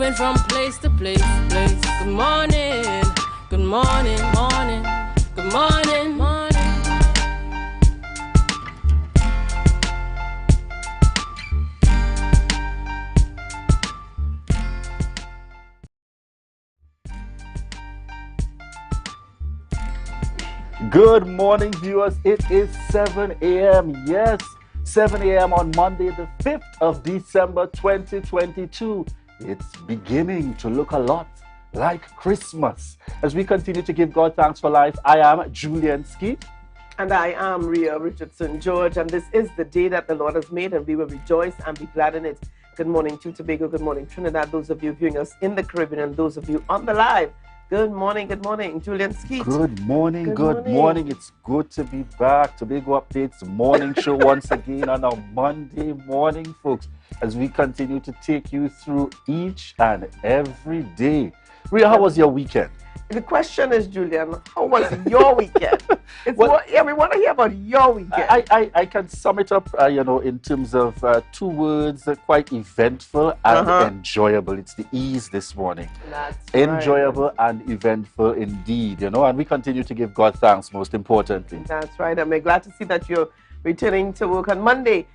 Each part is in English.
moving from place to place. Good morning, good morning, morning, good morning, morning. Good morning, viewers. It is 7 a.m. Yes, 7 a.m. on Monday, the 5th of December, 2022. It's beginning to look a lot like Christmas. As we continue to give God thanks for life, I am Julian Ski. And I am Rhea Richardson George. And this is the day that the Lord has made, and we will rejoice and be glad in it. Good morning to Tobago. Good morning, Trinidad. Those of you viewing us in the Caribbean and those of you on the live. Good morning, Julian Skeet. Good morning, good morning. It's good to be back. Tobago Updates morning show once again on a Monday morning, folks, as we continue to take you through each and every day. Rhea, how was your weekend? The question is, Julian, how was your weekend? We want to hear about your weekend. I can sum it up, in terms of two words, quite eventful and enjoyable. It's the E's this morning. That's enjoyable right. And eventful indeed, and we continue to give God thanks, most importantly. That's right. I'm glad to see that you're returning to work on Monday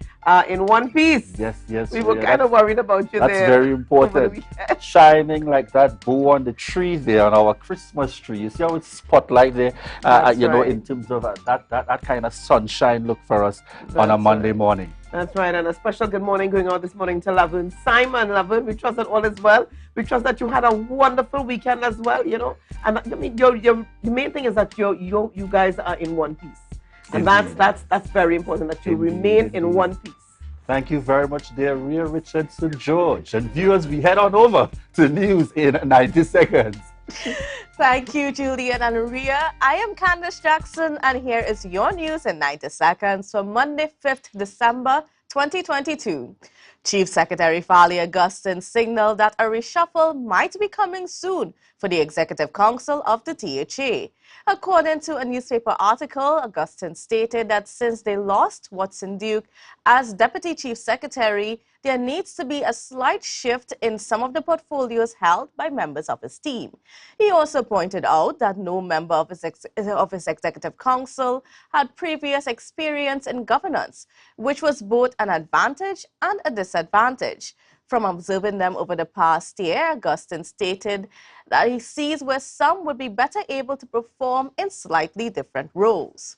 in one piece. Yes. We were kind of worried about you there. That's very important. Shining like that bow on the tree there, on our Christmas tree. You see how it's spotlight there, right. In terms of that kind of sunshine look for us on a Monday morning. That's right. And a special good morning going on this morning to Laverne. Simon, Laverne, we trust that all is well. We trust that you had a wonderful weekend as well, And I mean, the main thing is that you guys are in one piece. And that's very important, that you remain in one piece. Thank you very much, dear Rhea Richardson George. And viewers, we head on over to news in 90 seconds. Thank you, Julian and Rhea. I am Candace Jackson, and here is your news in 90 seconds for Monday, 5th December 2022. Chief Secretary Fali Augustine signaled that a reshuffle might be coming soon for the Executive Council of the THA. According to a newspaper article, Augustine stated that since they lost Watson Duke as Deputy Chief Secretary, there needs to be a slight shift in some of the portfolios held by members of his team. He also pointed out that no member of his Executive Council had previous experience in governance, which was both an advantage and a disadvantage. From observing them over the past year, Augustine stated that he sees where some would be better able to perform in slightly different roles.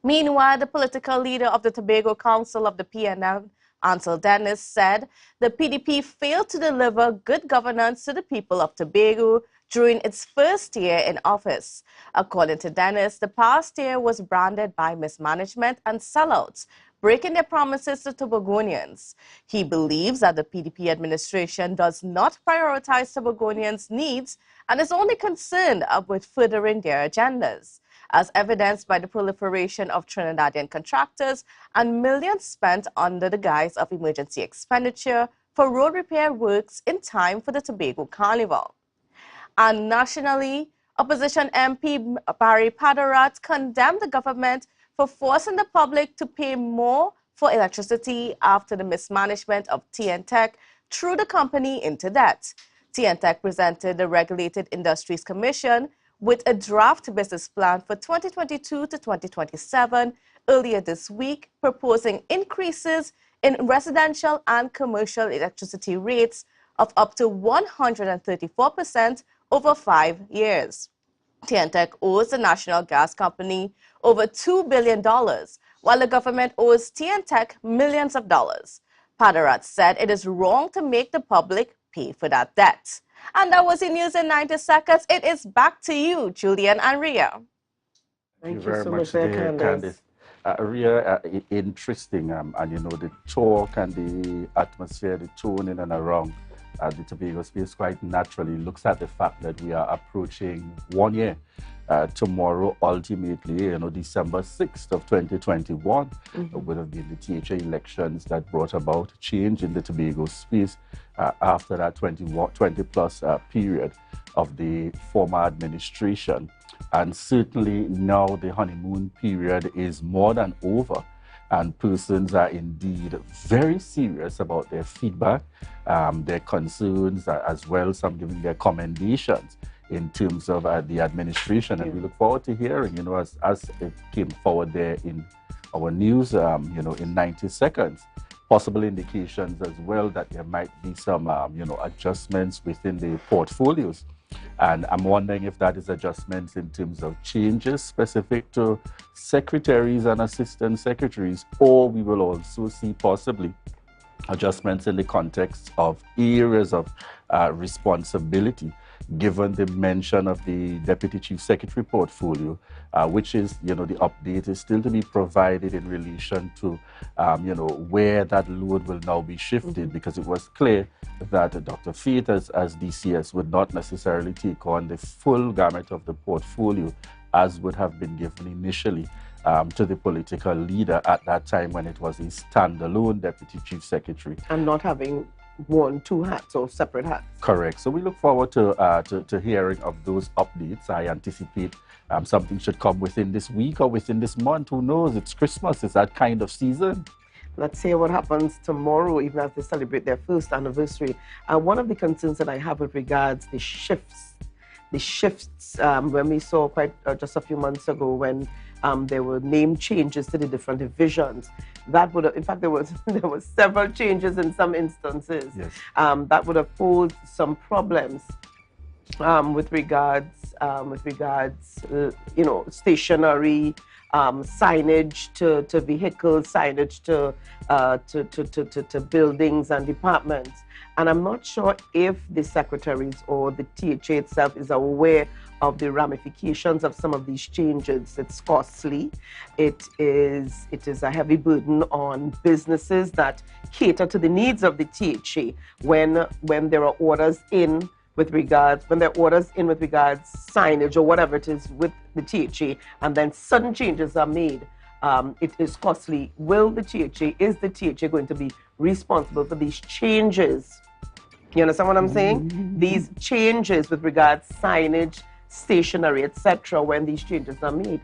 Meanwhile, the political leader of the Tobago Council of the PNM, Ansel Dennis, said the PDP failed to deliver good governance to the people of Tobago during its first year in office. According to Dennis, the past year was branded by mismanagement and sellouts, breaking their promises to Tobagonians. He believes that the PDP administration does not prioritize Tobagonians' needs and is only concerned with furthering their agendas, as evidenced by the proliferation of Trinidadian contractors and millions spent under the guise of emergency expenditure for road repair works in time for the Tobago Carnival. And nationally, opposition MP Barry Padarat condemned the government for forcing the public to pay more for electricity after the mismanagement of TNTech threw the company into debt. TNTech presented the Regulated Industries Commission with a draft business plan for 2022 to 2027 earlier this week, proposing increases in residential and commercial electricity rates of up to 134% over 5 years. TNTech owes the National Gas Company over $2 billion, while the government owes TNTech millions of dollars. Padarat said it is wrong to make the public pay for that debt. And that was the news in 90 seconds. It is back to you, Julian and Rhea. Thank you very so much, much, Candace. Rhea, interesting, and the talk and the atmosphere, the tone in and around the Tobago space quite naturally looks at the fact that we are approaching 1 year. Tomorrow, ultimately, December 6th of 2021 would have been the THA elections that brought about change in the Tobago space after that 20-plus period of the former administration. And certainly now the honeymoon period is more than over. and persons are indeed very serious about their feedback, their concerns, as well some giving their commendations in terms of the administration. And we look forward to hearing, as it came forward there in our news, in 90 seconds, possible indications as well that there might be some, adjustments within the portfolios. And I'm wondering if that is adjustments in terms of changes specific to secretaries and assistant secretaries, or we will also see possibly adjustments in the context of areas of responsibility, given the mention of the Deputy Chief Secretary portfolio, which is, the update is still to be provided in relation to, where that load will now be shifted, because it was clear that Dr. Faith as DCS would not necessarily take on the full gamut of the portfolio as would have been given initially to the political leader at that time when it was a standalone Deputy Chief Secretary. And not having worn two hats or separate hats. Correct. So we look forward to hearing of those updates. I anticipate something should come within this week or within this month. Who knows? It's Christmas. It's that kind of season. Let's see what happens tomorrow, even as they celebrate their first anniversary. One of the concerns that I have with regards the shifts when we saw just a few months ago when there were name changes to the different divisions. That would have, in fact, there was several changes in some instances. Yes. That would have posed some problems with regards, stationery, signage to vehicles, signage to buildings and departments. And I'm not sure if the secretaries or the THA itself is aware of the ramifications of some of these changes. It's costly. It is a heavy burden on businesses that cater to the needs of the THA when there are orders in with regards signage or whatever it is with the THA, and then sudden changes are made. It is costly. Is the THA going to be responsible for these changes? You understand what I'm saying? These changes with regards signage, stationery, etc. when these changes are made.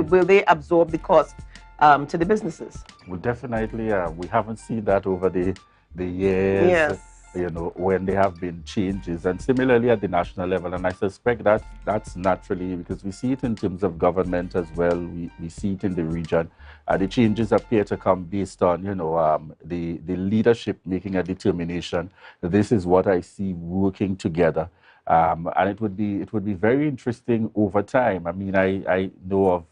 Will they absorb the cost to the businesses? Well, definitely. We haven't seen that over the years. Yes. When there have been changes, and similarly at the national level. And I suspect that that's naturally, because we see it in terms of government as well, we see it in the region. The changes appear to come based on, the leadership making a determination. This is what I see working together. And it would be very interesting over time. I mean, I know of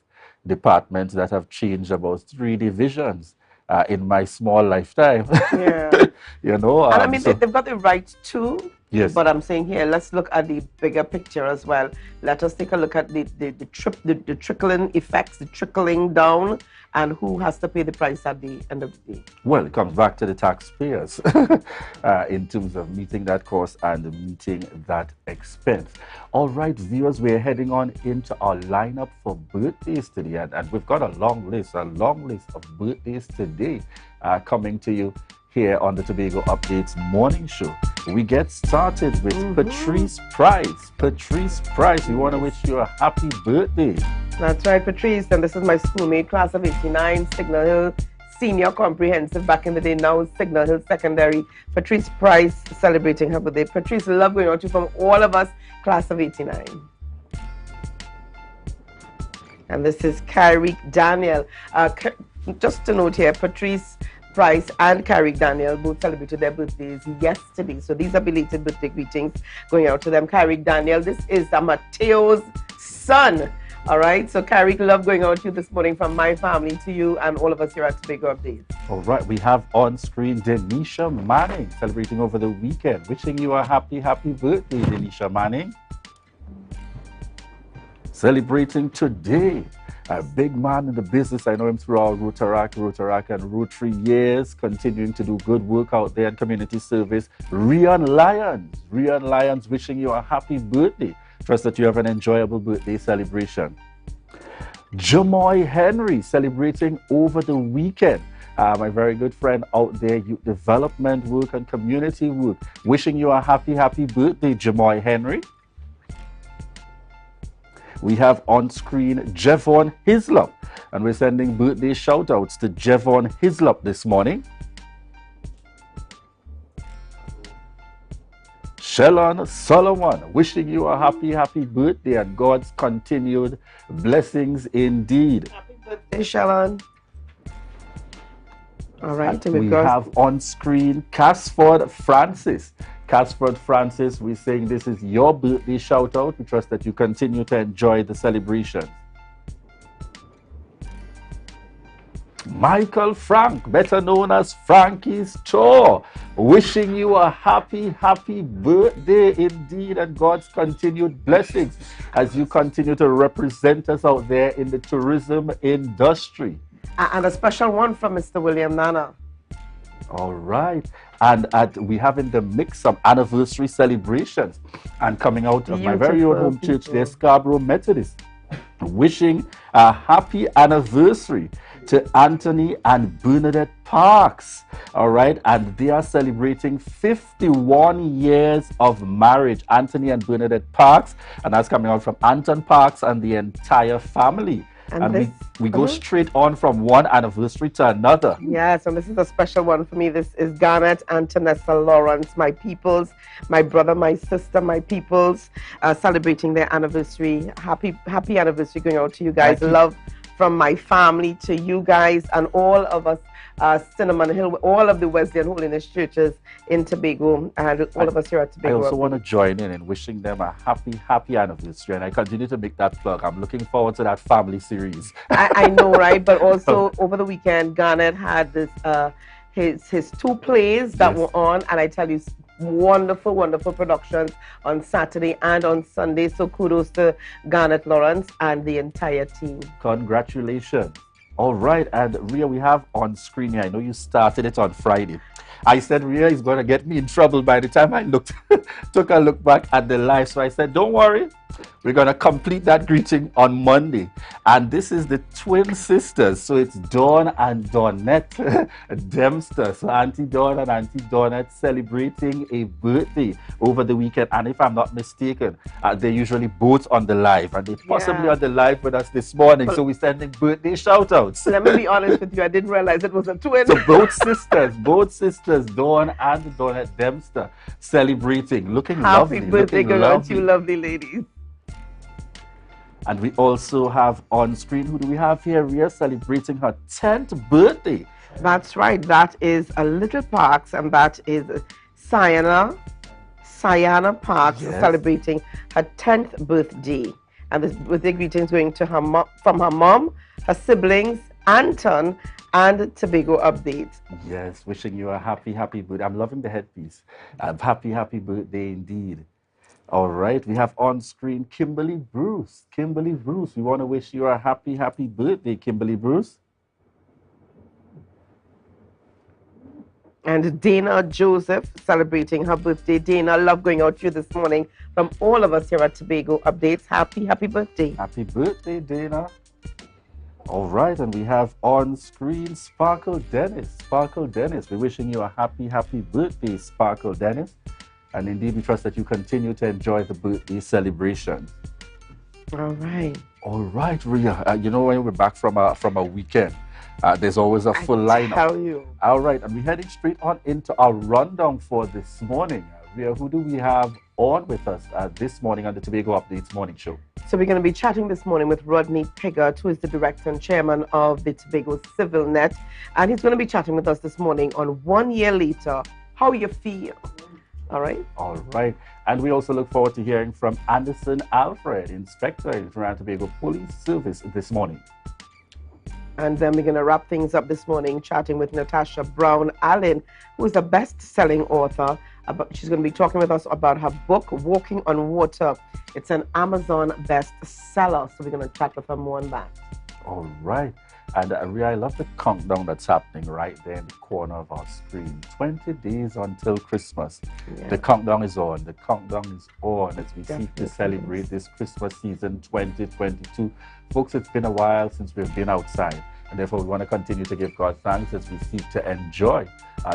departments that have changed about 3 divisions in my small lifetime. Yeah. And I mean, they've got the right to. Yes. But I'm saying here, let's look at the bigger picture as well. Let us take a look at the trickling effects, the trickling down, and who has to pay the price at the end of the day. Well, it comes back to the taxpayers in terms of meeting that cost and meeting that expense. All right, viewers, we're heading on into our lineup for birthdays today, and we've got a long list of birthdays today coming to you here on the Tobago Updates Morning Show. We get started with Patrice Price. Patrice Price, we want to wish you a happy birthday. That's right, Patrice. And this is my schoolmate, class of 89, Signal Hill Senior Comprehensive, back in the day, now Signal Hill Secondary. Patrice Price celebrating her birthday. Patrice, love going out to you from all of us, class of 89. And this is Carrick Daniel. Just to note here, Patrice Price and Carrick Daniel both celebrated their birthdays yesterday. So these are belated birthday greetings going out to them. Carrick Daniel, this is Mateo's son. All right, so Carrick, love going out to you this morning from my family to you and all of us here at Tobago Updates. All right, we have on screen Denisha Manning celebrating over the weekend. Wishing you a happy birthday, Denisha Manning. Celebrating today, a big man in the business. I know him throughout Rotaract and Rotary years, continuing to do good work out there in community service. Rian Lyons wishing you a happy birthday. Trust that you have an enjoyable birthday celebration. Jamoy Henry celebrating over the weekend. My very good friend out there, youth development work and community work. Wishing you a happy birthday, Jamoy Henry. We have on screen Jevon Hislop, and we're sending birthday shout outs to Jevon Hislop this morning. Shelon Solomon, wishing you a happy birthday and God's continued blessings indeed. Happy birthday, Shelon. All right. And we have on screen Casford Francis. Casford Francis, we're saying this is your birthday shout out. We trust that you continue to enjoy the celebration. Michael Frank, better known as Frankie's Tour, wishing you a happy birthday indeed and God's continued blessings as you continue to represent us out there in the tourism industry. And a special one from Mr. William Nana. All right. And we have in the mix some anniversary celebrations. And coming out of my very own home church there, Scarborough Methodist, wishing a happy anniversary to Anthony and Bernadette Parks. All right. And they are celebrating 51 years of marriage. Anthony and Bernadette Parks. And that's coming out from Anton Parks and the entire family. And we go straight on from one anniversary to another. Yes, and this is a special one for me. This is Garnet and Tanessa Lawrence, my peoples, my brother, my sister, my peoples, celebrating their anniversary. Happy anniversary going out to you guys. Love from my family to you guys and all of us, Cinnamon Hill, all of the Wesleyan Holiness churches in Tobago, and all of us here at Tobago. I also want to join in wishing them a happy anniversary, and I continue to make that plug. I'm looking forward to that family series. I know, right? But also over the weekend, Garnet had this his two plays that were on, and I tell you, wonderful productions on Saturday and on Sunday. So kudos to Garnet Lawrence and the entire team. Congratulations. All right, and Rhea, we have on screen here, I know you started it on Friday. I said Rhea is going to get me in trouble by the time I took a look back at the live. So I said, don't worry, we're going to complete that greeting on Monday. And this is the twin sisters. So it's Dawn and Dawnette Dempster. So Auntie Dawn and Auntie Dawnette celebrating a birthday over the weekend. And if I'm not mistaken, they're usually both on the live. And they're possibly on the live with us this morning. But so we're sending birthday shout outs. Let me be honest with you, I didn't realize it was a twin. So both sisters, Dawn and Dawnette Dempster, celebrating, looking lovely. Happy birthday going out to you lovely ladies. And we also have on screen, who do we have here? We are celebrating her 10th birthday. That's right. That is a Little Parks, and that is Sayana Parks celebrating her 10th birthday. And this birthday greeting is going to her from her mom, her siblings, Anton, and Tobago Update. Yes, wishing you a happy birthday. I'm loving the headpiece. Happy birthday indeed. All right, we have on screen Kimberly Bruce. Kimberly Bruce, we want to wish you a happy birthday, Kimberly Bruce. And Dana Joseph celebrating her birthday. Dana, love going out to you this morning from all of us here at Tobago Updates. Happy birthday. Happy birthday, Dana. All right, and we have on screen Sparkle Dennis. Sparkle Dennis, we're wishing you a happy birthday, Sparkle Dennis. And indeed, we trust that you continue to enjoy the birthday celebration. All right. All right, Rhea. You know, when we're back from a weekend, there's always a full lineup. I tell you. All right, and we're heading straight on into our rundown for this morning. Rhea, who do we have on with us this morning on the Tobago Updates Morning Show? So we're going to be chatting this morning with Rodney Piggott, who is the director and chairman of the Tobago Civil Net. And he's going to be chatting with us this morning on 1 year later, how you feel. All right. All right. And we also look forward to hearing from Anderson Alfred, Inspector in Tobago Police Service this morning. And then we're going to wrap things up this morning chatting with Natasha Brown Allen, who is a best-selling author. She's going to be talking with us about her book, Walking on Water. It's an Amazon bestseller. So we're going to chat with her more on that. All right. And I love the countdown that's happening right there in the corner of our screen. 20 days until Christmas. Yeah. The countdown is on. The countdown is on as we seek to celebrate this Christmas season 2022. Folks, it's been a while since we've been outside. And therefore, we want to continue to give God thanks as we seek to enjoy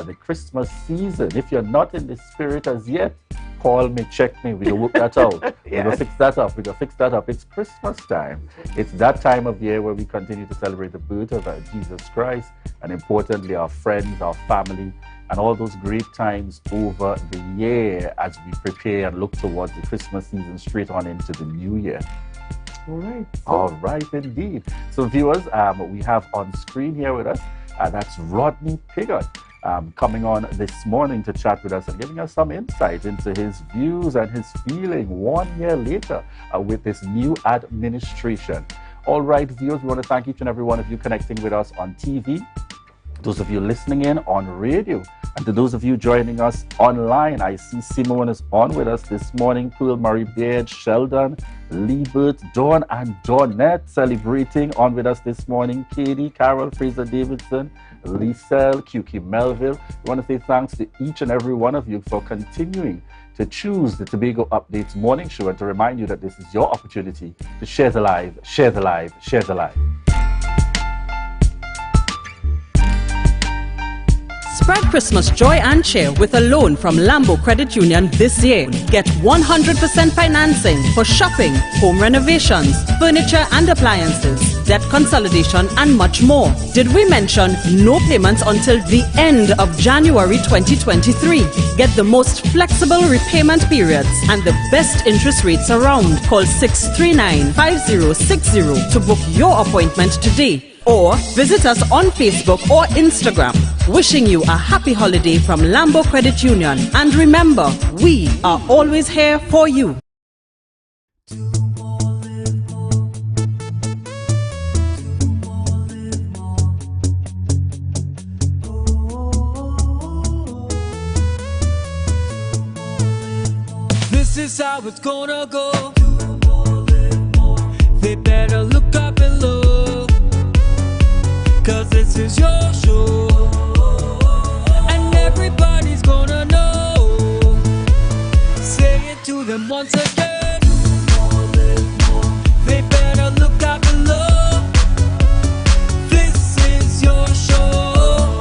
the Christmas season. If you're not in the spirit as yet, call me, check me. We gonna work that out. We Yes. gonna fix that up. We gonna fix that up. It's Christmas time. It's that time of year where we continue to celebrate the birth of Jesus Christ, and importantly, our friends, our family, and all those great times over the year as we prepare and look towards the Christmas season straight on into the new year. All right. All right, indeed. So, viewers, we have on screen here with us, that's Rodney Pigott, coming on this morning to chat with us and giving us some insight into his views and his feeling 1 year later with this new administration. All right, viewers, we want to thank each and every one of you connecting with us on TV, those of you listening in on radio, and to those of you joining us online. I see Simone is on with us this morning, Pearl Marie Beard, Sheldon, Liebert, Dawn and Dawnette celebrating on with us this morning, Katie, Carol, Fraser Davidson, Lisel, QQ Melville. We want to say thanks to each and every one of you for continuing to choose the Tobago Updates morning show, and to remind you that this is your opportunity to share the live, share the live, share the live. Spread Christmas joy and cheer with a loan from Lambo Credit Union this year. Get 100% financing for shopping, home renovations, furniture and appliances, debt consolidation and much more. Did we mention no payments until the end of January 2023? Get the most flexible repayment periods and the best interest rates around. Call 639-5060 to book your appointment today, or visit us on Facebook or Instagram. Wishing you a happy holiday from Lambo Credit Union. And remember, we are always here for you. This is how it's gonna go. They better look up and look, 'cause this is your show, and everybody's gonna know. Say it to them once again. They better look up and look. This is your show,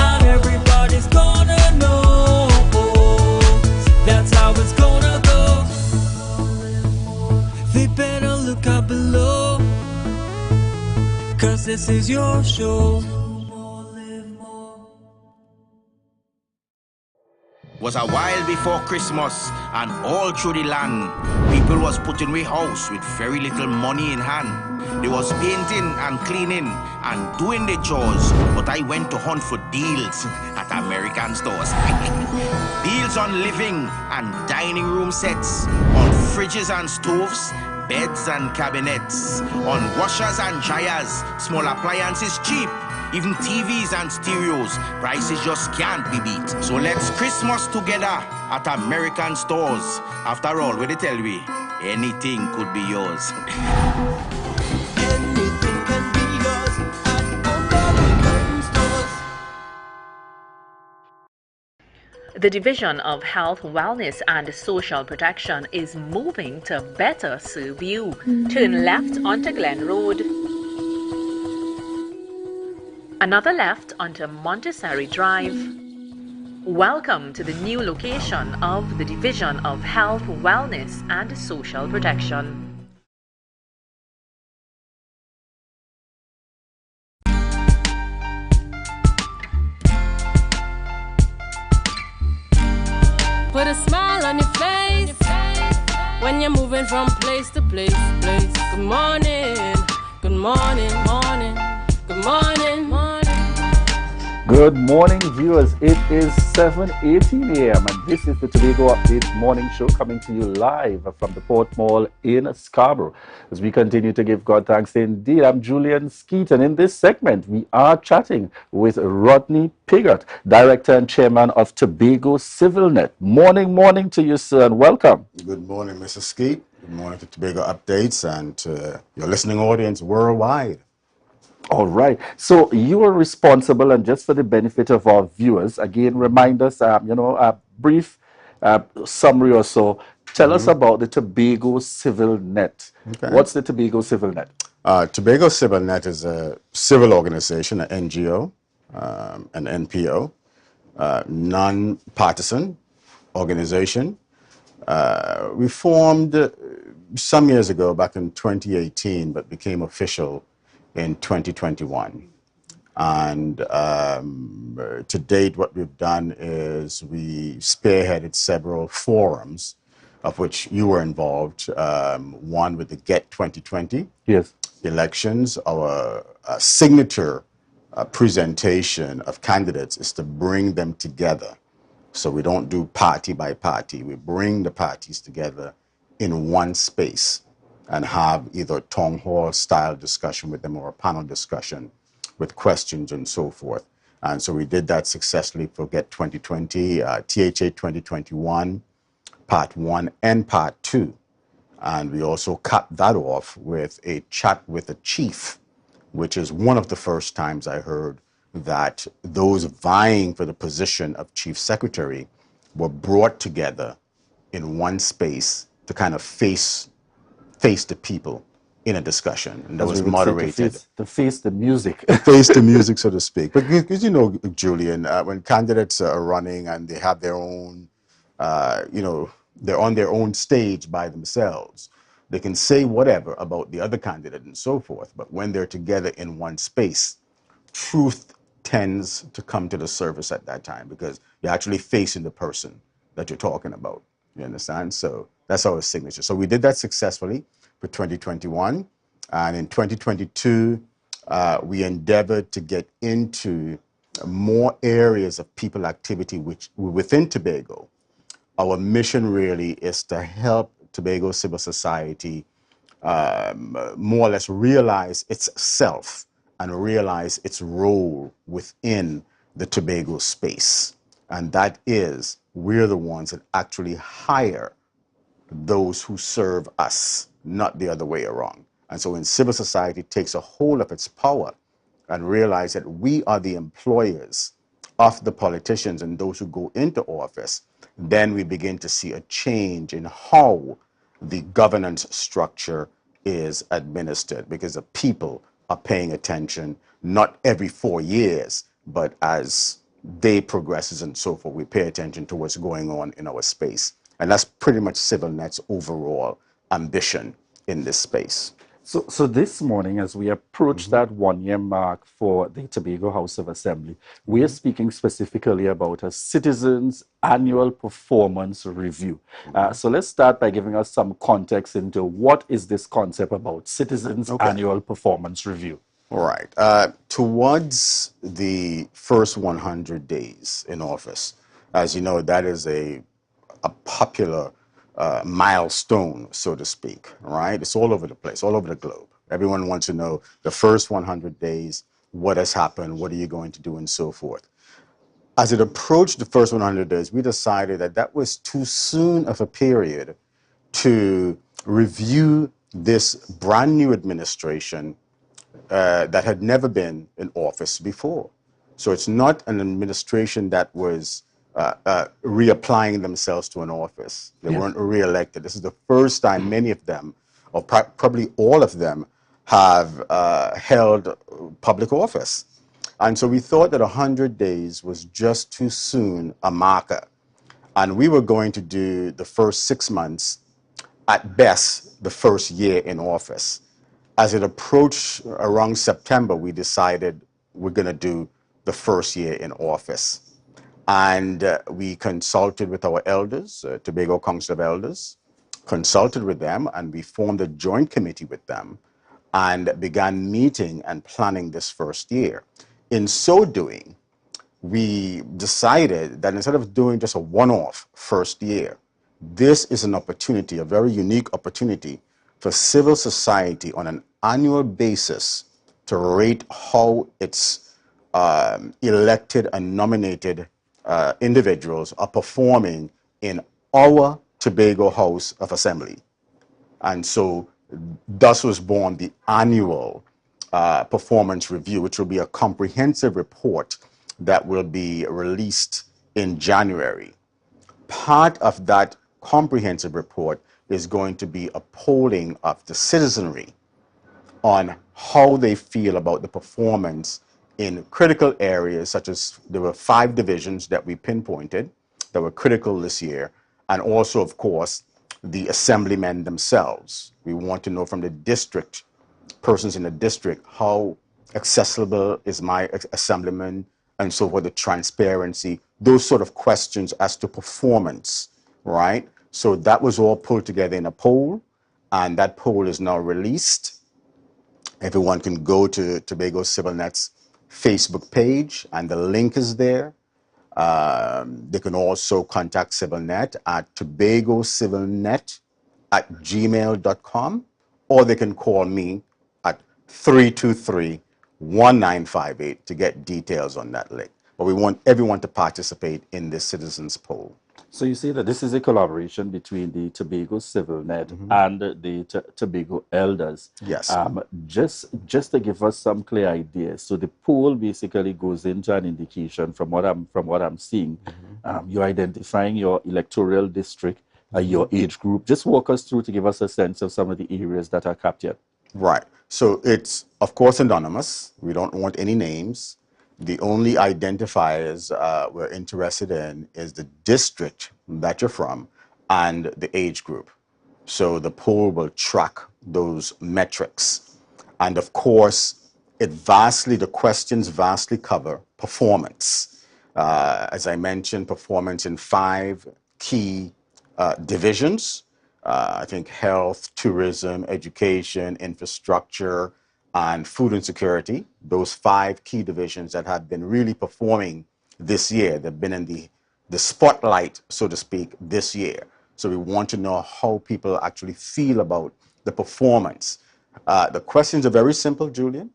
and everybody's gonna know. That's how it's gonna go. They better look up below, 'cause this is your show. Was a while before Christmas, and all through the land, people was putting away house with very little money in hand. They was painting and cleaning and doing their chores, but I went to hunt for deals at American stores. Deals on living and dining room sets, on fridges and stoves, beds and cabinets, on washers and dryers, small appliances cheap, even TVs and stereos, prices just can't be beat. So let's Christmas together at American stores. After all, what they tell me, anything could be yours. Anything can be yours at American stores. The Division of Health, Wellness and Social Protection is moving to better serve you. Turn left onto Glen Road. Another left onto Montessori Drive. Welcome to the new location of the Division of Health, Wellness and Social Protection. Put a smile on your face when you're moving from place to place. Good morning, good morning, morning, good morning, morning. Good morning, viewers. It is 7:18 a.m. and this is the Tobago Update morning show coming to you live from the Port Mall in Scarborough. As we continue to give God thanks indeed, I'm Julian Skeet, and in this segment we are chatting with Rodney Pigott, Director and Chairman of Tobago CivilNet. Morning to you, sir, and welcome. Good morning, Mr. Skeet. Good morning to Tobago Updates and to your listening audience worldwide. All right. So you are responsible, and just for the benefit of our viewers, again, remind us, a brief summary or so. Tell us about the Tobago CivilNet. Okay. What's the Tobago CivilNet? Tobago CivilNet is a civil organization, an NGO, an NPO, non-partisan organization. We formed some years ago, back in 2018, but became official in 2021. And to date, what we've done is we spearheaded several forums, of which you were involved. One with the Get 2020 Yes. elections. Our signature presentation of candidates is to bring them together. So we don't do party by party. We bring the parties together in one space and have either a town hall style discussion with them or a panel discussion with questions and so forth. And so we did that successfully for Get 2020, THA 2021, Part 1 and Part 2. And we also capped that off with a chat with the chief, which is one of the first times I heard that those vying for the position of chief secretary were brought together in one space to kind of face the people in a discussion. And that As was we would say, moderated. to face the music. Face the music, so to speak. But because you know, Julian, when candidates are running and they have their own, they're on their own stage by themselves, they can say whatever about the other candidate and so forth. But when they're together in one space, truth tends to come to the surface at that time because you're actually facing the person that you're talking about. You understand? So that's our signature. So we did that successfully for 2021. And in 2022, we endeavored to get into more areas of people activity which within Tobago. Our mission really is to help Tobago civil society more or less realize itself and realize its role within the Tobago space. And that is, we're the ones that actually hire those who serve us, not the other way around. And so when civil society takes a hold of its power and realize that we are the employers of the politicians and those who go into office, then we begin to see a change in how the governance structure is administered, because the people are paying attention, not every 4 years, but as day progresses and so forth, we pay attention to what's going on in our space. And that's pretty much CivilNet's overall ambition in this space. So this morning, as we approach that 1 year mark for the Tobago House of Assembly, we are speaking specifically about a citizens' annual performance review. So let's start by giving us some context into what is this concept about citizens' annual performance review. All right. Towards the first 100 days in office, as you know, that is a popular milestone, so to speak, right? It's all over the place, all over the globe. Everyone wants to know the first 100 days, what has happened, what are you going to do, and so forth. As it approached the first 100 days, we decided that that was too soon of a period to review this brand new administration that had never been in office before. So it's not an administration that was reapplying themselves to an office. They weren't re-elected. This is the first time many of them, or probably all of them, have held public office. And so we thought that 100 days was just too soon a marker. And we were going to do the first 6 months, at best, the first year in office. As it approached around September, we decided we're going to do the first year in office. And we consulted with our elders, Tobago Council of Elders, consulted with them, and we formed a joint committee with them and began meeting and planning this first year. In so doing, we decided that instead of doing just a one-off first year, this is an opportunity, a very unique opportunity for civil society on an annual basis to rate how its elected and nominated individuals are performing in our Tobago House of Assembly. And so thus was born the annual performance review, which will be a comprehensive report that will be released in January. Part of that comprehensive report is going to be a polling of the citizenry on how they feel about the performance in critical areas, such as there were 5 divisions that we pinpointed that were critical this year, and also, of course, the assemblymen themselves. We want to know from the district, persons in the district, how accessible is my assemblyman, and so forth, the transparency, those sort of questions as to performance, right? So that was all pulled together in a poll, and that poll is now released. Everyone can go to Tobago CivilNet's Facebook page, and the link is there. They can also contact CivilNet at tobagocivilnet@gmail.com, or they can call me at 323-1958 to get details on that link. But we want everyone to participate in this citizens poll. So you see that this is a collaboration between the Tobago CivilNet and the Tobago Elders. Yes. Just to give us some clear ideas. So the poll basically goes into an indication from what I'm seeing. You're identifying your electoral district, your age group. Just walk us through to give us a sense of some of the areas that are captured. Right. So it's, of course, anonymous. We don't want any names. The only identifiers we're interested in is the district that you're from and the age group. So the poll will track those metrics. And of course, the questions vastly cover performance. As I mentioned, performance in 5 key divisions. I think health, tourism, education, infrastructure, and food insecurity, those 5 key divisions that have been really performing this year. They've been in the spotlight, so to speak, this year. So we want to know how people actually feel about the performance. The questions are very simple, Julian.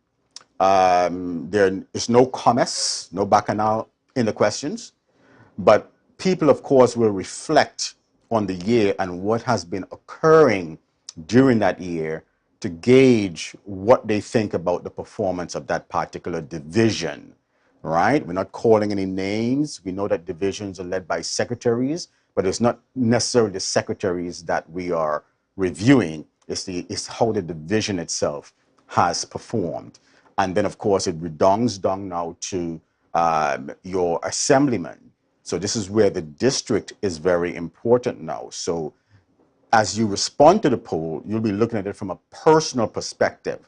There is no commas, no bacchanal in the questions, but people, of course, will reflect on the year and what has been occurring during that year to gauge what they think about the performance of that particular division, right? We're not calling any names. We know that divisions are led by secretaries, but it's not necessarily the secretaries that we are reviewing. It's how the division itself has performed. And then, of course, it redounds down now to your assemblyman. So this is where the district is very important now. So as you respond to the poll, you'll be looking at it from a personal perspective.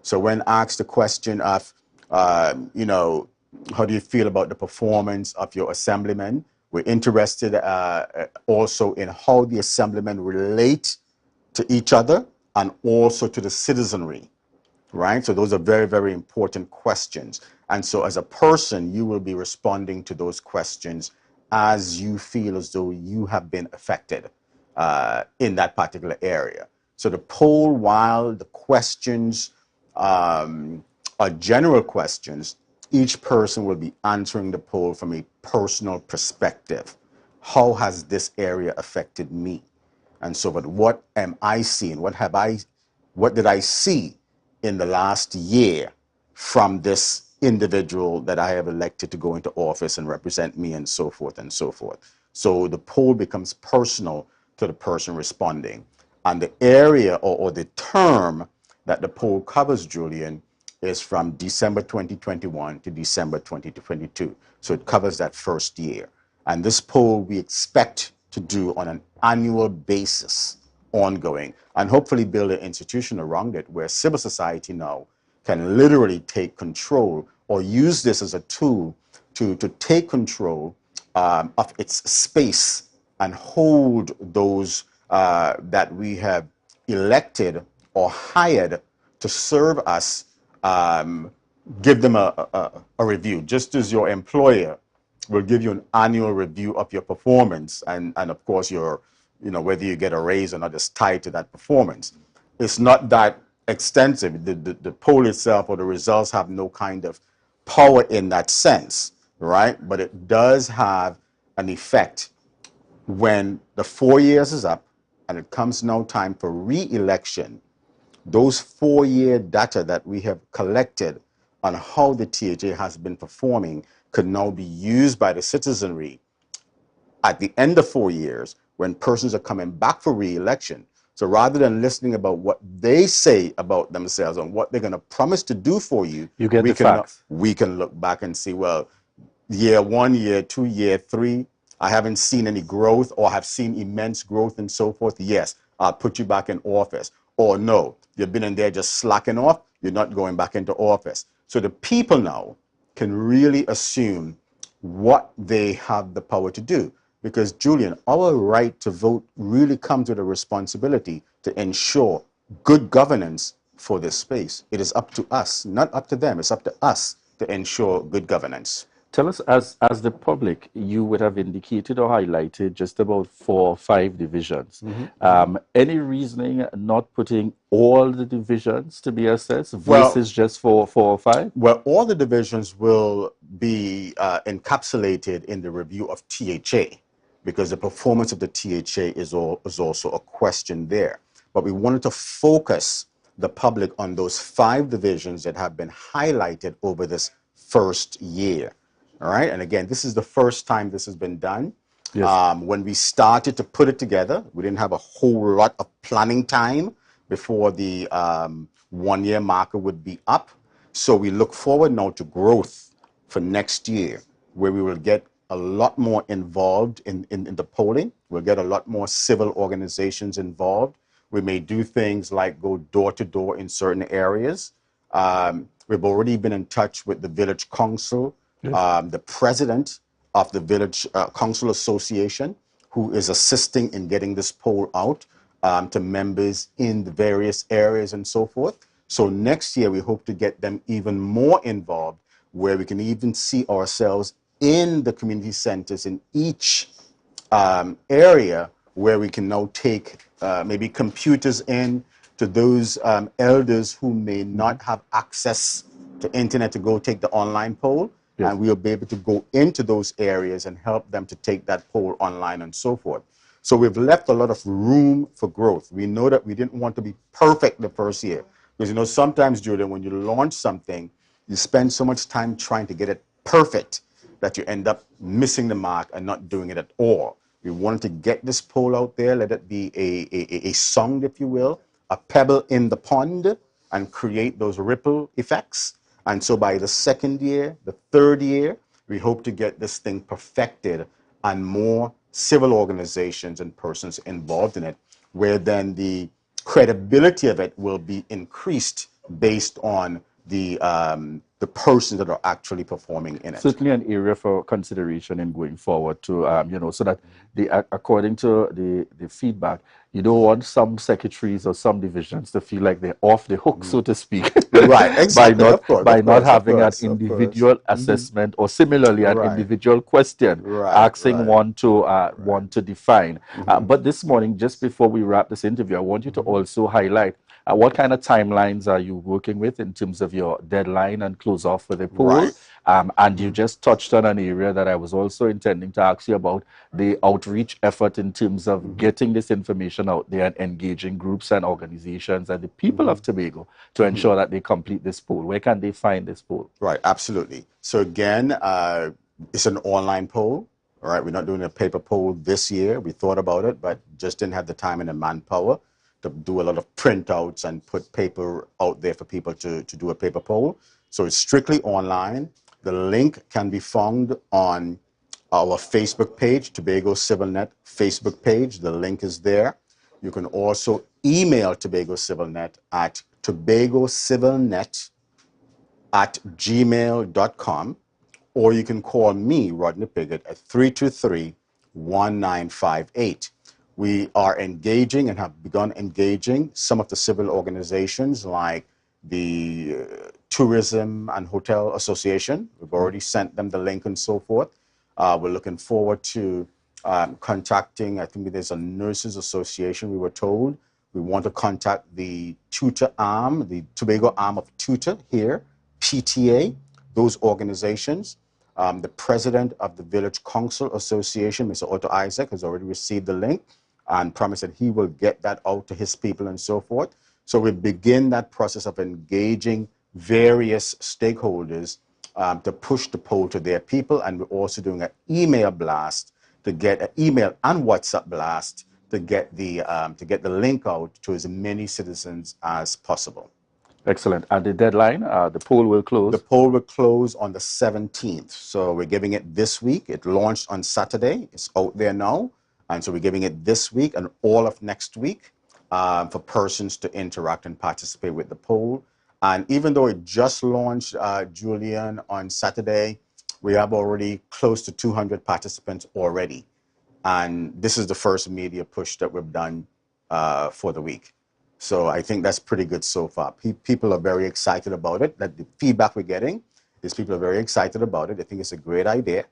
So when asked the question of, how do you feel about the performance of your assemblyman? We're interested also in how the assemblymen relate to each other and also to the citizenry, right? So those are very, very important questions. And so as a person, you will be responding to those questions as you feel as though you have been affected in that particular area. So the poll, while the questions are general questions, each person will be answering the poll from a personal perspective. How has this area affected me? And so, but what am I seeing? What did I see in the last year from this individual that I have elected to go into office and represent me, and so forth and so forth. So the poll becomes personal to the person responding. And the area or the term that the poll covers, Julian, is from December 2021 to December 2022. So it covers that first year. And this poll we expect to do on an annual basis, ongoing, and hopefully build an institution around it where civil society now can literally take control or use this as a tool to take control of its space and hold those that we have elected or hired to serve us, give them a review, just as your employer will give you an annual review of your performance, and of course your, whether you get a raise or not is tied to that performance. It's not that extensive. The poll itself or the results have no kind of power in that sense, right? But it does have an effect when the 4 years is up and it comes now time for re-election. Those 4-year data that we have collected on how the THA has been performing could now be used by the citizenry at the end of 4 years when persons are coming back for re-election. So rather than listening about what they say about themselves and what they're going to promise to do for you, get the facts. We can look back and see, well, year 1, year 2, year 3, I haven't seen any growth or have seen immense growth and so forth, yes, I'll put you back in office. Or no, you've been in there just slacking off, you're not going back into office. So the people now can really assume what they have the power to do. Because, Julian, our right to vote really comes with a responsibility to ensure good governance for this space. It is up to us, not up to them. It's up to us to ensure good governance. Tell us, as the public, you would have indicated or highlighted just about 4 or 5 divisions. Any reasoning not putting all the divisions to be assessed versus just 4 or 5? Well, all the divisions will be encapsulated in the review of THA, because the performance of the THA is also a question there. But we wanted to focus the public on those 5 divisions that have been highlighted over this first year. All right. And again, this is the first time this has been done. Yes. When we started to put it together, we didn't have a whole lot of planning time before the 1-year marker would be up. So we look forward now to growth for next year, where we will get a lot more involved in the polling. We'll get a lot more civil organizations involved. We may do things like go door to door in certain areas. We've already been in touch with the village council. Yes. The president of the Village Council Association, who is assisting in getting this poll out to members in the various areas and so forth. So next year, we hope to get them even more involved, where we can even see ourselves in the community centers in each area, where we can now take maybe computers in to those elders who may not have access to internet to go take the online poll. Yes. And we'll be able to go into those areas and help them to take that poll online and so forth. So we've left a lot of room for growth. We know that we didn't want to be perfect the first year. Because, you know, sometimes, Julian, when you launch something, you spend so much time trying to get it perfect that you end up missing the mark and not doing it at all. We wanted to get this poll out there, let it be a song, if you will, a pebble in the pond, and create those ripple effects. And so by the second year, the third year, we hope to get this thing perfected and more civil organizations and persons involved in it, where then the credibility of it will be increased based on the persons that are actually performing in it. Certainly an area for consideration in going forward to, you know, so that according to the feedback, you don't want some secretaries or some divisions to feel like they're off the hook, so to speak. Right, exactly. by not having an individual assessment or similarly an individual question asking one to define. But this morning, just before we wrap this interview, I want you to also highlight what kind of timelines are you working with in terms of your deadline and close off for the poll? And you just touched on an area that I was also intending to ask you about, the outreach effort in terms of getting this information out there and engaging groups and organizations and the people of Tobago to ensure that they complete this poll. Where can they find this poll? Right, absolutely. So again, it's an online poll. All right, we're not doing a paper poll this year. We thought about it, but just didn't have the time and the manpower to do a lot of printouts and put paper out there for people to do a paper poll. So it's strictly online. The link can be found on our Facebook page, Tobago CivilNet Facebook page. The link is there. You can also email Tobago CivilNet at tobagocivilnet@gmail.com, or you can call me, Rodney Piggott, at 323-1958. We are engaging and have begun engaging some of the civil organizations like the Tourism and Hotel Association. We've already sent them the link and so forth. We're looking forward to contacting, I think there's a Nurses Association, we were told. We want to contact the Tutor arm, the Tobago arm of Tutor here, PTA, those organizations. The president of the Village Council Association, Mr. Otto Isaac, has already received the link and promised that he will get that out to his people and so forth. So we begin that process of engaging various stakeholders to push the poll to their people, and we're also doing an email blast to get an email and WhatsApp blast to get the link out to as many citizens as possible. Excellent. And the deadline, the poll will close? The poll will close on the 17th. So we're giving it this week. It launched on Saturday. It's out there now. And so we're giving it this week and all of next week for persons to interact and participate with the poll. And even though it just launched, Julian, on Saturday, we have already close to 200 participants already. And this is the first media push that we've done for the week. So I think that's pretty good so far. People are very excited about it. That the feedback we're getting is people are very excited about it. They think it's a great idea.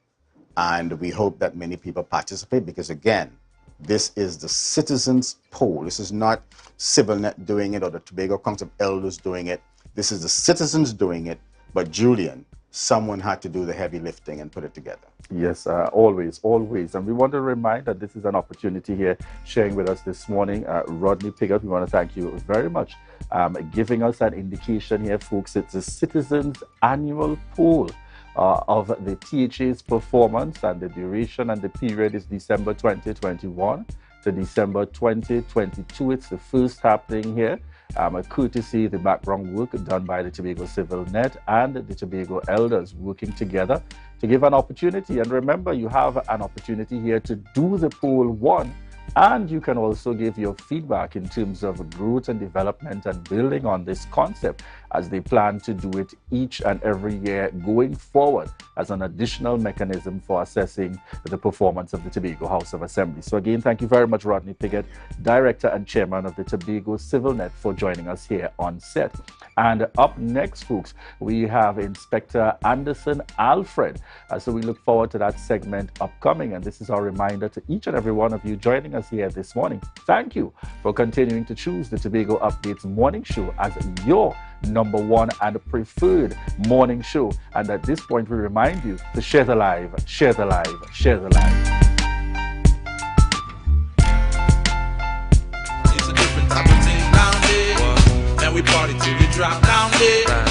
And we hope that many people participate because, again, this is the citizens' poll. This is not CivilNet doing it or the Tobago Council of Elders doing it. This is the citizens doing it. But Julian, someone had to do the heavy lifting and put it together. Yes, always, always. And we want to remind that this is an opportunity here sharing with us this morning. Rodney Piggott, we want to thank you very much giving us an indication here, folks. It's a citizens annual poll of the THA's performance, and the duration and the period is December 2021 to December 2022. It's the first happening here. Courtesy the background work done by the Tobago CivilNet and the Tobago Elders working together to give an opportunity. And remember, you have an opportunity here to do the poll one, and you can also give your feedback in terms of growth and development and building on this concept as they plan to do it each and every year going forward as an additional mechanism for assessing the performance of the Tobago House of Assembly. So again, thank you very much, Rodney Piggott, Director and Chairman of the Tobago CivilNet, for joining us here on set. And up next, folks, we have Inspector Anderson Alfred. So we look forward to that segment upcoming. And this is our reminder to each and every one of you joining us here this morning. Thank you for continuing to choose the Tobago Updates morning show as your #1 and preferred morning show. And at this point, we remind you to share the live, share the live, share the live. It's a different type of thing down there. And we party till we drop down there.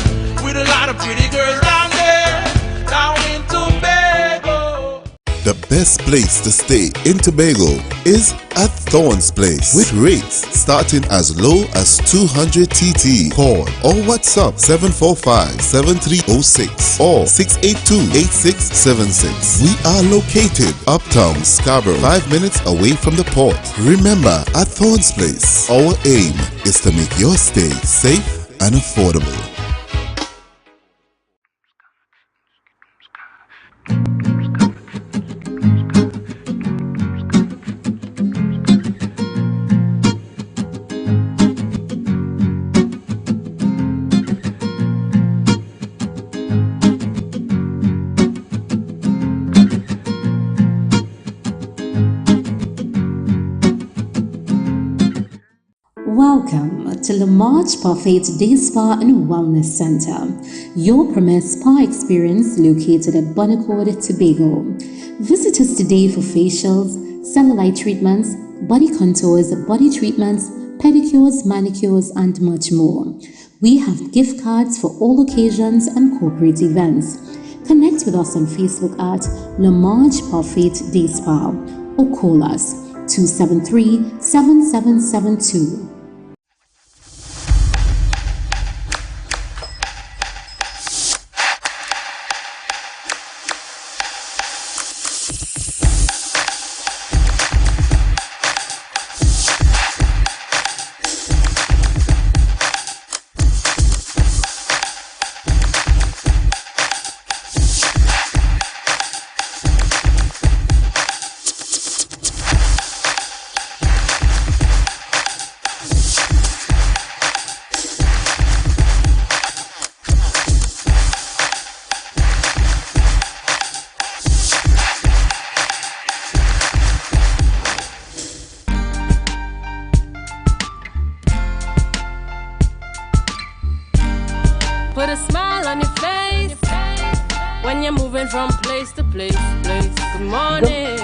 With a lot of pretty girls down there. Down in Tobago. The best place to stay in Tobago is at Thorn's Place, with rates starting as low as 200 TT. Call or WhatsApp 745-7306 or 682-8676. We are located uptown Scarborough, 5 minutes away from the port. Remember, at Thorn's Place, our aim is to make your stay safe and affordable. Welcome to Lamarche Parfait Day Spa and Wellness Center, your premier spa experience located at Bonaccord, Tobago. Visit us today for facials, cellulite treatments, body contours, body treatments, pedicures, manicures, and much more. We have gift cards for all occasions and corporate events. Connect with us on Facebook at Lamarche Parfait Day Spa or call us 273-7772. Put a smile on your face when you're moving from place to place. Good morning.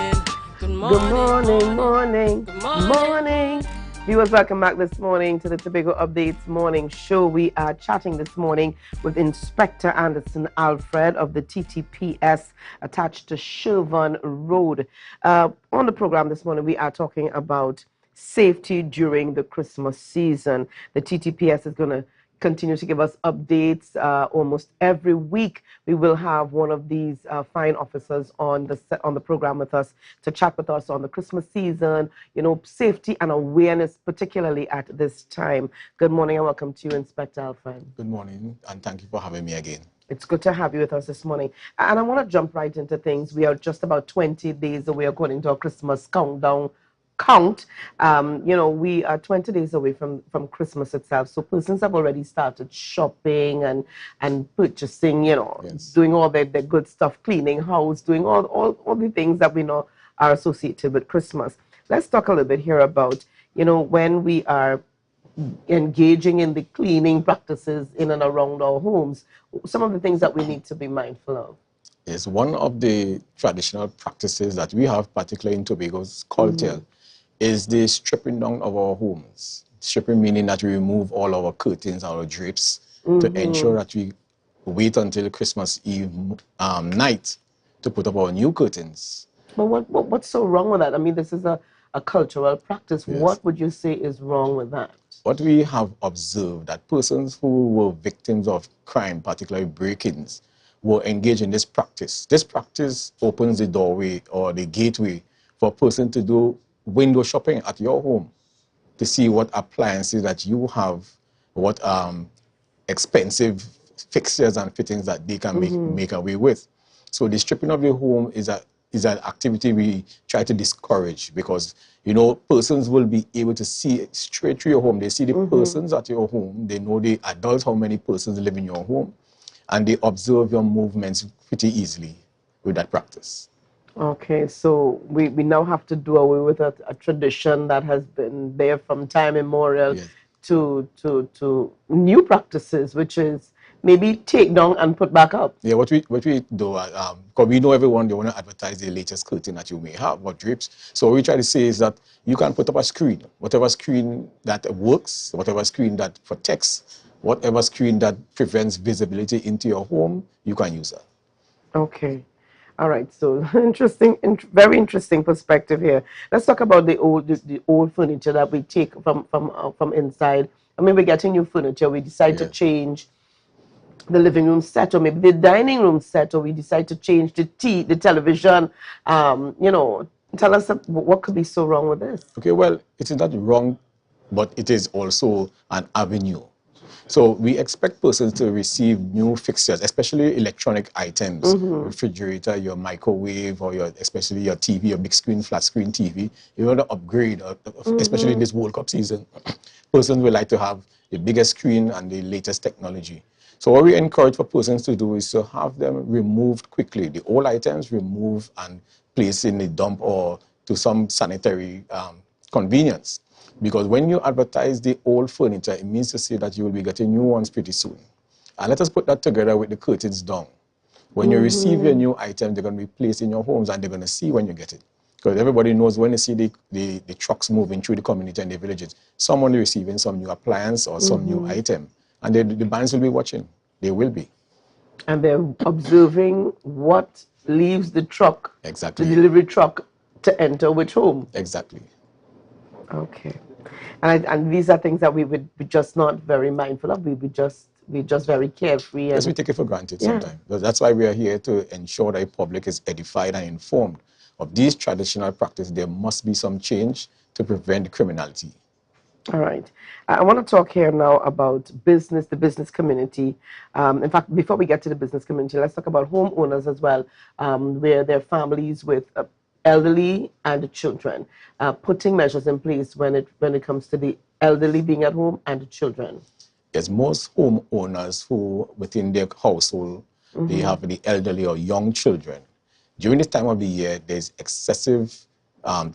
Good morning. Good morning, morning, Good morning. morning. Viewers, welcome back this morning to the Tobago Updates morning show. We are chatting this morning with Inspector Anderson Alfred of the TTPS attached to Shervan Road. On the program this morning, we are talking about safety during the Christmas season. The TTPS is going to continue to give us updates almost every week. We will have one of these fine officers on the program with us to chat with us on the Christmas season, you know, safety and awareness, particularly at this time. Good morning and welcome to you, Inspector Alfred. Good morning, and thank you for having me again. It's good to have you with us this morning. And I want to jump right into things. We are just about 20 days away according to our Christmas count. You know, we are 20 days away from Christmas itself. So persons have already started shopping and purchasing, you know, doing all their good stuff, cleaning house, doing all the things that we know are associated with Christmas. Let's talk a little bit here about, you know, when we are engaging in the cleaning practices in and around our homes, some of the things that we need to be mindful of. Yes, one of the traditional practices that we have, particularly in Tobago's culture, is the stripping down of our homes. Stripping meaning that we remove all our curtains, our drapes, to ensure that we wait until Christmas Eve night to put up our new curtains. But what's so wrong with that? I mean, this is a cultural practice. Yes. What would you say is wrong with that? What we have observed that persons who were victims of crime, particularly break-ins, will engage in this practice. This practice opens the doorway or the gateway for a person to do window shopping at your home to see what appliances that you have, what expensive fixtures and fittings that they can make away with. So the stripping of the home is an activity we try to discourage because, you know, persons will be able to see straight through your home. They see the persons at your home. They know the adults, how many persons live in your home, and they observe your movements pretty easily with that practice. Okay, so we now have to do away with a tradition that has been there from time immemorial to new practices, which is maybe take down and put back up. Yeah, what we do, because we know everyone, they want to advertise the latest curtain that you may have or drapes. So what we try to say is that you can put up a screen, whatever screen that works, whatever screen that protects, whatever screen that prevents visibility into your home, you can use that. Okay. All right, so interesting, very interesting perspective here. Let's talk about the old furniture that we take from inside. I mean, we're getting new furniture. We decide to change the living room set, or maybe the dining room set, or we decide to change the television. You know, tell us what could be so wrong with this. Okay, well, it is not wrong, but it is also an avenue. So we expect persons to receive new fixtures, especially electronic items, refrigerator, your microwave, or especially your TV, your big screen, flat screen TV. You want to upgrade, especially in this World Cup season. Persons would like to have the biggest screen and the latest technology. So what we encourage for persons to do is to have them removed quickly. The old items removed and placed in the dump or to some sanitary convenience. Because when you advertise the old furniture, it means to say that you will be getting new ones pretty soon. And let us put that together with the curtains down. When you receive your new item, they're going to be placed in your homes and they're going to see when you get it. Because everybody knows when they see the trucks moving through the community and the villages, someone is receiving some new appliance or some new item. And the bands will be watching. They will be. And they're observing what leaves the truck, the delivery truck, to enter which home. Exactly. Okay. And these are things that we would be just not very mindful of. We're just very carefree. Yes, we take it for granted sometimes. That's why we are here to ensure that the public is edified and informed of these traditional practices. There must be some change to prevent criminality. All right. I want to talk here now about business, the business community. In fact, before we get to the business community, let's talk about homeowners as well, where their families with elderly and children, putting measures in place when it comes to the elderly being at home and the children. Yes, most homeowners who within their household, they have the elderly or young children. During this time of the year, there's excessive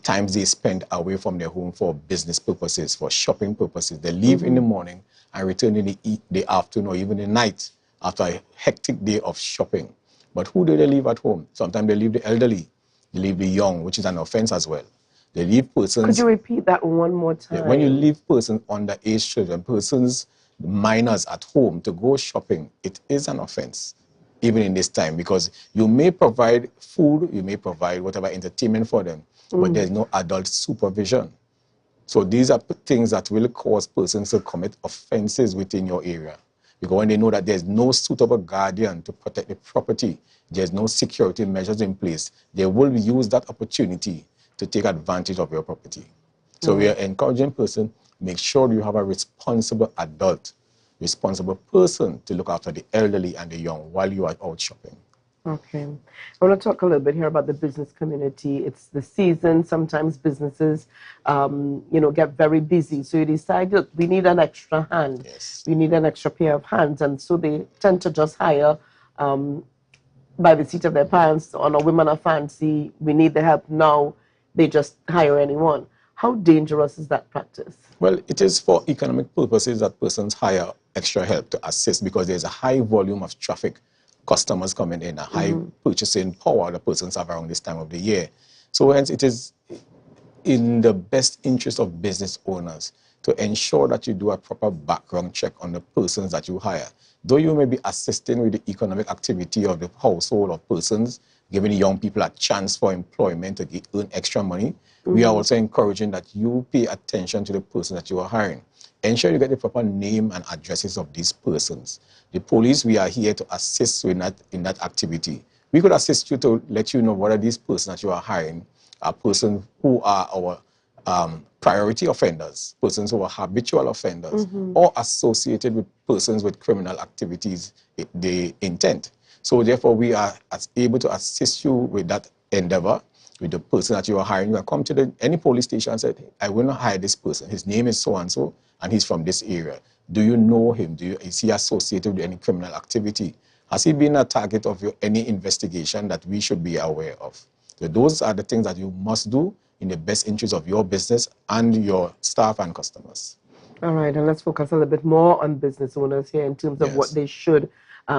times they spend away from their home for business purposes, for shopping purposes. They leave in the morning and return in the afternoon or even the night after a hectic day of shopping. But who do they leave at home? Sometimes they leave the elderly. They leave the young, which is an offense as well. They leave persons... Could you repeat that one more time? Yeah, when you leave persons underage children, persons, minors at home to go shopping, it is an offense, even in this time, because you may provide food, you may provide whatever entertainment for them, but there's no adult supervision. So these are things that will cause persons to commit offenses within your area. Because when they know that there's no suitable guardian to protect the property, there's no security measures in place, they will use that opportunity to take advantage of your property. So we are encouraging persons, make sure you have a responsible adult, responsible person to look after the elderly and the young while you are out shopping. Okay. I want to talk a little bit here about the business community. It's the season. Sometimes businesses, get very busy. So you decide, look, we need an extra hand. Yes. We need an extra pair of hands. And so they tend to just hire by the seat of their pants on a women are fancy. We need the help now. They just hire anyone. How dangerous is that practice? Well, it is for economic purposes that persons hire extra help to assist because there's a high volume of traffic, customers coming in, a high purchasing power the persons have around this time of the year. So hence it is in the best interest of business owners to ensure that you do a proper background check on the persons that you hire. Though you may be assisting with the economic activity of the household of persons, giving young people a chance for employment to earn extra money, we are also encouraging that you pay attention to the person that you are hiring. Ensure you get the proper name and addresses of these persons. The police, we are here to assist you in that activity. We could assist you to let you know whether these persons that you are hiring are persons who are our priority offenders, persons who are habitual offenders, or associated with persons with criminal activities, the intent. So therefore, we are able to assist you with that endeavor, with the person that you are hiring. You can come to any police station and say, I will not hire this person. His name is so-and-so, and he's from this area. Do you know him? Is he associated with any criminal activity? Has he been a target of any investigation that we should be aware of? So those are the things that you must do in the best interest of your business and your staff and customers. All right, and let's focus a little bit more on business owners here in terms of what they should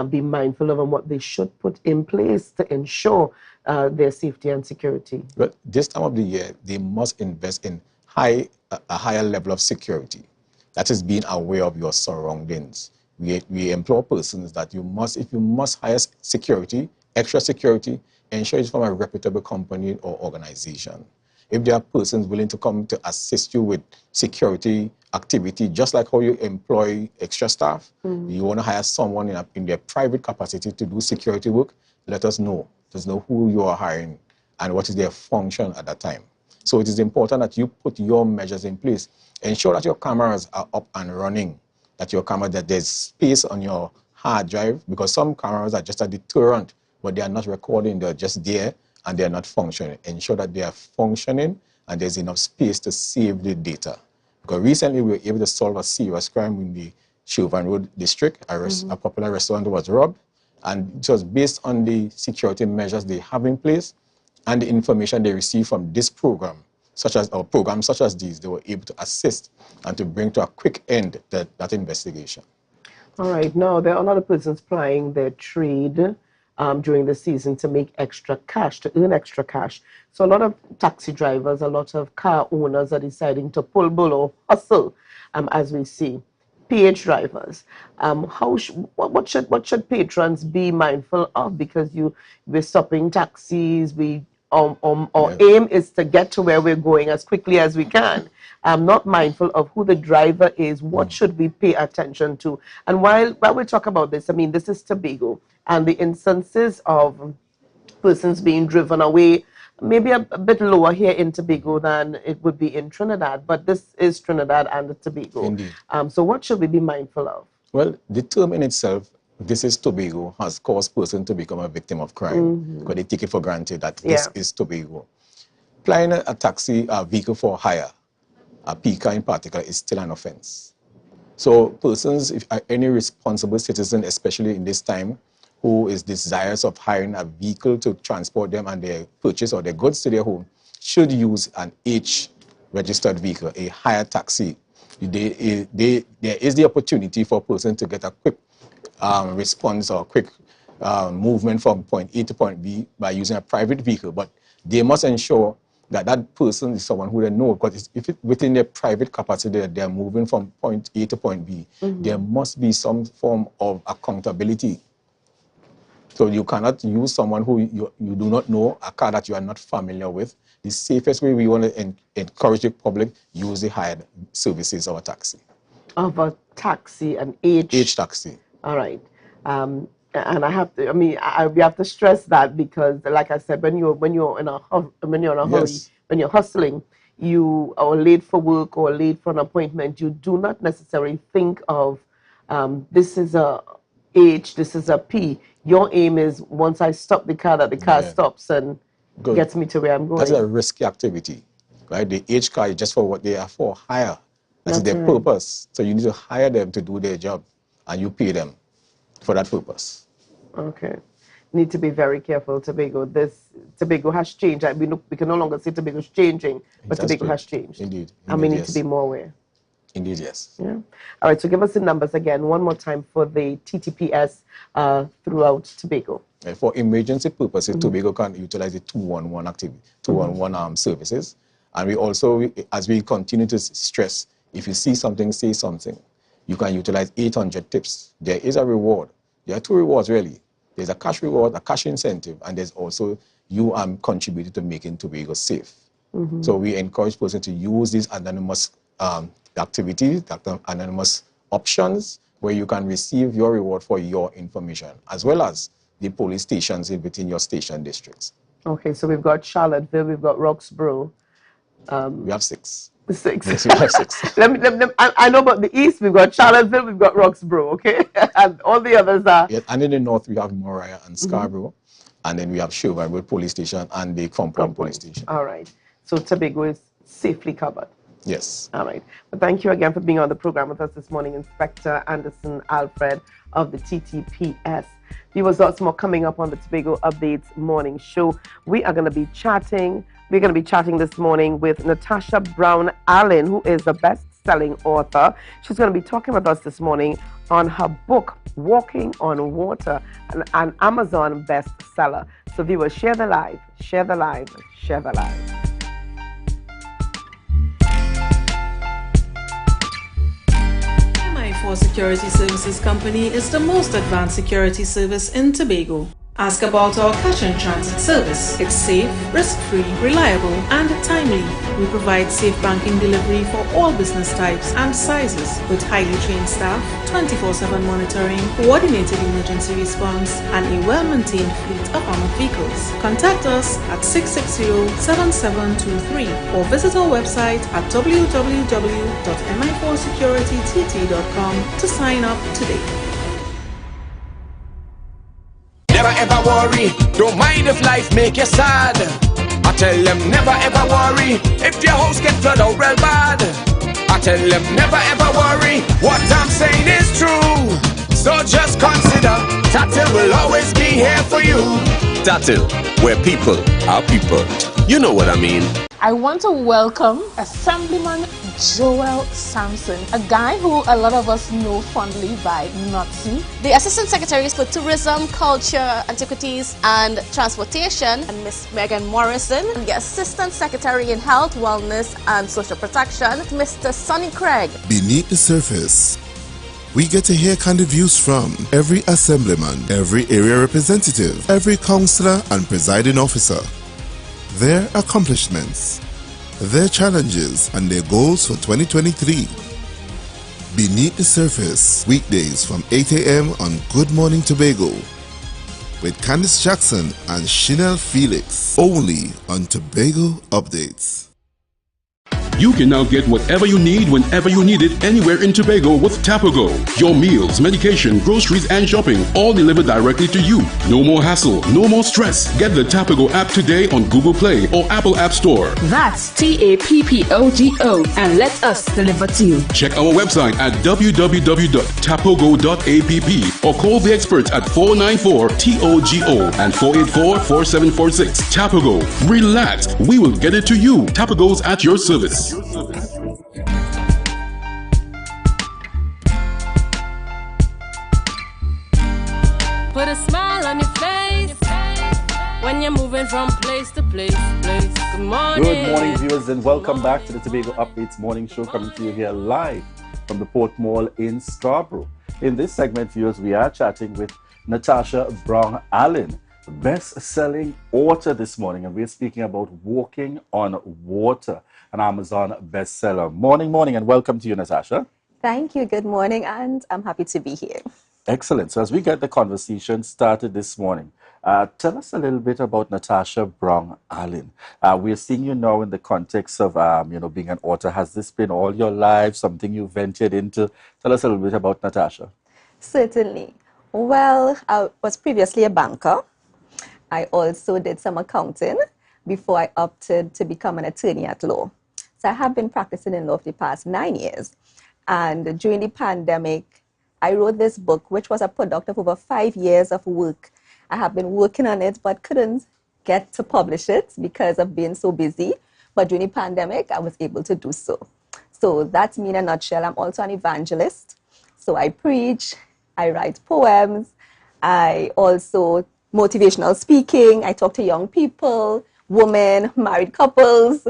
be mindful of and what they should put in place to ensure their safety and security. But this time of the year, they must invest in a higher level of security. That is being aware of your surroundings. We implore persons that if you must hire security, extra security, ensure it's from a reputable company or organization. If there are persons willing to come to assist you with security activity, just like how you employ extra staff, you want to hire someone in their private capacity to do security work, let us know. Let us know who you are hiring and what is their function at that time. So it is important that you put your measures in place. Ensure that your cameras are up and running, that there's space on your hard drive, because some cameras are just a deterrent, but they are not recording, they're just there and they're not functioning. Ensure that they are functioning and there's enough space to save the data. Because recently we were able to solve a serious crime in the Chauvin Road district. A popular restaurant was robbed, and it was based on the security measures they have in place and the information they receive from this program, programs such as these. They were able to assist and to bring to a quick end that investigation. All right, now there are a lot of persons plying their trade during the season to make extra cash, to earn extra cash. So a lot of taxi drivers, a lot of car owners are deciding to pull bull or hustle, as we see. PH drivers, what should patrons be mindful of? Because we're stopping taxis, our aim is to get to where we're going as quickly as we can. I'm not mindful of who the driver is. What should we pay attention to? And while we talk about this, I mean, this is Tobago, and the instances of persons being driven away maybe a bit lower here in Tobago than it would be in Trinidad, but this is Trinidad and Tobago. Indeed. So what should we be mindful of? Well, the term in itself, this is Tobago, has caused person to become a victim of crime, because they take it for granted that this is Tobago. Plying a taxi vehicle for hire, a PICA in particular, is still an offense. So persons, if any responsible citizen, especially in this time, who is desirous of hiring a vehicle to transport them and their purchase or their goods to their home, should use an H-registered vehicle, a hire taxi. There is the opportunity for a person to get a quick response or quick movement from point A to point B by using a private vehicle, but they must ensure that that person is someone who they know, because if it's within their private capacity that they're moving from point A to point B, there must be some form of accountability. So you cannot use someone who you do not know, a car that you are not familiar with, the safest way we want to encourage the public use the hired services of a taxi. Of a taxi, an H taxi. All right. And I have to. I mean, we have to stress that because, like I said, when you're in a hurry, when you're hustling, you are late for work or late for an appointment. You do not necessarily think of this is a H, this is a P. Your aim is once I stop the car, that the car stops and gets me to where I'm going. That's a risky activity, right? The H car is just for what they are for, hire. That's their purpose. So you need to hire them to do their job, and you pay them for that purpose. Okay. Need to be very careful, Tobago. Tobago has changed. We can no longer say Tobago is changing, but Tobago has changed. Indeed. And we need to be more aware. Indeed, yes. Yeah. All right, so give us the numbers again, one more time for the TTPS throughout Tobago. For emergency purposes, Tobago can utilize the 211 activity, 211 services. And we also, as we continue to stress, if you see something, say something. You can utilize 800 tips. There is a reward. There are two rewards, really. There's a cash reward, a cash incentive, and there's also you contributing to making Tobago safe. So we encourage persons to use these anonymous activities, anonymous options, where you can receive your reward for your information, as well as the police stations within your station districts. Okay, so we've got Charlottesville, we've got Roxborough. We have 6. 6. Yes, we have 6. I know about the east, we've got Charlottesville, we've got Roxborough, okay? And all the others are... Yes, and in the north, we have Moriah and Scarborough. And then we have Sherwood Road Police Station and the Compound Police Station. All right. So Tobago is safely covered. Yes. All right. Well, thank you again for being on the program with us this morning, Inspector Anderson Alfred of the TTPS. Viewers, lots more coming up on the Tobago Updates morning show. We are going to be chatting. We're going to be chatting this morning with Natasha Brown Allen, who is a best-selling author. She's going to be talking with us this morning on her book, Walking on Water, an Amazon bestseller. So viewers, share the live, share the live, share the live. MI4 Security Services Company is the most advanced security service in Tobago. Ask about our cash and transit service. It's safe, risk-free, reliable, and timely. We provide safe banking delivery for all business types and sizes with highly trained staff, 24/7 monitoring, coordinated emergency response, and a well-maintained fleet of armored vehicles. Contact us at 660-7723 or visit our website at www.mi4securitytt.com to sign up today. Never ever worry, don't mind if life make you sad. I tell them never ever worry, if your house get flooded out real bad. I tell them never ever worry, what I'm saying is true. So just consider, Tatil will always be here for you. Tatil, where people are people. You know what I mean. I want to welcome Assemblyman Joel Sampson, a guy who a lot of us know fondly by Nazi. The Assistant Secretaries for Tourism, Culture, Antiquities and Transportation, and Miss Megan Morrison, and the Assistant Secretary in Health, Wellness and Social Protection, Mr. Sonny Craig. Beneath the surface, we get to hear candid views from every assemblyman, every area representative, every councillor and presiding officer. Their accomplishments, their challenges, and their goals for 2023. Beneath the Surface, weekdays from 8 a.m. on Good Morning Tobago with Candice Jackson and Chanel Felix, only on Tobago Updates. You can now get whatever you need whenever you need it anywhere in Tobago with Tobago. Your meals, medication, groceries, and shopping all delivered directly to you. No more hassle, no more stress. Get the Tobago app today on Google Play or Apple App Store. That's TAPPOGO and let us deliver to you. Check our website at www.tapogo.app or call the experts at 494-TOGO and 484-4746. Tobago. Relax. We will get it to you. Tobago's at your service. Put a smile on your face when you're moving from place to place. Good morning. Good morning, viewers, and welcome back to the Tobago Updates morning show, coming to you here live from the Port Mall in Scarborough. In this segment, viewers, we are chatting with Natasha Brown Allen, best-selling author this morning, and we're speaking about Walking on Water, an Amazon bestseller. Morning, and welcome to you, Natasha. Thank you. Good morning, and I'm happy to be here. Excellent. So as we get the conversation started this morning, tell us a little bit about Natasha Brown Allen. We're seeing you now in the context of, being an author. Has this been all your life, something you ventured into? Tell us a little bit about Natasha. Certainly. Well, I was previously a banker. I also did some accounting before I opted to become an attorney at law. So I have been practicing in law for the past 9 years. And during the pandemic, I wrote this book, which was a product of over 5 years of work. I have been working on it, but couldn't get to publish it because of being so busy. But during the pandemic, I was able to do so. So that's me in a nutshell. I'm also an evangelist. So I preach, I write poems, I also motivational speaking, I talk to young people, women, married couples.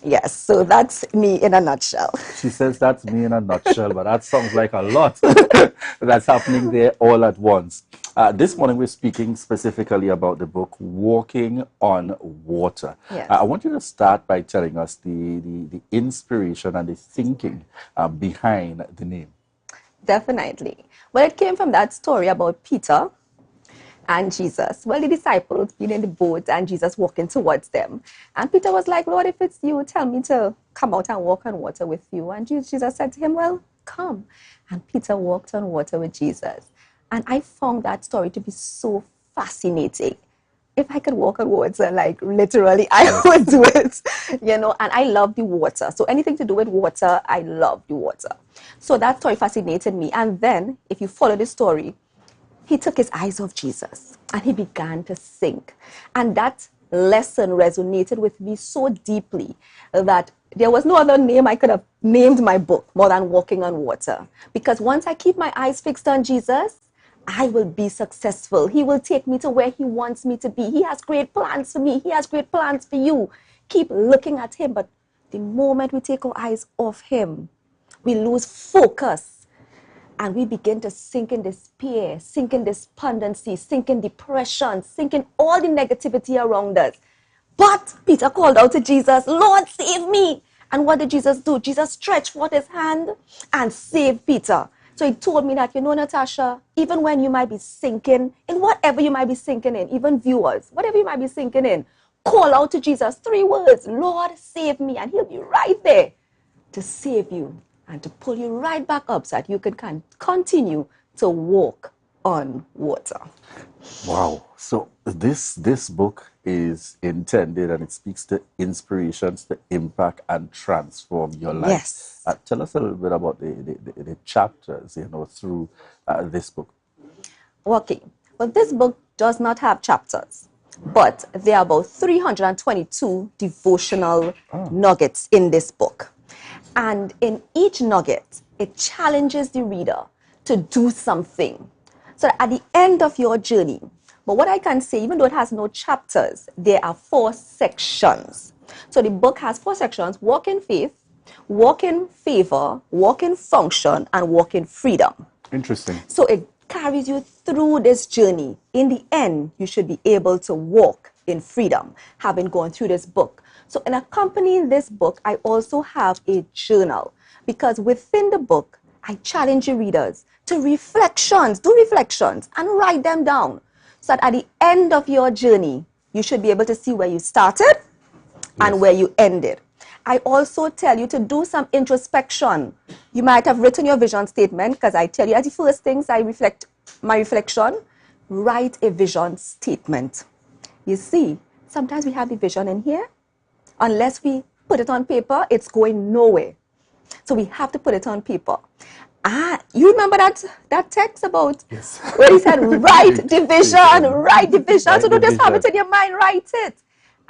Yes, so that's me in a nutshell. She says that's me in a nutshell, but that sounds like a lot that's happening there all at once. This morning we're speaking specifically about the book Walking on Water. Yes. I want you to start by telling us the inspiration and the thinking behind the name. Definitely. Well, it came from that story about Peter and Jesus. Well, the disciples being in the boat and Jesus walking towards them. And Peter was like, Lord, if it's you, tell me to come out and walk on water with you. And Jesus said to him, well, come. And Peter walked on water with Jesus. And I found that story to be so fascinating. If I could walk on water, like literally, I would do it, and I love the water. So anything to do with water, I love the water. So that story fascinated me. And then, if you follow the story, he took his eyes off Jesus and he began to sink. And that lesson resonated with me so deeply that there was no other name I could have named my book more than Walking on Water. Because once I keep my eyes fixed on Jesus, I will be successful. He will take me to where he wants me to be. He has great plans for me. He has great plans for you. Keep looking at him. But the moment we take our eyes off him, we lose focus. And we begin to sink in despair, sink in despondency, sink in depression, sink in all the negativity around us. But Peter called out to Jesus, Lord, save me. And what did Jesus do? Jesus stretched forth his hand and saved Peter. So he told me that, Natasha, even when you might be sinking in whatever you might be sinking in, even viewers, whatever you might be sinking in, call out to Jesus 3 words, Lord, save me. And he'll be right there to save you and to pull you right back up so that you can continue to walk on water. Wow. So this book is intended and it speaks to inspirations to impact and transform your life. Yes. Tell us a little bit about the chapters, through this book. Okay. Well, this book does not have chapters, but there are about 322 devotional nuggets in this book. And in each nugget, it challenges the reader to do something. So that at the end of your journey, but what I can say, even though it has no chapters, there are 4 sections. So the book has 4 sections: walk in faith, walk in favor, walk in function, and walk in freedom. Interesting. So it carries you through this journey. In the end, you should be able to walk in freedom, having gone through this book. So in accompanying this book, I also have a journal, because within the book, I challenge your readers to do reflections and write them down, so that at the end of your journey, you should be able to see where you started and where you ended. I also tell you to do some introspection. You might have written your vision statement, because I tell you at the first things my reflection, write a vision statement. You see, sometimes we have the vision in here. Unless we put it on paper, it's going nowhere. So we have to put it on paper. You remember that text about where he said, write the vision, write the vision. So don't just have it in your mind, write it.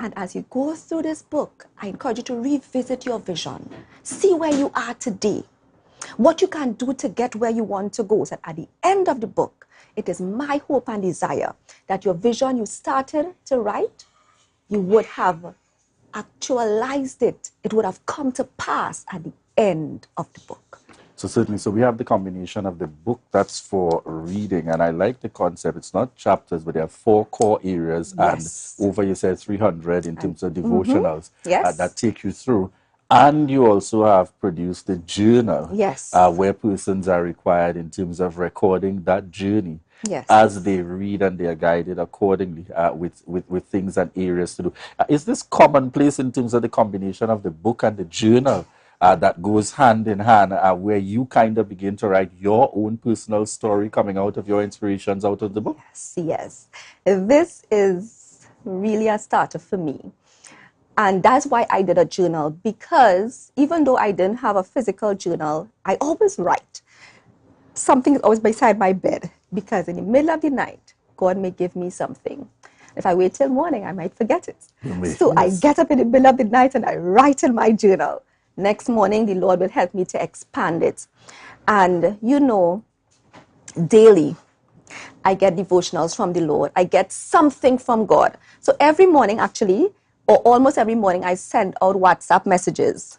And as you go through this book, I encourage you to revisit your vision. See where you are today. What you can do to get where you want to go. So that at the end of the book, it is my hope and desire that your vision you started to write, you would have actualized it. It would have come to pass at the end of the book. So certainly, so we have the combination of the book that's for reading, and I like the concept. It's not chapters, but there are 4 core areas, Yes. and over you said 300 in terms of devotionals Yes. that take you through. And you also have produced a journal, Yes. where persons are required in terms of recording that journey. Yes. As they read and they are guided accordingly with things and areas to do. Is this commonplace in terms of the combination of the book and the journal that goes hand in hand, where you kind of begin to write your own personal story coming out of your inspirations out of the book? Yes. This is really a starter for me. And that's why I did a journal, because even though I didn't have a physical journal, I always write. Something is always beside my bed, because in the middle of the night, God may give me something. If I wait till morning, I might forget it. So I get up in the middle of the night and I write in my journal. Next morning, the Lord will help me to expand it. And you know, daily, I get devotionals from the Lord. I get something from God. So every morning, actually, or almost every morning, I send out WhatsApp messages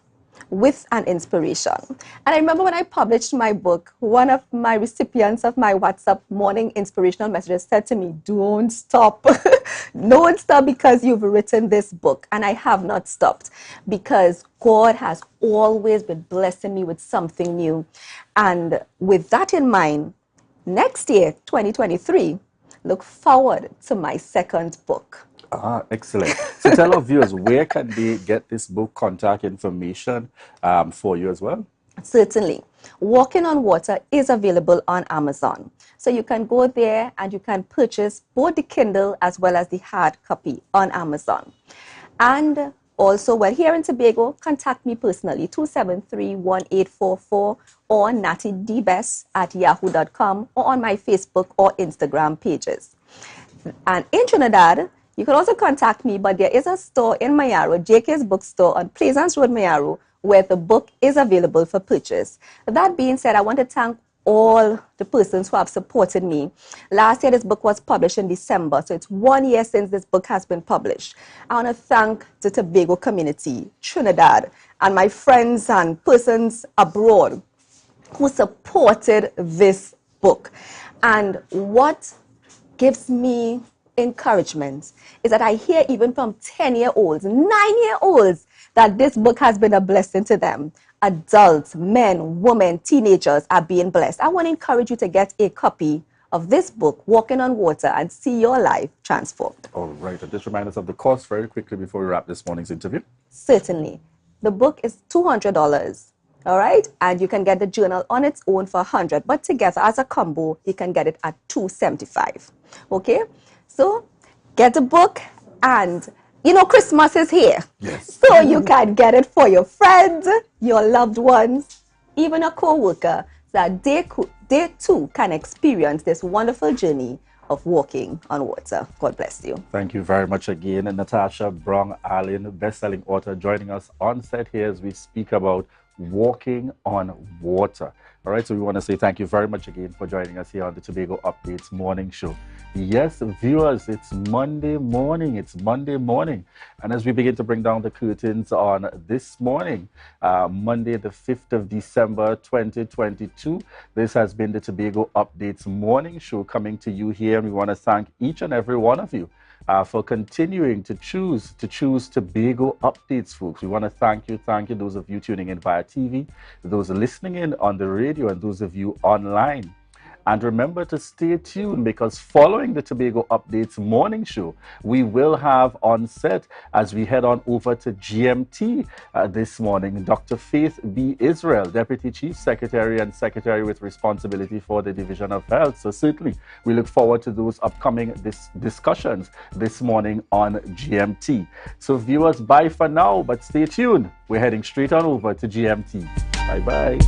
with an inspiration. And I remember when I published my book, one of my recipients of my WhatsApp morning inspirational messages said to me, "Don't stop. Don't stop, because you've written this book." And I have not stopped, because God has always been blessing me with something new. And with that in mind, next year, 2023, look forward to my second book. Excellent. So tell our viewers, where can they get this book, contact information for you as well? Certainly. Walking on Water is available on Amazon. So you can go there and you can purchase both the Kindle as well as the hard copy on Amazon. And also, well, here in Tobago, contact me personally, 273-1844 or nattydbest@yahoo.com, or on my Facebook or Instagram pages. And in Trinidad, you can also contact me, but there is a store in Mayaro, JK's Bookstore on Pleasance Road, Mayaro, where the book is available for purchase. That being said, I want to thank all the persons who have supported me. Last year, this book was published in December, so it's 1 year since this book has been published. I want to thank the Tobago community, Trinidad, and my friends and persons abroad who supported this book. And what gives me encouragement is that I hear even from 10-year-olds, 9-year-olds, that this book has been a blessing to them. Adults, men, women, teenagers are being blessed. I want to encourage you to get a copy of this book, Walking on Water, and see your life transformed. All right. And just remind us of the cost very quickly before we wrap this morning's interview. Certainly. The book is $200. All right? And you can get the journal on its own for $100, but together as a combo, you can get it at $275. Okay? So get the book, and you know Christmas is here. Yes. So you can get it for your friends, your loved ones, even a co-worker, so that they too can experience this wonderful journey of walking on water. God bless you. Thank you very much again. And Natasha Brown-Allen, best-selling author, joining us on set here as we speak about walking on water. All right, so we want to say thank you very much again for joining us here on the Tobago Updates morning show. Yes, viewers, it's Monday morning. It's Monday morning. And as we begin to bring down the curtains on this morning, Monday, the 5th of December, 2022, this has been the Tobago Updates morning show coming to you here. And we want to thank each and every one of you for continuing to choose Tobago Updates, folks. We want to thank you, those of you tuning in via TV, those listening in on the radio, and those of you online. And remember to stay tuned, because following the Tobago Updates morning show, we will have on set, as we head on over to GMT this morning, Dr. Faith B. Israel, Deputy Chief Secretary and Secretary with responsibility for the Division of Health. So certainly we look forward to those upcoming discussions this morning on GMT. So viewers, bye for now, but stay tuned. We're heading straight on over to GMT. Bye-bye.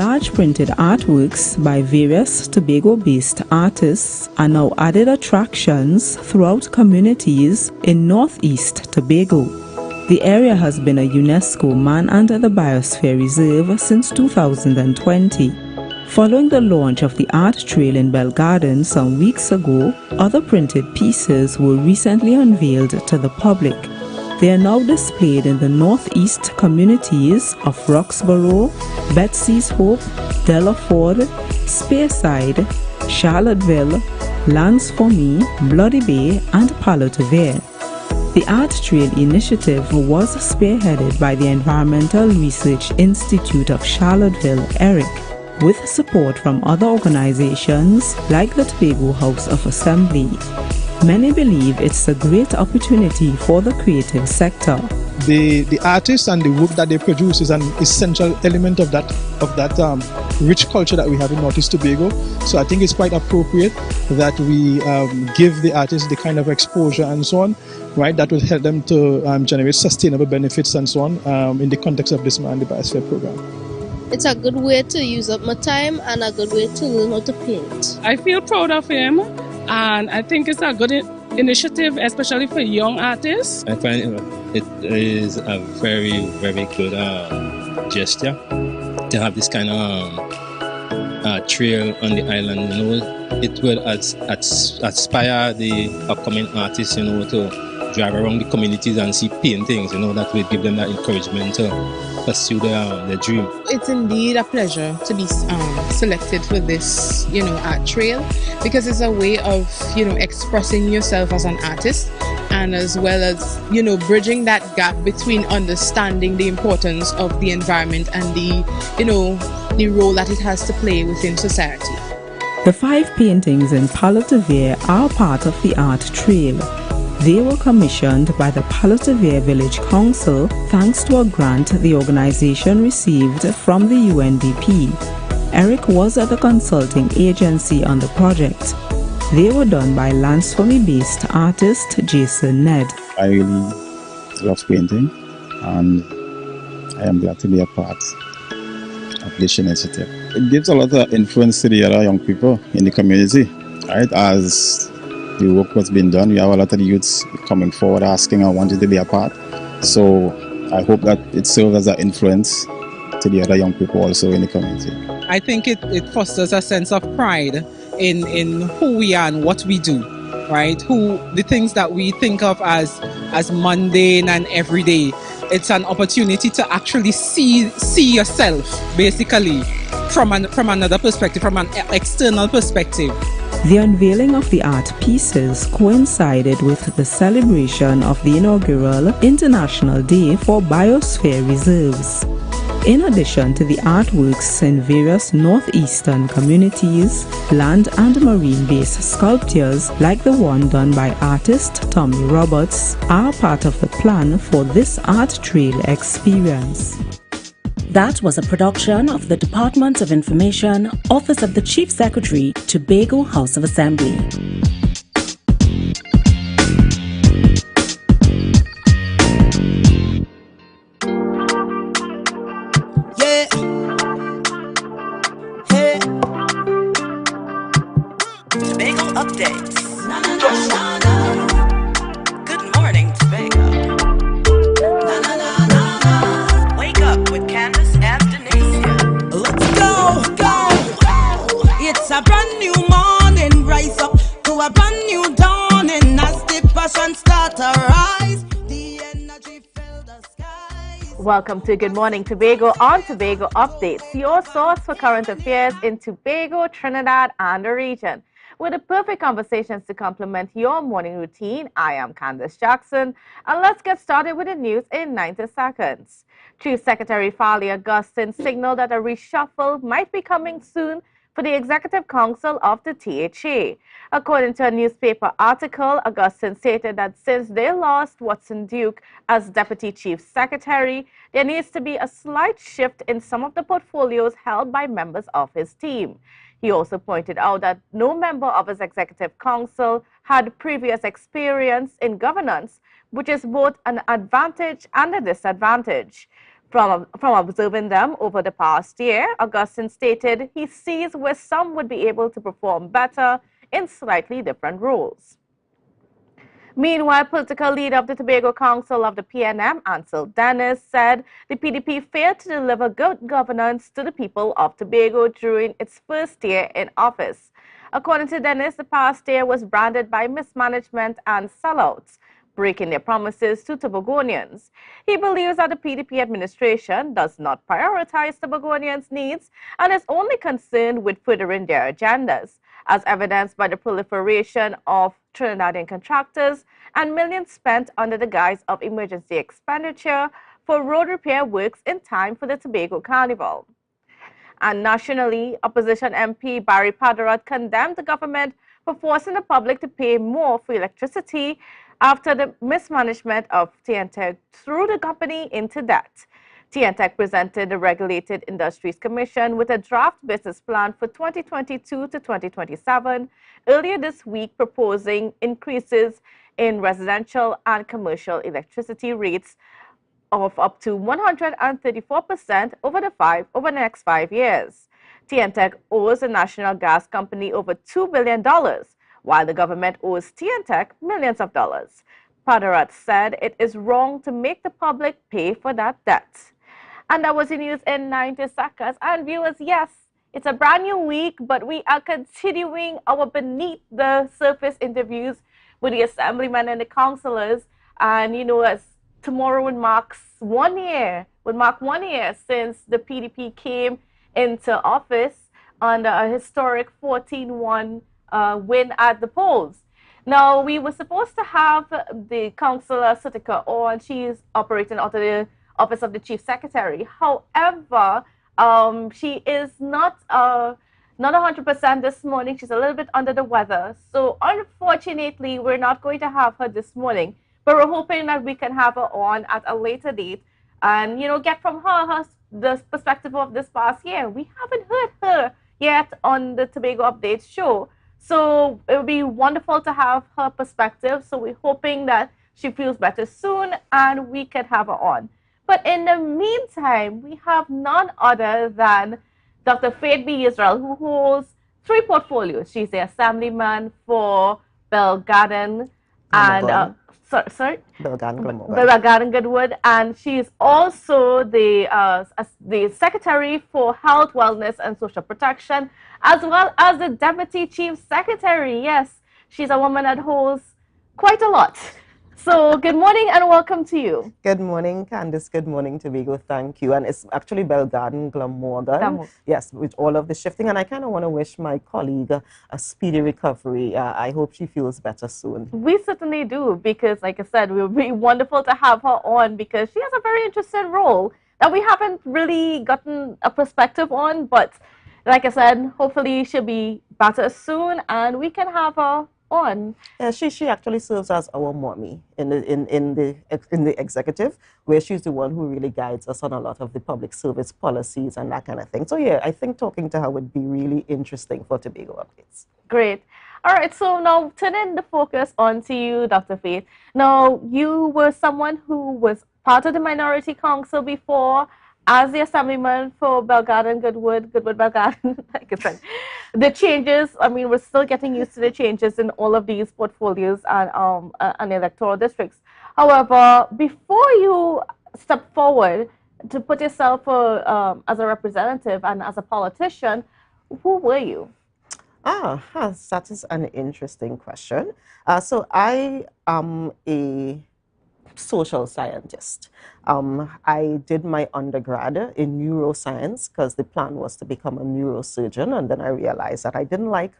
large printed artworks by various Tobago-based artists are now added attractions throughout communities in northeast Tobago. The area has been a UNESCO Man and the Biosphere Reserve since 2020. Following the launch of the art trail in Bell Garden some weeks ago, other printed pieces were recently unveiled to the public. They are now displayed in the northeast communities of Roxborough, Betsy's Hope, Delaford, Speyside, Charlotteville, Lands for Me, Bloody Bay, and Palo-Tavere. The Art Trail initiative was spearheaded by the Environmental Research Institute of Charlotteville, ERIC, with support from other organizations like the Tobago House of Assembly. Many believe it's a great opportunity for the creative sector. The artists and the work that they produce is an essential element of that rich culture that we have in Northeast Tobago. So I think it's quite appropriate that we give the artists the kind of exposure and so on, right, that will help them to generate sustainable benefits and so on in the context of this Man the Biosphere program. It's a good way to use up my time and a good way to learn how to paint. I feel proud of him, and I think it's a good initiative, especially for young artists. I find it is a very, very good gesture to have this kind of trail on the island. You know, it will inspire the upcoming artists, you know, to drive around the communities and see paintings. You know, that will give them that encouragement to pursue their dream. It's indeed a pleasure to be selected for this, art trail, because it's a way of, expressing yourself as an artist, and as well as, bridging that gap between understanding the importance of the environment and the role that it has to play within society. The 5 paintings in Palo-Tavere are part of the art trail. They were commissioned by the Palo-Tavere Village Council thanks to a grant the organization received from the UNDP. Eric was at the consulting agency on the project. They were done by Lands for Me-based artist Jason Ned. I really love painting, and I am glad to be a part of this initiative. It gives a lot of influence to the other young people in the community, right? As the work was being done, we have a lot of the youths coming forward asking and wanting to be a part. So I hope that it serves as an influence to the other young people also in the community. I think it fosters a sense of pride in who we are and what we do, right? The things that we think of as mundane and everyday. It's an opportunity to actually see yourself basically from another perspective, from an external perspective. The unveiling of the art pieces coincided with the celebration of the inaugural International Day for Biosphere Reserves. In addition to the artworks in various northeastern communities, land and marine-based sculptures like the one done by artist Tommy Roberts are part of the plan for this art trail experience. That was a production of the Department of Information, Office of the Chief Secretary, Tobago House of Assembly. Yeah. Hey. Tobago updates. Good morning, Tobago. Wake up with Candace and Denasia. Let's go. It's a brand new morning. Rise up to a brand new dawning. As the passion start to rise, the energy fill the sky. Welcome to Good Morning Tobago on Tobago Updates, your source for current affairs in Tobago, Trinidad, and the region. With the perfect conversations to complement your morning routine, I am Candace Jackson, and let's get started with the news in 90 seconds. Chief Secretary Farley Augustine signaled that a reshuffle might be coming soon for the Executive Council of the THA. According to a newspaper article, Augustine stated that since they lost Watson Duke as Deputy Chief Secretary, there needs to be a slight shift in some of the portfolios held by members of his team. He also pointed out that no member of his Executive Council had previous experience in governance, which is both an advantage and a disadvantage. From observing them over the past year, Augustine stated he sees where some would be able to perform better in slightly different roles. Meanwhile, political leader of the Tobago Council of the PNM, Ansel Dennis, said the PDP failed to deliver good governance to the people of Tobago during its first year in office. According to Dennis, the past year was branded by mismanagement and sellouts, breaking their promises to Tobagonians. He believes that the PDP administration does not prioritize Tobagonians' needs and is only concerned with furthering their agendas, as evidenced by the proliferation of Trinidadian contractors and millions spent under the guise of emergency expenditure for road repair works in time for the Tobago Carnival. And nationally, opposition MP Barry Padarat condemned the government for forcing the public to pay more for electricity after the mismanagement of TNTEC threw the company into debt. TNTEC presented the Regulated Industries Commission with a draft business plan for 2022 to 2027 earlier this week, proposing increases in residential and commercial electricity rates of up to 134% over the next 5 years. TNTEC owes the National Gas Company over $2 billion, while the government owes TNTEC millions of dollars. Padarat said it is wrong to make the public pay for that debt. And that was the news in 90 seconds. And viewers, yes, it's a brand new week, but we are continuing our beneath the surface interviews with the assemblymen and the councillors. And you know, as tomorrow would mark 1 year since the PDP came into office under a historic 14-1 win at the polls. Now, we were supposed to have the Councillor Sutika on. She is operating out of the Office of the Chief Secretary. However, she is not 100% this morning. She's a little bit under the weather. So, unfortunately, we're not going to have her this morning. But we're hoping that we can have her on at a later date and, you know, get from her the perspective of this past year. We haven't heard her yet on the Tobago Updates show. So it would be wonderful to have her perspective. So we're hoping that she feels better soon and we can have her on. But in the meantime, we have none other than Dr. Faith B. Israel, who holds 3 portfolios. She's the assemblyman for Belgarden and Belgarden Goodwood, and she's also the Secretary for Health, Wellness and Social Protection, as well as the Deputy Chief Secretary. Yes, she's a woman that holds quite a lot. So good morning and welcome to you. Good morning, Candice. Good morning, Tobago. Thank you. And it's actually Belgarden, Glamorgan. Yes, with all of the shifting. And I kind of want to wish my colleague a speedy recovery. I hope she feels better soon. We certainly do, because like I said, it would be wonderful to have her on because she has a very interesting role that we haven't really gotten a perspective on. But like I said, hopefully she'll be better soon and we can have her on. Yeah, she actually serves as our mommy in the executive, where she's the one who really guides us on a lot of the public service policies and that kind of thing. So yeah, I think talking to her would be really interesting for Tobago Updates. Great. All right, so now turning the focus onto you, Dr. Faith. Now, you were someone who was part of the Minority Council before, as the assemblyman for Belgarden, Goodwood Belgarden, like I said, the changes, I mean, we're still getting used to the changes in all of these portfolios and electoral districts. However, before you step forward to put yourself as a representative and as a politician, who were you? That is an interesting question. So I am a social scientist. I did my undergrad in neuroscience because the plan was to become a neurosurgeon, and then I realized that I didn't like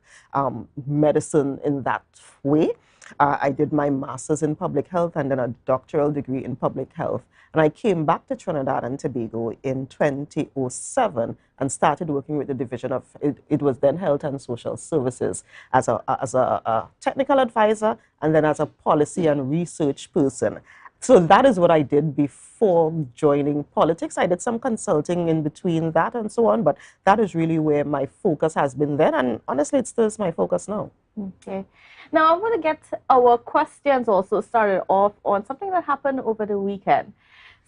medicine in that way. I did my master's in public health and then a doctoral degree in public health. And I came back to Trinidad and Tobago in 2007 and started working with the division of, it was then Health and Social Services, as a technical advisor and then as a policy and research person. So that is what I did before joining politics. I did some consulting in between that and so on, but that is really where my focus has been then. And honestly, it still is my focus now. Okay. Now, I want to get our questions also started off on something that happened over the weekend.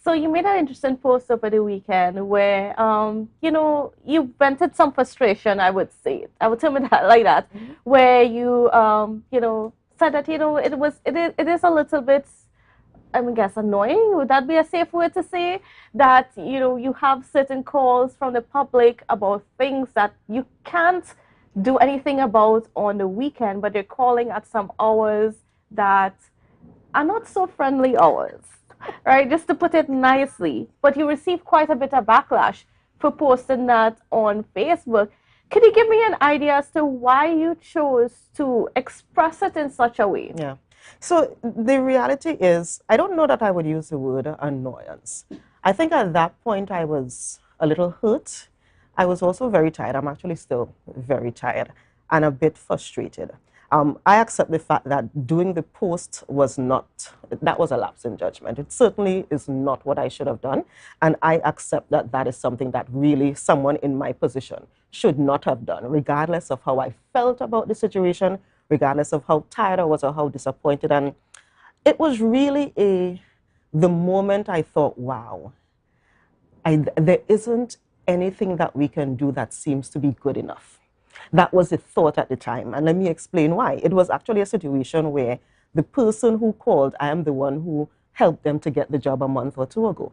So you made an interesting post over the weekend where, you know, you vented some frustration, I would say. I would term it like that, where you, you know, said that, you know, it is a little bit, I guess, annoying. Would that be a safe word to say? That, you know, you have certain calls from the public about things that you can't do anything about on the weekend, but they're calling at some hours that are not so friendly hours, right? Just to put it nicely. But you receive quite a bit of backlash for posting that on Facebook. Could you give me an idea as to why you chose to express it in such a way? Yeah. So the reality is, I don't know that I would use the word annoyance. I think at that point I was a little hurt. I was also very tired. I'm actually still very tired and a bit frustrated. I accept the fact that doing the post was not, that was a lapse in judgment. It certainly is not what I should have done. And I accept that that is something that really someone in my position should not have done, regardless of how I felt about the situation, regardless of how tired I was or how disappointed. And it was really the moment I thought, wow, there isn't anything that we can do that seems to be good enough. That was the thought at the time. And let me explain why. It was actually a situation where the person who called, I am the one who helped them to get the job a month or two ago.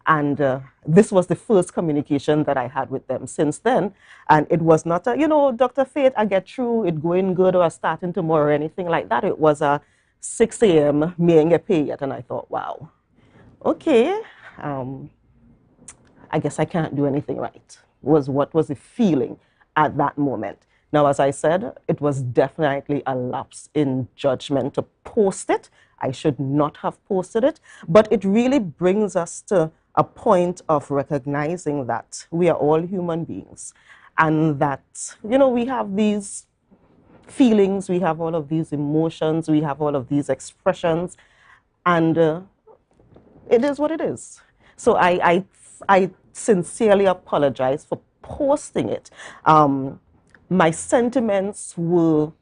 And this was the first communication that I had with them since then. And it was not a, you know, Dr. Faith, I get through, it going good or starting tomorrow or anything like that. It was a 6 a.m. me ain't get paid yet. And I thought, wow, okay, I guess I can't do anything right, was what was the feeling at that moment. Now, as I said, it was definitely a lapse in judgment to post it. I should not have posted it, but it really brings us to a point of recognizing that we are all human beings and that, you know, we have these feelings, we have all of these emotions, we have all of these expressions, and it is what it is. So I sincerely apologize for posting it. My sentiments were,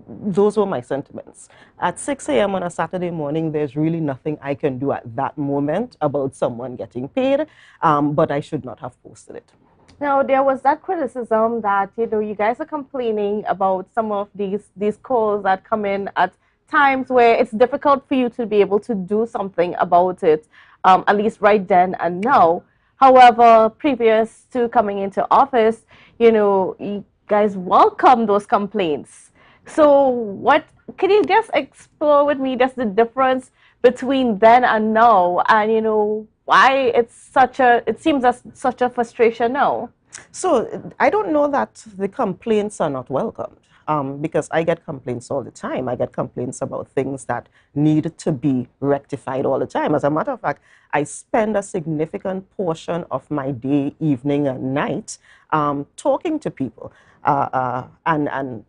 those were my sentiments. At 6 a.m. on a Saturday morning, there's really nothing I can do at that moment about someone getting paid, but I should not have posted it. Now, there was that criticism that, you know, you guys are complaining about some of these calls that come in at times where it's difficult for you to be able to do something about it, at least right then and now. However, previous to coming into office, you know, you guys welcome those complaints. So what, can you just explore with me just the difference between then and now, and, you know, why it's such a, it seems as such a frustration now? So I don't know that the complaints are not welcomed. Because I get complaints all the time. I get complaints about things that need to be rectified all the time. As a matter of fact, I spend a significant portion of my day, evening, and night talking to people. And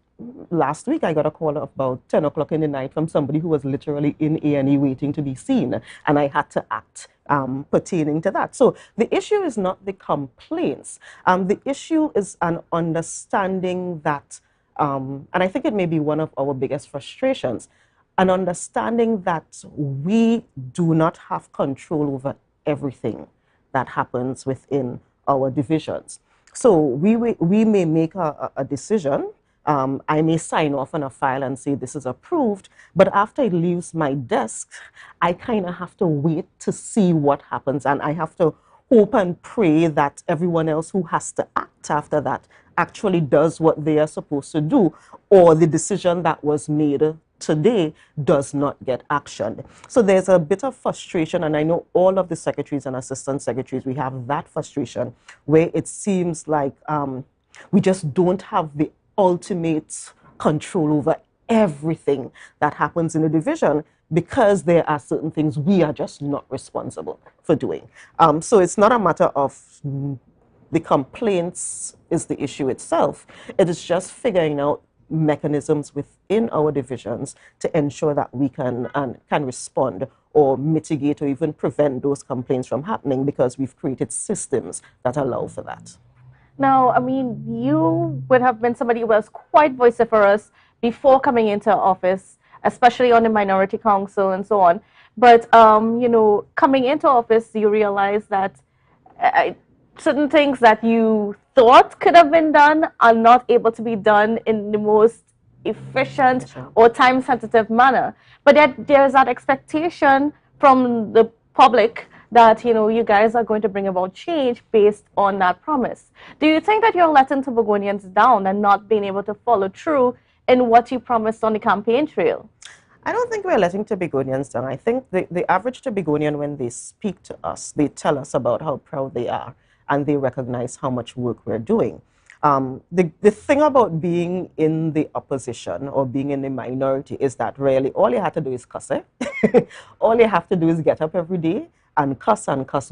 last week I got a call about 10 o'clock in the night from somebody who was literally in A&E waiting to be seen, and I had to act pertaining to that. So the issue is not the complaints. The issue is an understanding that and I think it may be one of our biggest frustrations, an understanding that we do not have control over everything that happens within our divisions. So we may make a decision. I may sign off on a file and say this is approved, but after it leaves my desk, I kind of have to wait to see what happens, and I have to hope and pray that everyone else who has to act after that actually does what they are supposed to do, or the decision that was made today does not get actioned. So there's a bit of frustration, and I know all of the secretaries and assistant secretaries, we have that frustration where it seems like we just don't have the ultimate control over everything that happens in a division, because there are certain things we are just not responsible for doing. So it's not a matter of the complaints is the issue itself. It is just figuring out mechanisms within our divisions to ensure that we can respond or mitigate or even prevent those complaints from happening, because we've created systems that allow for that. Now, I mean, you would have been somebody who was quite vociferous before coming into office, especially on the Minority Council and so on. But, you know, coming into office, you realize that uh, certain things that you thought could have been done are not able to be done in the most efficient or time-sensitive manner. But yet there's that expectation from the public that, you know, you guys are going to bring about change based on that promise. Do you think that you're letting Tobagonians down and not being able to follow through in what you promised on the campaign trail? I don't think we're letting Tobagonians down. I think the average Tobagonian, when they speak to us, they tell us about how proud they are and they recognize how much work we're doing. The thing about being in the opposition or being in the minority is that really all you have to do is cuss. All you have to do is get up every day and cuss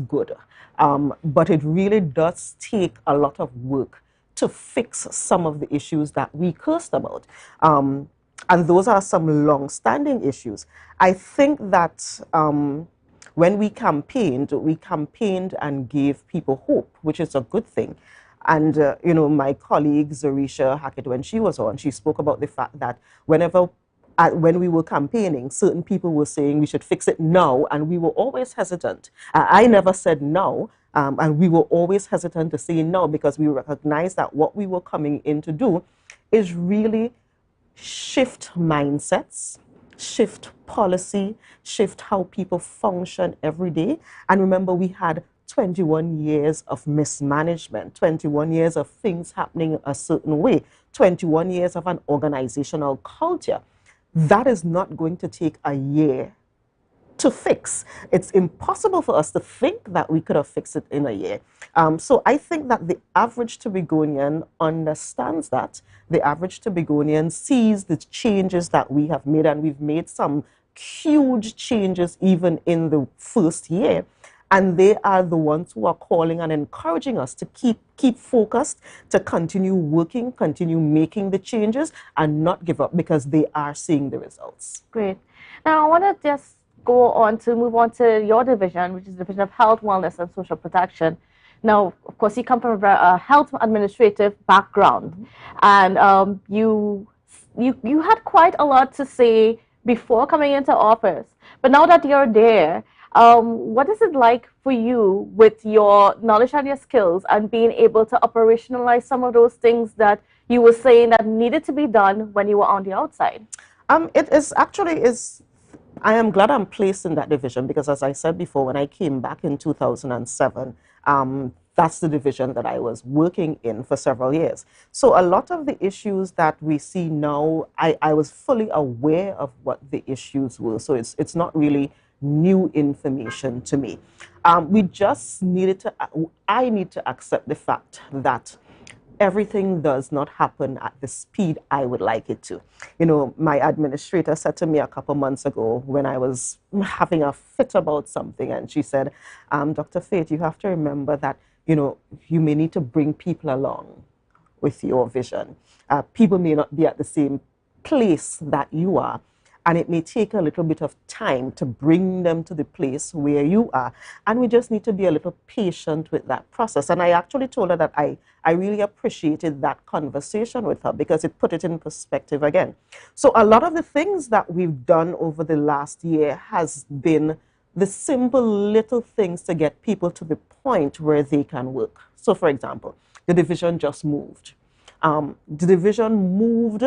good. But it really does take a lot of work to fix some of the issues that we cursed about. And those are some long-standing issues. I think that when we campaigned and gave people hope, which is a good thing. And, you know, my colleague, Zarisha Hackett, when she was on, she spoke about the fact that when we were campaigning, certain people were saying we should fix it now, and we were always hesitant. I never said no, and we were always hesitant to say no because we recognized that what we were coming in to do is really shift mindsets, shift policy, shift how people function every day. And remember, we had 21 years of mismanagement, 21 years of things happening a certain way, 21 years of an organizational culture. That is not going to take a year to fix. It's impossible for us to think that we could have fixed it in a year. So I think that the average Tobagonian understands that. The average Tobagonian sees the changes that we have made, and we've made some huge changes even in the first year. And they are the ones who are calling and encouraging us to keep focused, to continue working, continue making the changes, and not give up because they are seeing the results. Great. Now I want to just move on to your division, which is the Division of Health, Wellness, and Social Protection. Now, of course, you come from a health administrative background, and you had quite a lot to say before coming into office. But now that you're there, what is it like for you with your knowledge and your skills and being able to operationalize some of those things that you were saying that needed to be done when you were on the outside? It is actually I am glad I'm placed in that division because, as I said before, when I came back in 2007, that's the division that I was working in for several years. So a lot of the issues that we see now, I was fully aware of what the issues were. So it's not really new information to me. We just I need to accept the fact that everything does not happen at the speed I would like it to. You know, my administrator said to me a couple months ago when I was having a fit about something, and she said, Dr. Faith, you have to remember that, you know, you may need to bring people along with your vision. People may not be at the same place that you are, and it may take a little bit of time to bring them to the place where you are. And we just need to be a little patient with that process. And I actually told her that I really appreciated that conversation with her because it put it in perspective again. So a lot of the things that we've done over the last year has been the simple little things to get people to the point where they can work. So for example, the division just moved. The division moved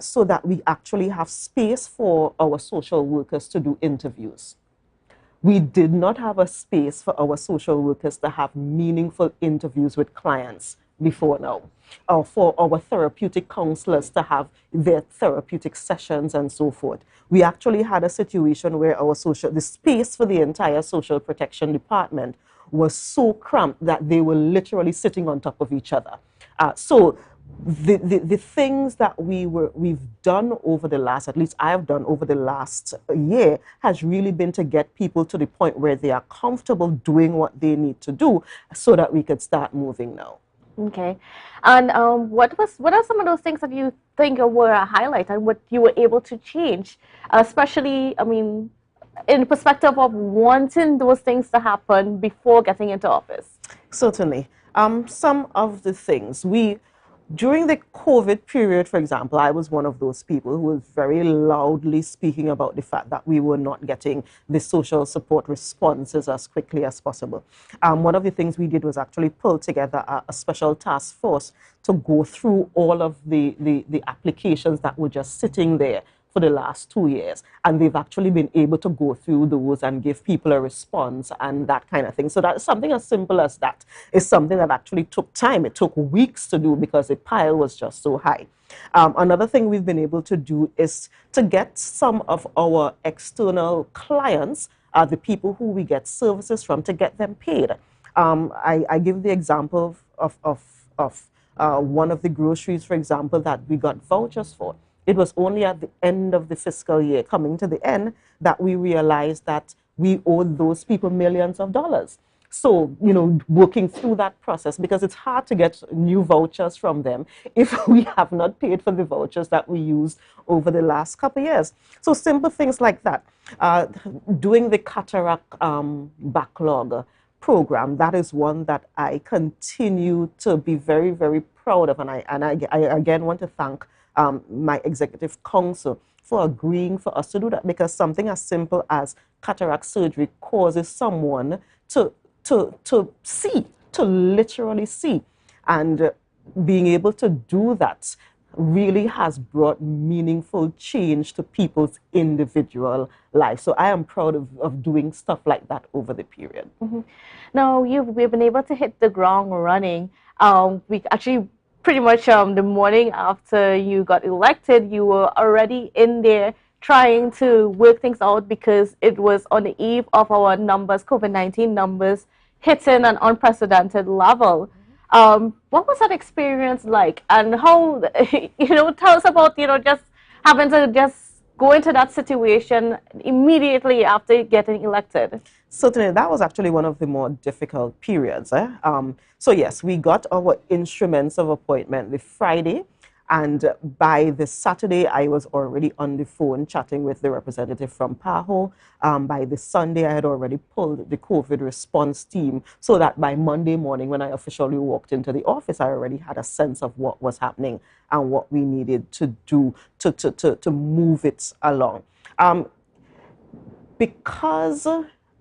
so that we actually have space for our social workers to do interviews. We did not have a space for our social workers to have meaningful interviews with clients before now, or for our therapeutic counselors to have their therapeutic sessions and so forth. We actually had a situation where the space for the entire social protection department was so cramped that they were literally sitting on top of each other. So the things that we've done over the last, at least I've done over the last year, has really been to get people to the point where they are comfortable doing what they need to do so that we could start moving now. Okay. And what are some of those things that you think were a highlight and what you were able to change, especially, I mean, in perspective of wanting those things to happen before getting into office? Certainly. Some of the things During the COVID period, for example, I was one of those people who was very loudly speaking about the fact that we were not getting the social support responses as quickly as possible. One of the things we did was actually pull together a special task force to go through all of the applications that were just sitting there for the last 2 years, and they've actually been able to go through those and give people a response and that kind of thing. So that's something as simple as that is something that actually took time. It took weeks to do because the pile was just so high. Another thing we've been able to do is to get some of our external clients, the people who we get services from, to get them paid. I give the example of one of the groceries, for example, that we got vouchers for. It was only at the end of the fiscal year, coming to the end, that we realized that we owed those people millions of dollars. So, working through that process, because it's hard to get new vouchers from them if we have not paid for the vouchers that we used over the last couple of years. So simple things like that. Doing the cataract backlog program, that is one that I continue to be very, very proud of. And I again want to thank my executive council for agreeing for us to do that, because something as simple as cataract surgery causes someone to see, to literally see. And being able to do that really has brought meaningful change to people's individual lives. So I am proud of doing stuff like that over the period. Mm-hmm. Now, we've been able to hit the ground running. We actually pretty much the morning after you got elected, you were already in there trying to work things out, because it was on the eve of our numbers, COVID-19 numbers, hitting an unprecedented level. What was that experience like, and how, tell us about, just having to just go into that situation immediately after getting elected? Certainly, that was actually one of the more difficult periods. So yes, we got our instruments of appointment the Friday, and by the Saturday, I was already on the phone chatting with the representative from PAHO. By the Sunday, I had already pulled the COVID response team, so that by Monday morning, when I officially walked into the office, I already had a sense of what was happening and what we needed to do to move it along. Because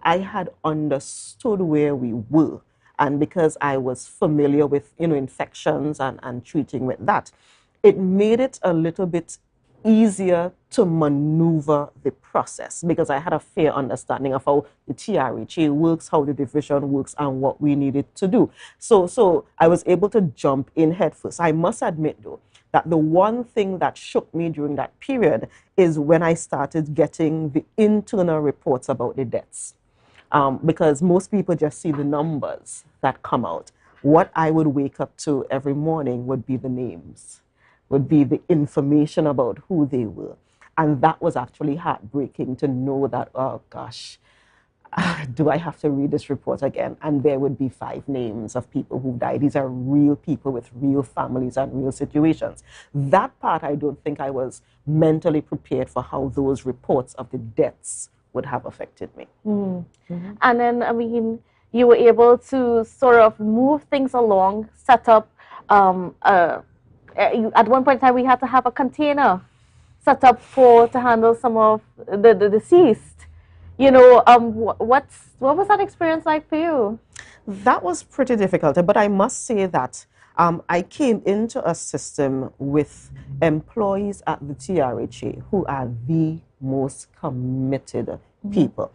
I had understood where we were, and because I was familiar with infections and treating with that, it made it a little bit easier to maneuver the process, because I had a fair understanding of how the TRHA works, how the division works, and what we needed to do. So I was able to jump in headfirst. I must admit, though, that the one thing that shook me during that period is when I started getting the internal reports about the deaths. Because most people just see the numbers that come out. What I would wake up to every morning would be the names, would be the information about who they were. And that was actually heartbreaking to know that, oh gosh, do I have to read this report again? And there would be 5 names of people who died. These are real people with real families and real situations. That part, I don't think I was mentally prepared for, how those reports of the deaths would have affected me. Mm-hmm. And then, you were able to sort of move things along, set up, at one point in time, we had to have a container set up to handle some of the deceased. What was that experience like for you? That was pretty difficult, but I must say that I came into a system with employees at the TRHA who are the most committed people.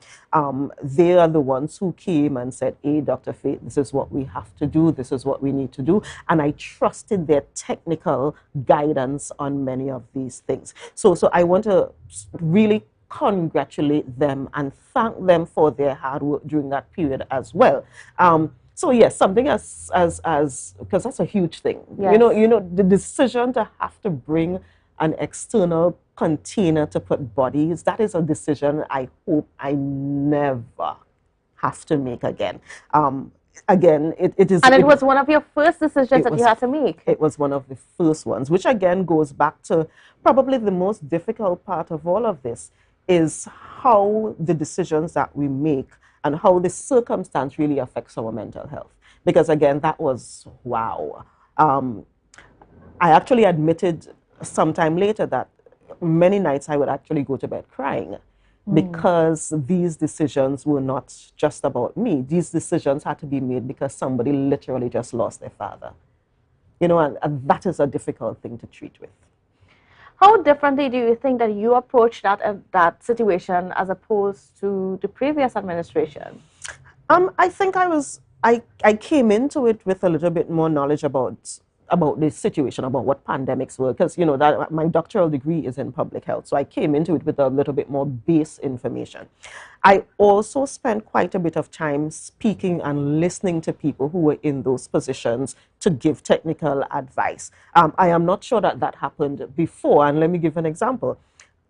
They are the ones who came and said, hey, Dr. Faith, this is what we have to do, this is what we need to do. And I trusted their technical guidance on many of these things. So I want to really congratulate them and thank them for their hard work during that period as well. So yes, something as because that's a huge thing. Yes. The decision to have to bring an external container to put bodies, that is a decision I hope I never have to make again. Again, it is... And it was one of your first decisions that you had to make. It was one of the first ones, which again goes back to probably the most difficult part of all of this, is how the decisions that we make and how the circumstance really affects our mental health. Because again, that was, wow. I actually admitted sometime later that many nights I would actually go to bed crying because these decisions were not just about me. These decisions had to be made because somebody literally just lost their father. You know, and that is a difficult thing to treat with. How differently do you think that you approach that situation as opposed to the previous administration? I think I came into it with a little bit more knowledge about the situation, about what pandemics were, because you know that my doctoral degree is in public health, so I came into it with a little bit more base information. I also spent quite a bit of time speaking and listening to people who were in those positions to give technical advice. I am not sure that that happened before, and let me give an example.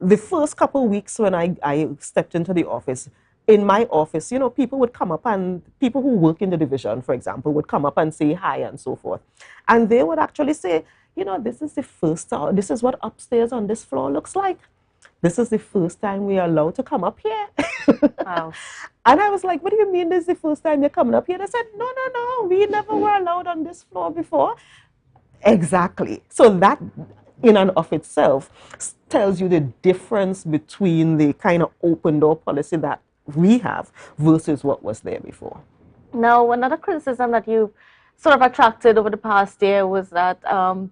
The first couple of weeks when I stepped into the office, in my office, you know, people would come up and people who work in the division, for example, would come up and say hi and so forth. And they would actually say, you know, this is the first time, this is what upstairs on this floor looks like. This is the first time we are allowed to come up here. Wow. And I was like, what do you mean this is the first time you're coming up here? They said, no, we never were allowed on this floor before. Exactly. So that in and of itself tells you the difference between the kind of open door policy that we have versus what was there before. Now, another criticism that you've sort of attracted over the past year was that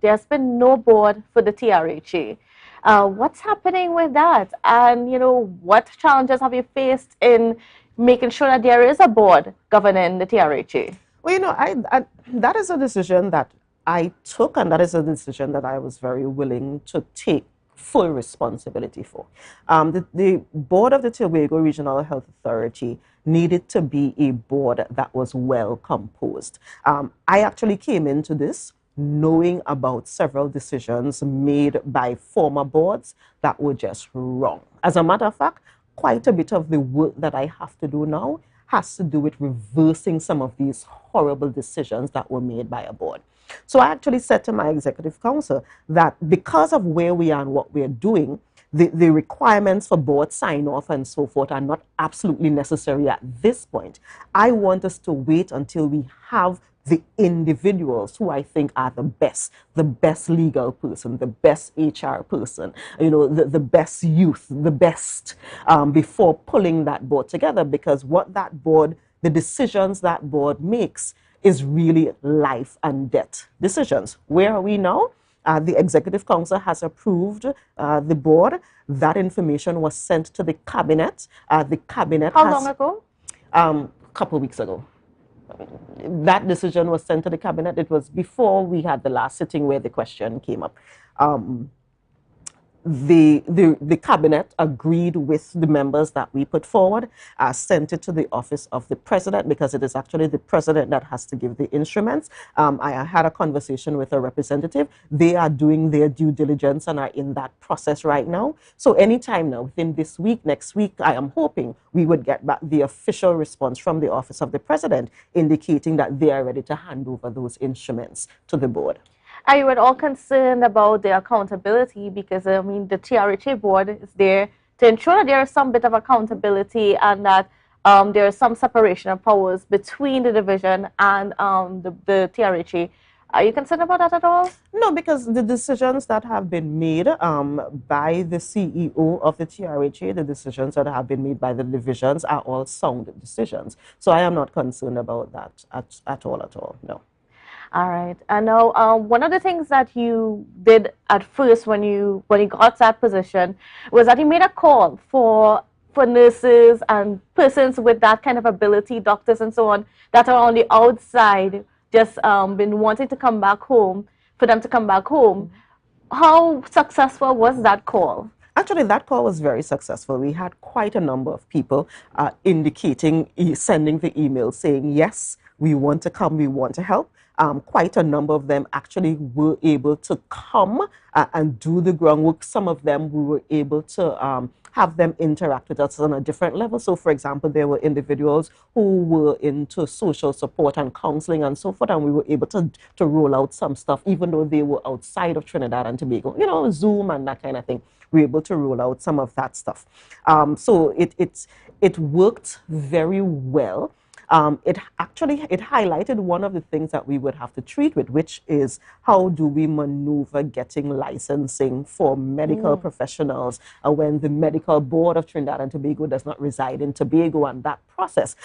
there's been no board for the TRHA. What's happening with that? And, you know, what challenges have you faced in making sure that there is a board governing the TRHA? Well, you know, that is a decision that I took, and that is a decision that I was very willing to take full responsibility for. The board of the Tobago Regional Health Authority needed to be a board that was well composed. I actually came into this knowing about several decisions made by former boards that were just wrong. As a matter of fact, quite a bit of the work that I have to do now has to do with reversing some of these horrible decisions that were made by a board. So I actually said to my executive council that because of where we are and what we're doing, the requirements for board sign-off and so forth are not absolutely necessary at this point. I want us to wait until we have the individuals who I think are the best legal person, the best HR person, you know, the best youth, the best, before pulling that board together, because what that board, the decisions that board makes is really life and death decisions. Where are we now? The Executive Council has approved the board. That information was sent to the Cabinet. The Cabinet How long ago? A couple of weeks ago. That decision was sent to the Cabinet. It was before we had the last sitting where the question came up. The Cabinet agreed with the members that we put forward, sent it to the office of the President, because it is actually the President that has to give the instruments. I had a conversation with a representative. They are doing their due diligence and are in that process right now. So anytime now, within this week, next week, I am hoping we would get back the official response from the office of the President indicating that they are ready to hand over those instruments to the board. Are you at all concerned about the accountability? Because, I mean, the TRHA board is there to ensure that there is some bit of accountability and that there is some separation of powers between the division and the TRHA. Are you concerned about that at all? No, because the decisions that have been made by the CEO of the TRHA, the decisions that have been made by the divisions are all sound decisions. So I am not concerned about that at all, no. All right. I know one of the things that you did at first when you got that position was that you made a call for nurses and persons with that kind of ability, doctors and so on, that are on the outside, just been wanting to come back home, for them to come back home. How successful was that call? Actually, that call was very successful. We had quite a number of people indicating, sending the email saying, yes, we want to come, we want to help. Quite a number of them actually were able to come and do the groundwork. Some of them we were able to have them interact with us on a different level. So, for example, there were individuals who were into social support and counseling and so forth, and we were able to roll out some stuff, even though they were outside of Trinidad and Tobago, you know, Zoom and that kind of thing. We were able to roll out some of that stuff. So it worked very well. it highlighted one of the things that we would have to treat with, which is how do we maneuver getting licensing for medical professionals when the Medical Board of Trinidad and Tobago does not reside in Tobago, and that process.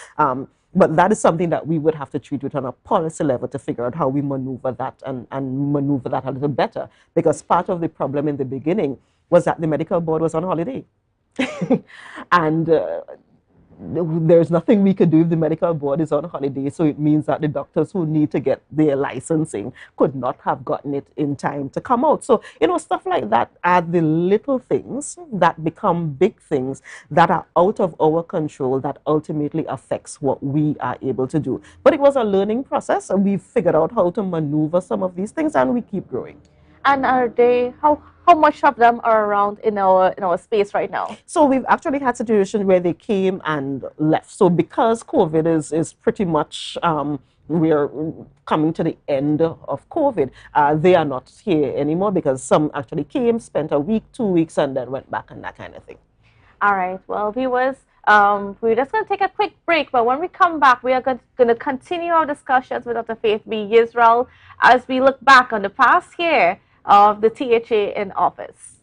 But that is something that we would have to treat with on a policy level to figure out how we maneuver that and maneuver that a little better. Because part of the problem in the beginning was that the medical board was on holiday. And there's nothing we could do if the medical board is on holiday. So it means that the doctors who need to get their licensing could not have gotten it in time to come out. So, stuff like that are the little things that become big things that are out of our control that ultimately affects what we are able to do. But it was a learning process, and we figured out how to maneuver some of these things, and we keep growing. And are they, how much of them are around in our space right now? So we've actually had situations where they came and left. So because COVID is pretty much, we're coming to the end of COVID, they are not here anymore because some actually came, spent a week, 2 weeks, and then went back and that kind of thing. All right. Well, viewers, we're just going to take a quick break, but when we come back, we are going to continue our discussions with Dr. Faith B. Israel as we look back on the past year of the THA in office.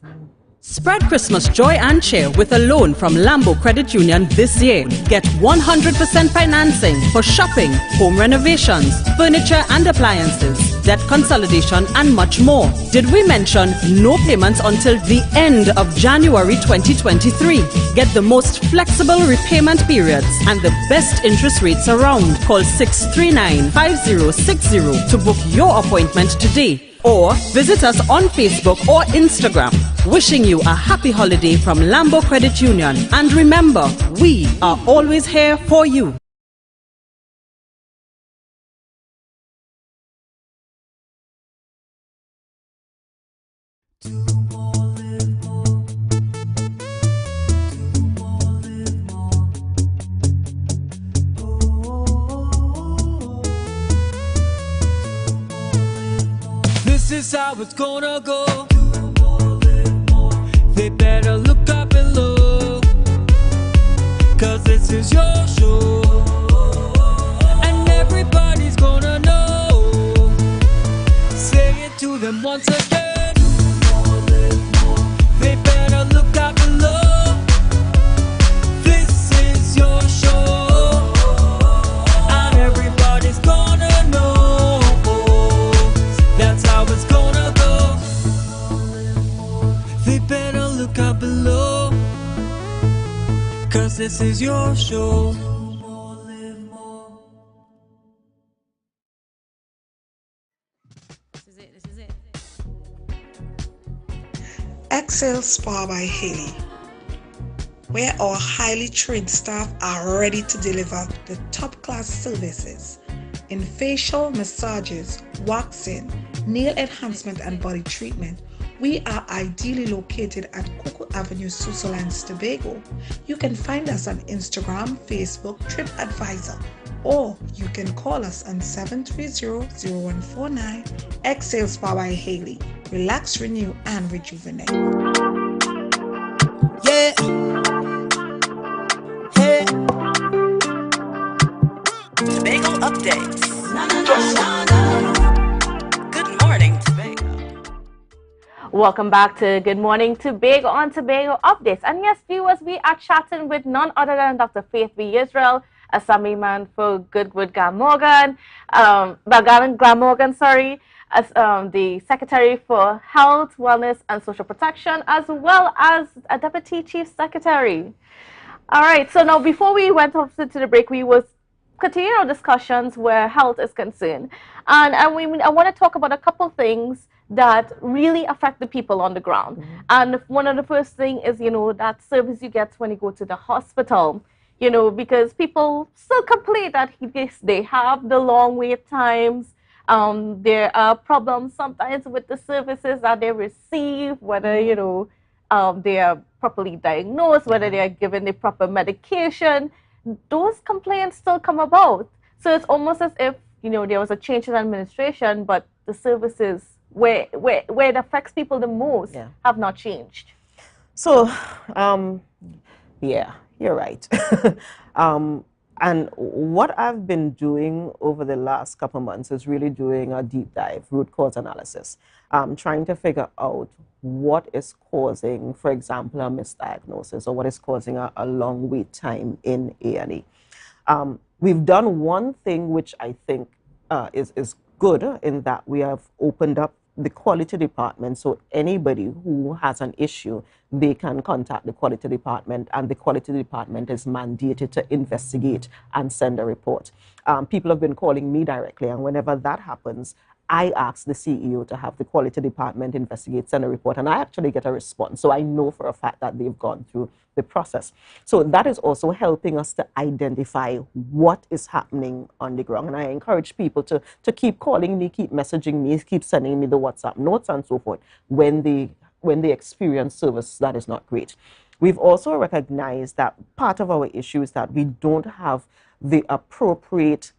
Spread Christmas joy and cheer with a loan from Lambo Credit Union this year. Get 100% financing for shopping, home renovations, furniture and appliances, debt consolidation and much more. Did we mention no payments until the end of January 2023? Get the most flexible repayment periods and the best interest rates around. Call 639-5060 to book your appointment today. Or visit us on Facebook or Instagram. Wishing you a happy holiday from Lambo Credit Union. And remember, we are always here for you. This is how it's gonna go. They better look up below, 'cause this is your show, and everybody's gonna know. Say it to them once again. They better look up below. This is your show, and everybody's gonna know. That's how it's gonna go. They better look up below, 'cause this is your show. Excel Spa by Haley, where our highly trained staff are ready to deliver the top-class services in facial massages, waxing, nail enhancement and body treatment. We are ideally located at Coco Avenue, Switzerland, Tobago. You can find us on Instagram, Facebook, TripAdvisor, or you can call us on 730-0149. Excel Spa by Haley. Relax, renew, and rejuvenate. Yeah. Hey. Tobago updates. Good morning, Tobago. Welcome back to Good Morning Tobago on Tobago Updates. And yes, viewers, we are chatting with none other than Dr. Faith B. Israel, Assemblyman for Goodwood Glamorgan, Glamorgan, as the Secretary for Health, Wellness and Social Protection, as well as a Deputy Chief Secretary. All right, so now before we went off to the break, we was continuing our discussions where health is concerned. And I want to talk about a couple things that really affect the people on the ground. Mm-hmm. And one of the first thing is, that service you get when you go to the hospital, because people still complain that they have the long wait times. There are problems sometimes with the services that they receive, whether, they are properly diagnosed, whether they are given the proper medication. Those complaints still come about. So it's almost as if, there was a change in administration, but the services where it affects people the most have not changed. So, yeah, you're right. And what I've been doing over the last couple of months is really doing a deep dive, root cause analysis, trying to figure out what is causing, for example, a misdiagnosis, or what is causing a long wait time in A&E. We've done one thing which I think is good, in that we have opened up the quality department, so anybody who has an issue, they can contact the quality department, and the quality department is mandated to investigate and send a report. People have been calling me directly, and whenever that happens, I ask the CEO to have the quality department investigate, send a report, and I actually get a response. So I know for a fact that they've gone through the process. So that is also helping us to identify what is happening on the ground. And I encourage people to keep calling me, keep messaging me, keep sending me the WhatsApp notes and so forth when they experience service that is not great. We've also recognized that part of our issue is that we don't have the appropriate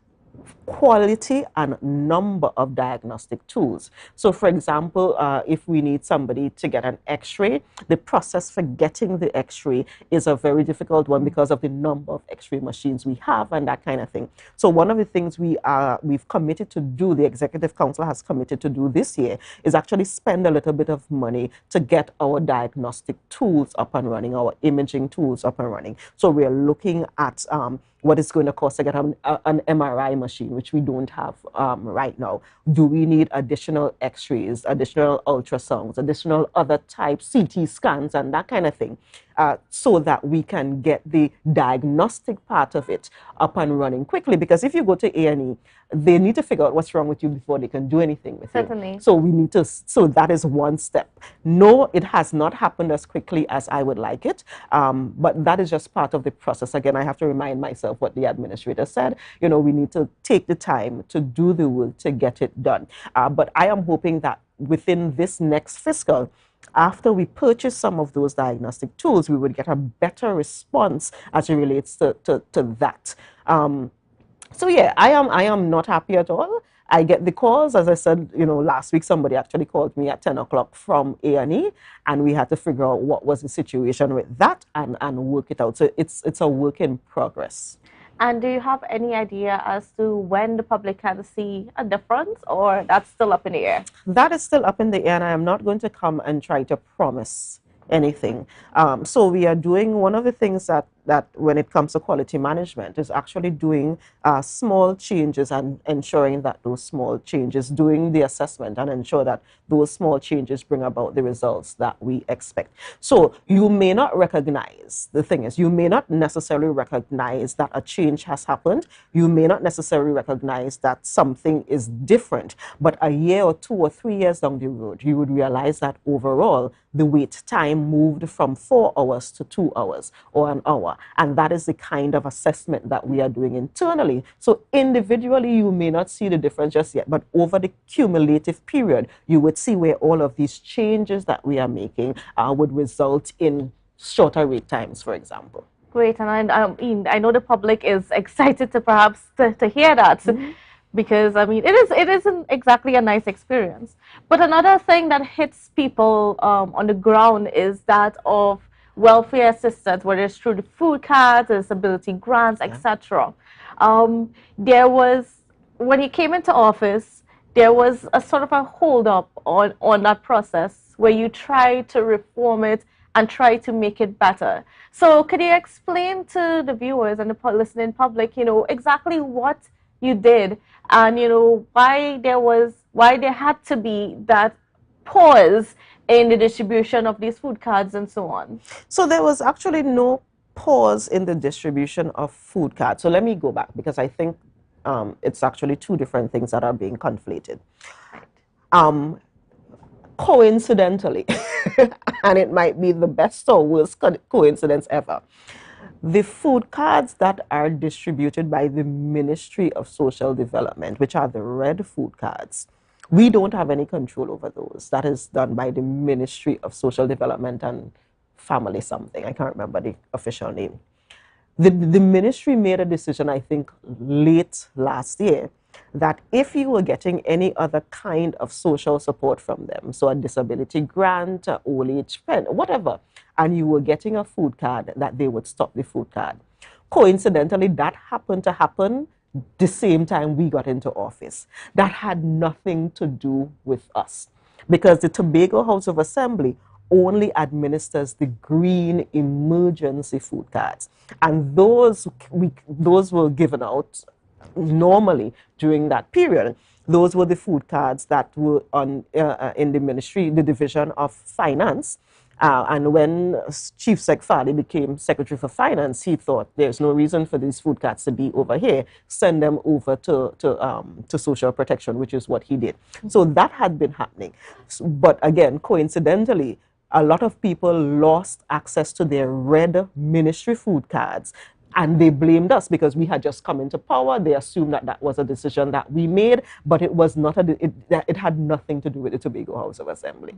quality and number of diagnostic tools. So for example, if we need somebody to get an x-ray, the process for getting the x-ray is a very difficult one because of the number of x-ray machines we have and that kind of thing. So one of the things we've committed to do, the Executive Council has committed to do this year, is actually spend a little bit of money to get our diagnostic tools up and running, our imaging tools up and running. So we're looking at what it's going to cost to get an MRI machine, which we don't have right now. Do we need additional x-rays, additional ultrasounds, additional other types, CT scans, and that kind of thing, so that we can get the diagnostic part of it up and running quickly? Because if you go to A&E, they need to figure out what's wrong with you before they can do anything with Certainly. you. So we need to, so that is one step. No, it has not happened as quickly as I would like it, but that is just part of the process. Again, I have to remind myself what the administrator said. You know, we need to take the time to do the work to get it done. But I am hoping that within this next fiscal, after we purchase some of those diagnostic tools, we would get a better response as it relates to that. So yeah, I am not happy at all. I get the calls, as I said, you know, last week somebody actually called me at 10 o'clock from A&E, and we had to figure out what was the situation with that and work it out. So it's a work in progress. And do you have any idea as to when the public can see a difference, or that's still up in the air? That is still up in the air, and I am not going to come and try to promise anything. So we are doing one of the things that when it comes to quality management is actually doing small changes and ensuring that those small changes, doing the assessment and ensure that those small changes bring about the results that we expect. So you may not recognize, the thing is, you may not necessarily recognize that a change has happened. You may not necessarily recognize that something is different, but a year or 2 or 3 years down the road, you would realize that overall the wait time moved from 4 hours to 2 hours or an hour. And that is the kind of assessment that we are doing internally. So individually, you may not see the difference just yet, but over the cumulative period, you would see where all of these changes that we are making would result in shorter wait times, for example. Great, and I know the public is excited to perhaps to hear that. Because I mean, it isn't exactly a nice experience. But another thing that hits people on the ground is that of welfare assistance, whether it's through the food cards, disability grants, etc. There was, when he came into office, there was a sort of a hold up on that process where you try to reform it and try to make it better. So could you explain to the viewers and the listening public, you know, exactly what you did, and you know why there had to be that pause in the distribution of these food cards and so on? So there was actually no pause in the distribution of food cards. So let me go back, because I think it's actually two different things that are being conflated. Coincidentally, and it might be the best or worst coincidence ever, the food cards that are distributed by the Ministry of Social Development, which are the red food cards, we don't have any control over those. That is done by the Ministry of Social Development and Family something. I can't remember the official name. The ministry made a decision, I think, late last year, that if you were getting any other kind of social support from them, so a disability grant, a old age pen, whatever, and you were getting a food card, that they would stop the food card. Coincidentally, that happened to happen the same time we got into office. That had nothing to do with us because the Tobago House of Assembly only administers the green emergency food cards. And those were given out normally during that period. Those were the food cards that were on in the ministry, the Division of Finance. And when Chief Sec Fadi became Secretary for Finance, he thought there's no reason for these food cards to be over here. Send them over to social protection, which is what he did. So that had been happening. But again, coincidentally, a lot of people lost access to their red ministry food cards. And they blamed us because we had just come into power. They assumed that that was a decision that we made, but it was not. It had nothing to do with the Tobago House of Assembly.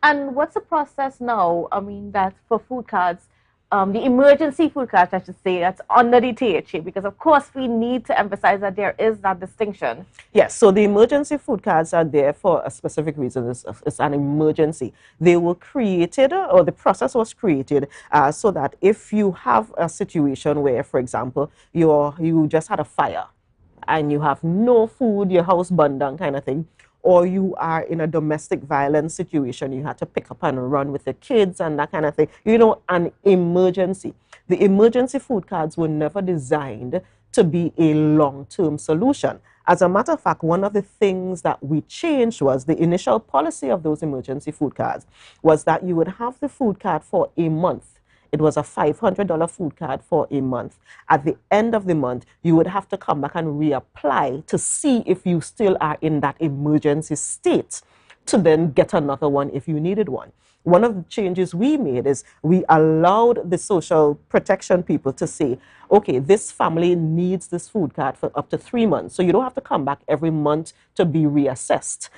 And what's the process now? I mean, that for food cards, the emergency food cards, I should say, that's under the THA, because of course we need to emphasize that there is that distinction. Yes, so the emergency food cards are there for a specific reason. It's an emergency. They were created, or the process was created, so that if you have a situation where, for example, you just had a fire and you have no food, your house burned down kind of thing, or you are in a domestic violence situation, you had to pick up and run with the kids and that kind of thing, an emergency. The emergency food cards were never designed to be a long-term solution. As a matter of fact, one of the things that we changed was the initial policy of those emergency food cards was that you would have the food card for a month. It was a $500 food card for a month. At the end of the month, you would have to come back and reapply to see if you still are in that emergency state to then get another one if you needed one. One of the changes we made is we allowed the social protection people to say, okay, this family needs this food card for up to 3 months. So you don't have to come back every month to be reassessed.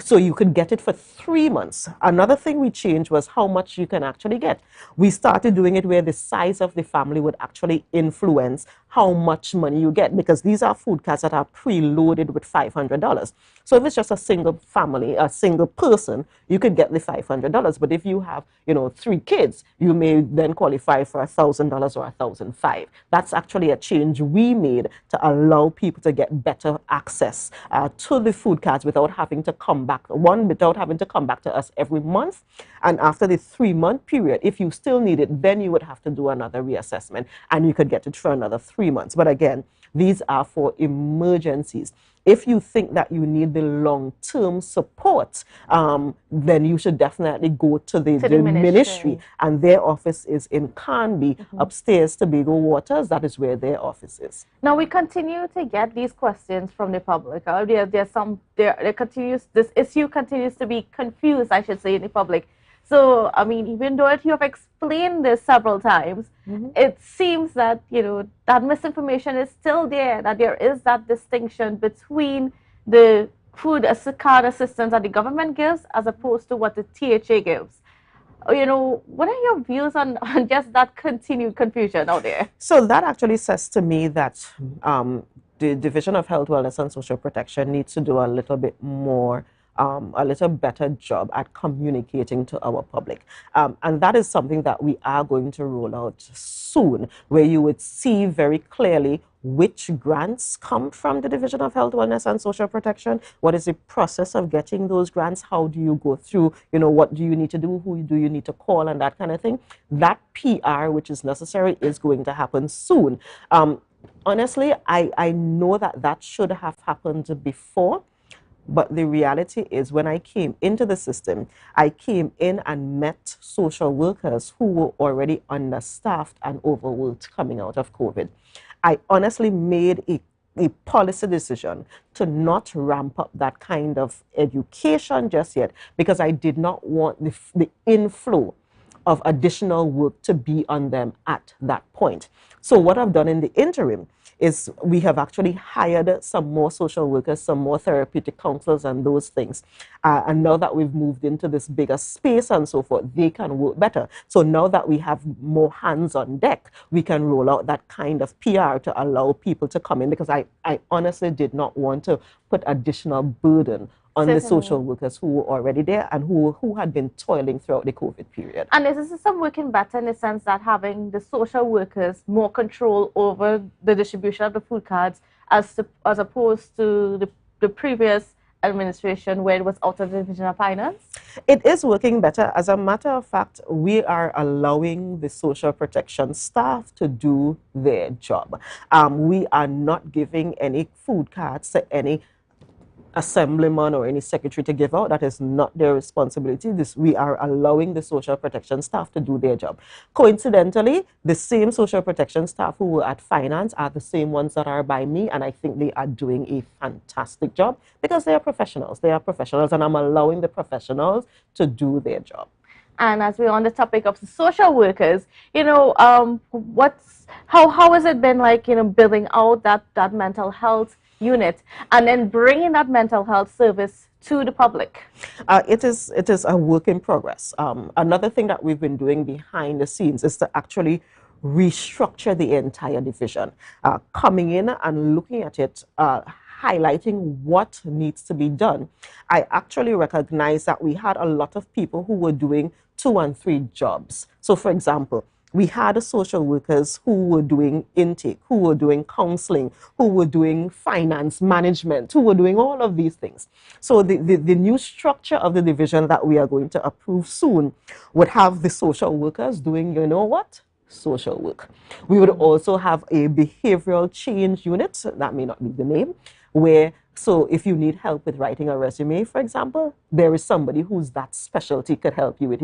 So you could get it for 3 months. Another thing we changed was how much you can actually get. We started doing it where the size of the family would actually influence how much money you get, because these are food cards that are preloaded with $500. So if it's just a single family, a single person, you could get the $500. But if you have, 3 kids, you may then qualify for $1,000 or $1,500. That's actually a change we made to allow people to get better access to the food cards without having to come back. Without having to come back to us every month. And after the 3-month period, if you still need it, then you would have to do another reassessment and you could get it for another 3 months. But again, these are for emergencies. If you think that you need the long-term support, then you should definitely go to the ministry. And their office is in Canby, upstairs Tobago Waters. That is where their office is. Now, we continue to get these questions from the public. This issue continues to be confused, I should say, in the public. So, I mean, even though you have explained this several times, it seems that, that misinformation is still there, that there is that distinction between the food card assistance that the government gives as opposed to what the THA gives. What are your views on just that continued confusion out there? So that actually says to me that the Division of Health, Wellness and Social Protection needs to do a little bit more a little better job at communicating to our public. And that is something that we are going to roll out soon, where you would see very clearly which grants come from the Division of Health, Wellness and Social Protection. What is the process of getting those grants? How do you go through? What do you need to do? Who do you need to call? And that kind of thing. That PR, which is necessary, is going to happen soon. Honestly, I know that should have happened before. But the reality is, when I came into the system, I came in and met social workers who were already understaffed and overworked coming out of COVID. I honestly made a policy decision to not ramp up that kind of education just yet, because I did not want the inflow of additional work to be on them at that point. So what I've done in the interim is we have actually hired some more social workers, some more therapeutic counselors and those things. And now that we've moved into this bigger space and so forth, they can work better. So now that we have more hands on deck, we can roll out that kind of PR to allow people to come in, because I honestly did not want to put additional burden on the Certainly. social workers who were already there and who had been toiling throughout the COVID period. And is the system working better in the sense that having the social workers more control over the distribution of the food cards as opposed to the previous administration where it was out of the Division of Finance? It is working better. As a matter of fact, we are allowing the social protection staff to do their job. We are not giving any food cards to any assemblyman or any secretary to give out. That is not their responsibility. We are allowing the social protection staff to do their job. Coincidentally, the same social protection staff who were at finance are the same ones that are by me, and I think they are doing a fantastic job because they are professionals. They are professionals, and I'm allowing the professionals to do their job. And as we're on the topic of the social workers, you know, how has it been like, you know, building out that mental health unit and then bringing that mental health service to the public? It is a work in progress. Another thing that we've been doing behind the scenes is to actually restructure the entire division, coming in and looking at it, highlighting what needs to be done. I actually recognize that we had a lot of people who were doing 2 and 3 jobs. So for example, we had social workers who were doing intake, who were doing counseling, who were doing finance management, who were doing all of these things. So the new structure of the division that we are going to approve soon would have the social workers doing, you know what? Social work. We would also have a behavioral change unit, that may not be the name, where, so if you need help with writing a resume, for example, there is somebody who's that specialty could help you with.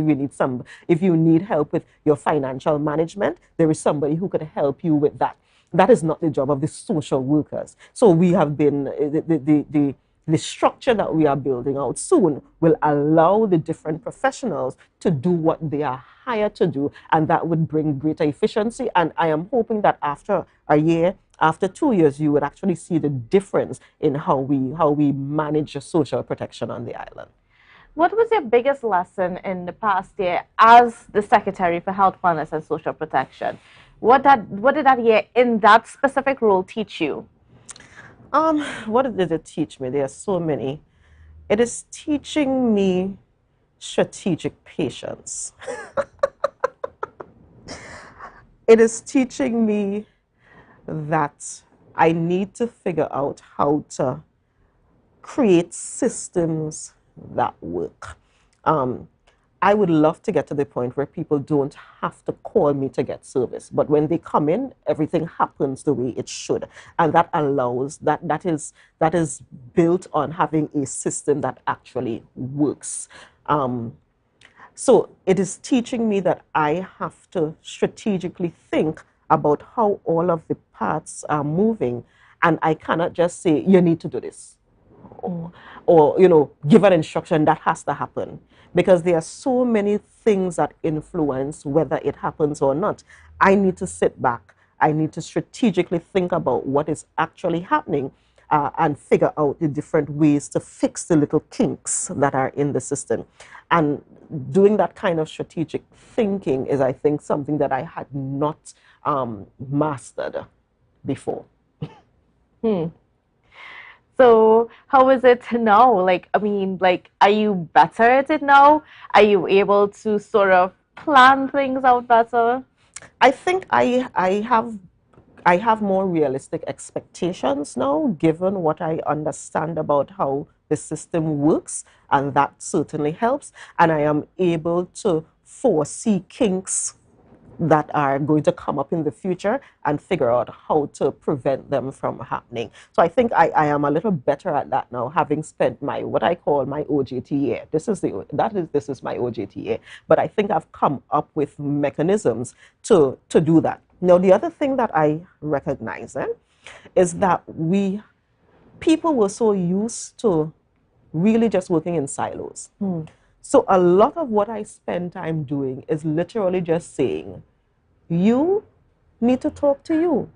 If you need help with your financial management, there is somebody who could help you with that. That is not the job of the social workers. So we have been, the structure that we are building out soon will allow the different professionals to do what they are hired to do, and that would bring greater efficiency. And I am hoping that after a year, after 2 years, you would actually see the difference in how we manage social protection on the island. What was your biggest lesson in the past year as the Secretary for Health, Wellness and Social Protection? What did that year in that specific role teach you? What did it teach me? There are so many. It is teaching me strategic patience. It is teaching me that I need to figure out how to create systems that work. I would love to get to the point where people don't have to call me to get service, but when they come in, everything happens the way it should, and that allows that is built on having a system that actually works. So it is teaching me that I have to strategically think about how all of the parts are moving, and I cannot just say, you need to do this, or you know, give an instruction that has to happen, because there are so many things that influence whether it happens or not. I need to sit back. I need to strategically think about what is actually happening, and figure out the different ways to fix the little kinks that are in the system. And doing that kind of strategic thinking is, I think, something that I had not mastered before. So how is it now? Like, I mean, like, are you better at it now? Are you able to sort of plan things out better? I think I have more realistic expectations now, given what I understand about how the system works, and that certainly helps. And I am able to foresee kinks that are going to come up in the future and figure out how to prevent them from happening. So I think I am a little better at that now, having spent what I call my OJT year. This is my OJT year. But I think I've come up with mechanisms to do that. Now, the other thing that I recognize is that people were so used to really just working in silos. So a lot of what I spend time doing is literally just saying, you need to talk to you.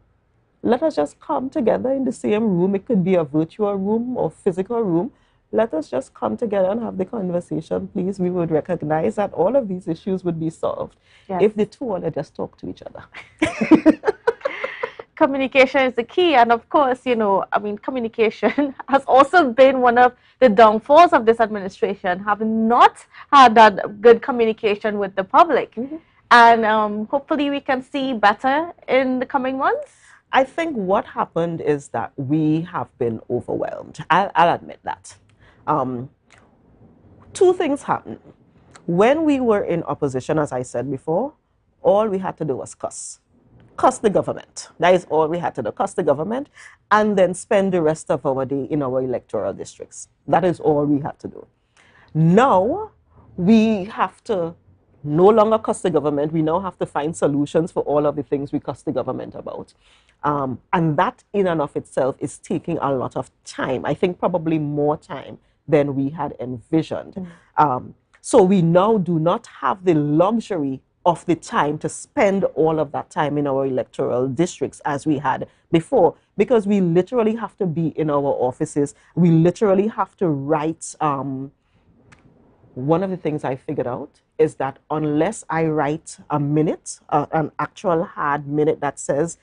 Let us just come together in the same room. It could be a virtual room or physical room. Let us just come together and have the conversation, please. We would recognize that all of these issues would be solved if the two of them just talk to each other. communication is the key. And of course, you know, I mean, communication has also been one of the downfalls of this administration, having not had that good communication with the public. And hopefully we can see better in the coming months. I think what happened is that we have been overwhelmed. I'll admit that. Two things happened. When we were in opposition, as I said before, all we had to do was cuss. Cuss the government. That is all we had to do. Cuss the government and then spend the rest of our day in our electoral districts. That is all we had to do. Now, we have to no longer cuss the government. We now have to find solutions for all of the things we cuss the government about. And that in and of itself is taking a lot of time. I think probably more time than we had envisioned. So we now do not have the luxury of the time to spend all of that time in our electoral districts as we had before, because we literally have to be in our offices. We literally have to write. One of the things I figured out is that unless I write a minute, an actual hard minute that says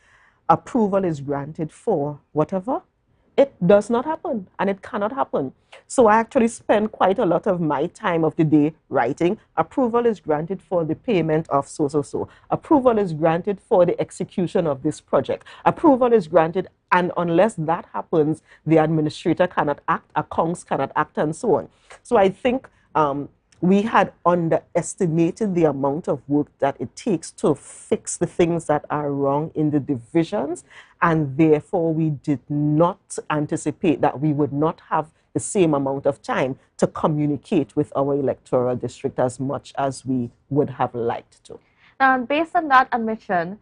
approval is granted for whatever, it does not happen, and it cannot happen. So I actually spend quite a lot of my time of the day writing, approval is granted for the payment of so. Approval is granted for the execution of this project. Approval is granted, and unless that happens, the administrator cannot act, accounts cannot act, and so on. So I think we had underestimated the amount of work that it takes to fix the things that are wrong in the divisions, and therefore we did not anticipate that we would not have the same amount of time to communicate with our electoral district as much as we would have liked to. And based on that admission,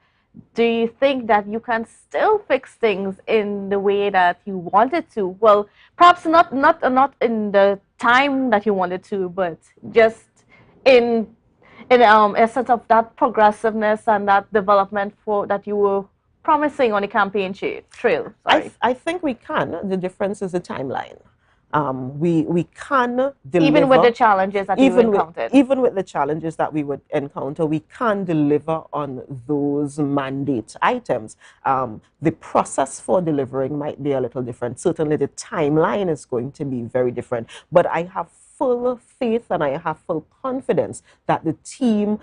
do you think that you can still fix things in the way that you wanted to? Well, perhaps not in the time that you wanted to, but just in a sense of that progressiveness and that development that you were promising on the campaign trail. I think we can. The difference is the timeline. We can deliver. Even with the challenges that you encountered. Even with the challenges that we would encounter, we can deliver on those mandate items. The process for delivering might be a little different. Certainly the timeline is going to be very different. But I have full faith and I have full confidence that the team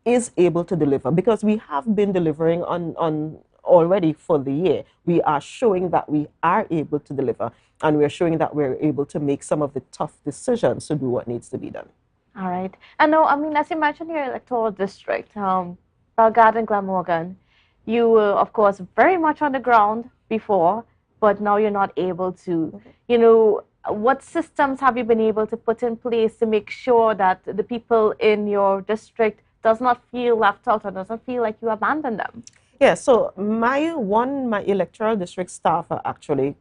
is able to deliver, because we have been delivering on already for the year. We are showing that we are able to deliver, and we're showing that we're able to make some of the tough decisions to do what needs to be done. All right. And now, I mean, as you mentioned your electoral district, Belgrade and Glamorgan, you were, of course, very much on the ground before, but now you're not able to. You know, what systems have you been able to put in place to make sure that the people in your district does not feel left out or doesn't feel like you abandoned them? Yeah, so my electoral district staff are actually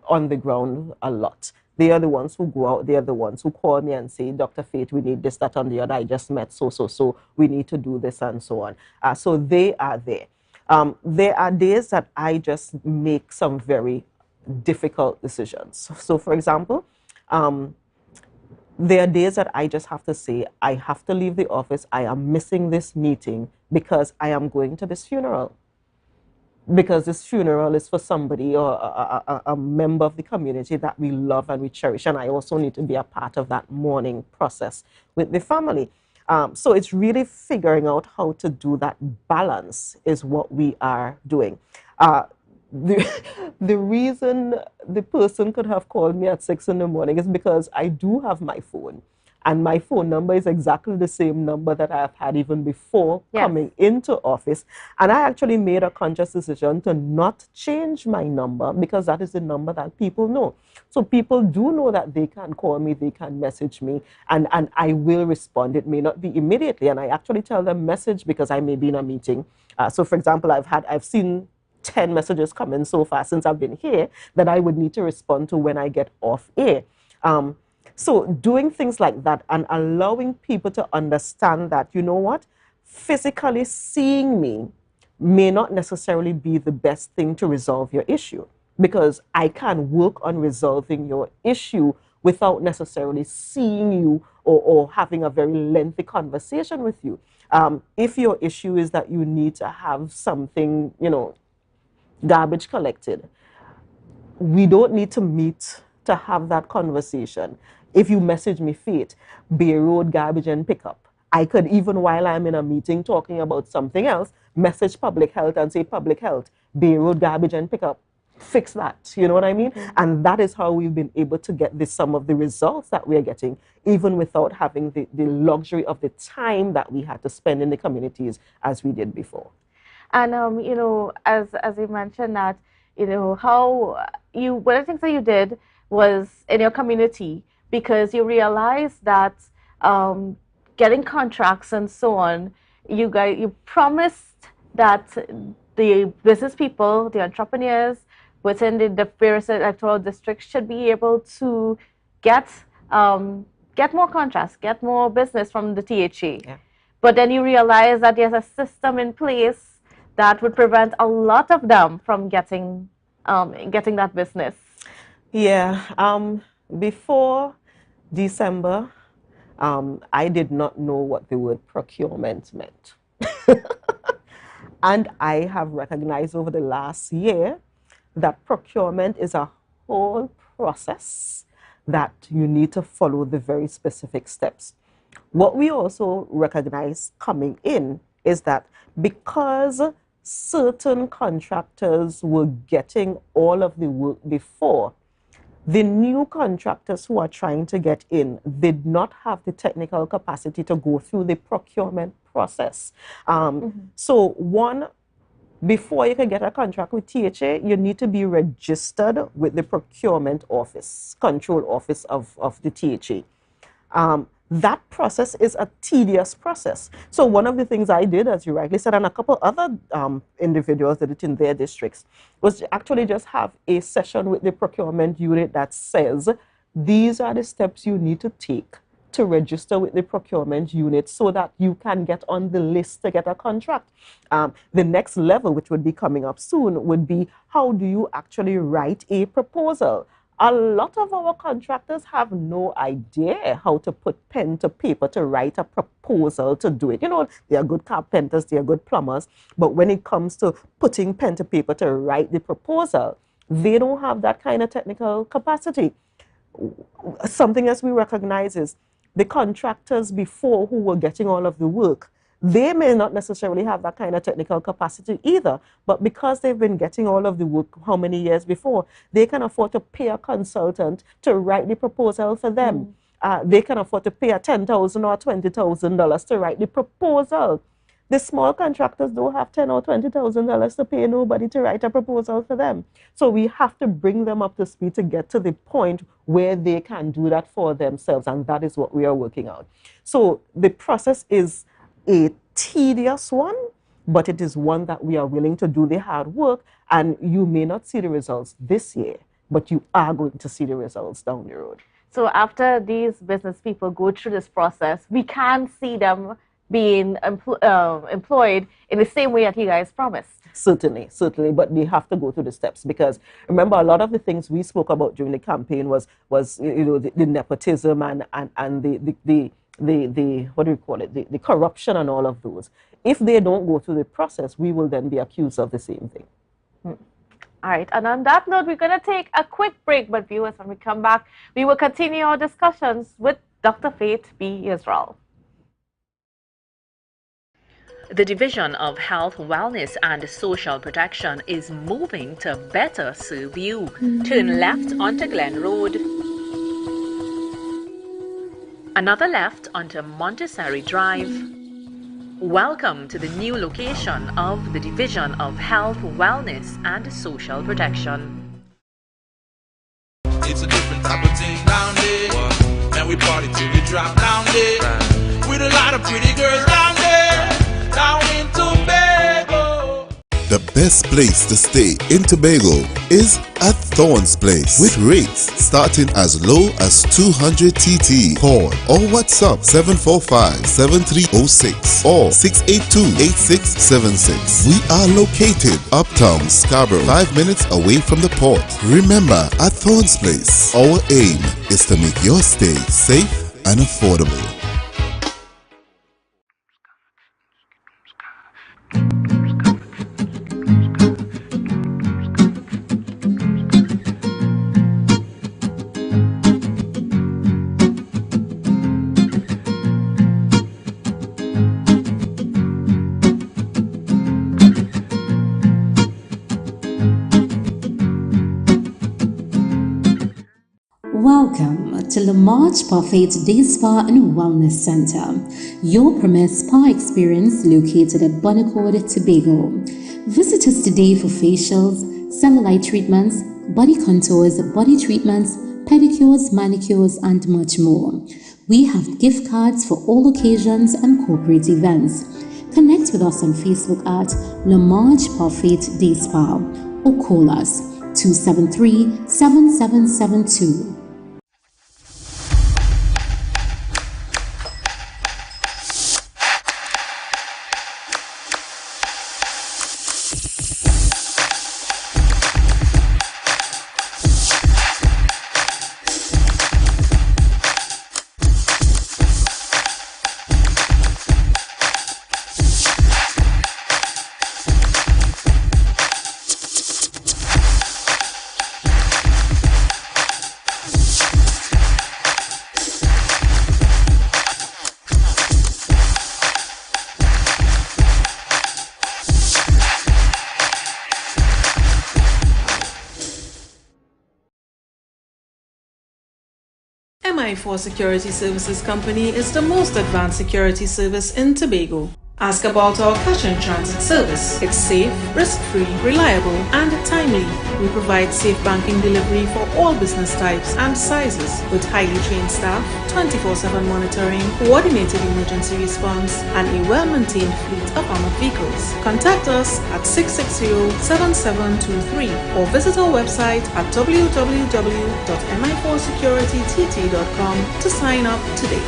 on the ground a lot. They are the ones who go out. They are the ones who call me and say, Dr. Faith, we need this, that, and the other. I just met so. We need to do this and so on. So they are there. There are days that I just make some very difficult decisions. So for example, there are days that I just have to say, I have to leave the office. I am missing this meeting because I am going to this funeral. Because this funeral is for somebody or a member of the community that we love and we cherish. And I also need to be a part of that mourning process with the family. So it's really figuring out how to do that balance is what we are doing. The reason the person could have called me at 6 in the morning is because I do have my phone. And my phone number is exactly the same number that I have had even before coming into office. And I actually made a conscious decision to not change my number because that is the number that people know. So people do know that they can call me, they can message me, and I will respond. It may not be immediately. And I actually tell them message because I may be in a meeting. So for example, I've seen 10 messages come in so far since I've been here that I would need to respond to when I get off air. So doing things like that and allowing people to understand that, you know what, physically seeing me may not necessarily be the best thing to resolve your issue, because I can work on resolving your issue without necessarily seeing you or having a very lengthy conversation with you. If your issue is that you need to have something, you know, garbage collected. We don't need to meet to have that conversation. If you message me, Faith, Bay Road garbage and pickup, I could, even while I'm in a meeting talking about something else, message public health and say, public health, Bay Road garbage and pickup, fix that. You know what I mean? And that is how we've been able to get some of the results that we're getting, even without having the luxury of the time that we had to spend in the communities as we did before. And you know, as you mentioned that, you know, how one of the things that you did was in your community, because you realized that getting contracts and so on, you promised that the business people, the entrepreneurs within the various electoral districts should be able to get more contracts, get more business from the THA. Yeah. But then you realize that there's a system in place that would prevent a lot of them from getting that business. Yeah. Before December, I did not know what the word procurement meant. And I have recognized over the last year that procurement is a whole process that you need to follow the very specific steps. What we also recognize coming in is that because certain contractors were getting all of the work before, the new contractors who are trying to get in did not have the technical capacity to go through the procurement process. So one, before you can get a contract with THA, you need to be registered with the procurement office, control office of the THA. That process is a tedious process. So one of the things I did, as you rightly said, and a couple other individuals did it in their districts, was to actually just have a session with the procurement unit that says, these are the steps you need to take to register with the procurement unit so that you can get on the list to get a contract. The next level, which would be coming up soon, would be how do you actually write a proposal? A lot of our contractors have no idea how to put pen to paper to write a proposal to do it. You know, they are good carpenters, they are good plumbers, but when it comes to putting pen to paper to write the proposal, they don't have that kind of technical capacity. Something else we recognize is the contractors before who were getting all of the work, they may not necessarily have that kind of technical capacity either, but because they've been getting all of the work how many years before, they can afford to pay a consultant to write the proposal for them. They can afford to pay a $10,000 or $20,000 to write the proposal. The small contractors don't have $10,000 or $20,000 to pay nobody to write a proposal for them. So we have to bring them up to speed to get to the point where they can do that for themselves, and that is what we are working on. So the process is a tedious one, but it is one that we are willing to do the hard work, and you may not see the results this year, but you are going to see the results down the road. So after these business people go through this process, we can see them being employed in the same way that you guys promised. Certainly, certainly, but they have to go through the steps, because remember, a lot of the things we spoke about during the campaign was you know, the nepotism and the what do we call it, the corruption and all of those. If they don't go through the process, we will then be accused of the same thing. All right, and on that note, we're going to take a quick break, but viewers, when we come back, we will continue our discussions with Dr. Faith B. Israel. The Division of Health, Wellness and Social Protection is moving to better serve you. Turn left onto Glen Road. Another left onto Montessori Drive. Welcome to the new location of the Division of Health, Wellness and Social Protection. It's a different type of thing down there. Man, we party till we drop down there. With a lot of pretty girls down there. Down in Tobago. The best place to stay in Tobago is at Thorn's Place, with rates starting as low as 200 TT. Call or WhatsApp 745-7306 or 682-8676. We are located uptown Scarborough, 5 minutes away from the port. Remember, at Thorn's Place, our aim is to make your stay safe and affordable. Welcome to Lamarche Parfait Day Spa and Wellness Center, your premier spa experience located at Bonaccord, Tobago. Visit us today for facials, cellulite treatments, body contours, body treatments, pedicures, manicures, and much more. We have gift cards for all occasions and corporate events. Connect with us on Facebook at Lamarche Parfait Day Spa or call us 273-7772. MI4 Security Services Company is the most advanced security service in Tobago. Ask about our cash in transit service. It's safe, risk-free, reliable, and timely. We provide safe banking delivery for all business types and sizes with highly trained staff, 24/7 monitoring, coordinated emergency response, and a well-maintained fleet of armored vehicles. Contact us at 660-7723 or visit our website at www.mi4securitytt.com to sign up today.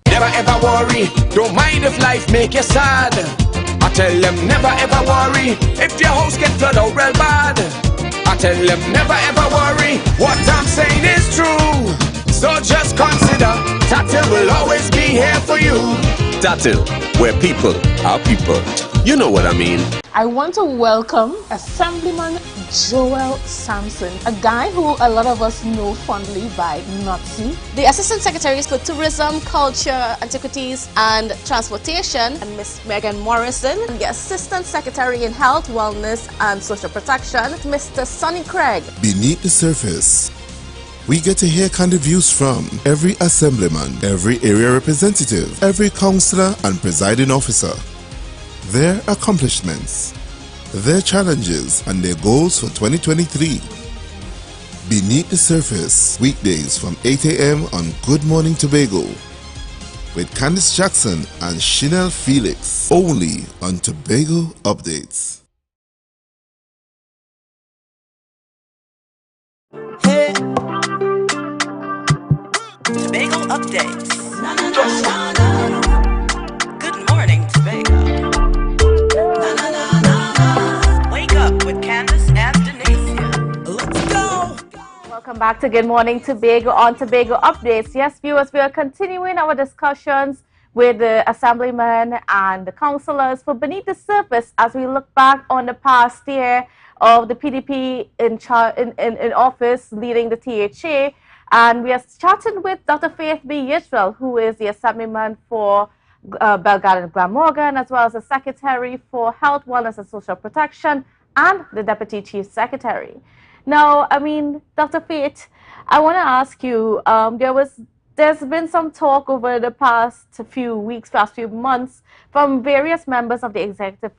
Never ever worry, don't mind if life make you sad. I tell them never ever worry, if your house get flooded out real bad. I tell them never ever worry, what I'm saying is true. So just consider, Tatil will always be here for you. Tatil, where people are people. You know what I mean. I want to welcome Assemblyman Joel Sampson, a guy who a lot of us know fondly by Nazi. The Assistant Secretaries for Tourism, Culture, Antiquities and Transportation, and Miss Megan Morrison, and the Assistant Secretary in Health, Wellness and Social Protection, Mr. Sonny Craig. Beneath the surface, we get to hear candid views from every assemblyman, every area representative, every councillor and presiding officer. Their accomplishments, their challenges, and their goals for 2023. Beneath the Surface, weekdays from 8 a.m. on Good Morning Tobago with Candice Jackson and Chanel Felix, only on Tobago Updates. Hey. Tobago Updates. Good morning, Tobago. Wake up with Candace and Denasia. Let's go. Welcome back to Good Morning Tobago on Tobago Updates. Yes, viewers, we are continuing our discussions with the assemblymen and the councillors for Beneath the Surface as we look back on the past year of the PDP in office leading the THA. And we are chatting with Dr. Faith B. Yisrael, who is the assemblyman for Belgrade and Glamorgan, as well as the Secretary for Health, Wellness and Social Protection, and the Deputy Chief Secretary. Now, I mean, Dr. Faith, I want to ask you, there's been some talk over the past few weeks, past few months, from various members of the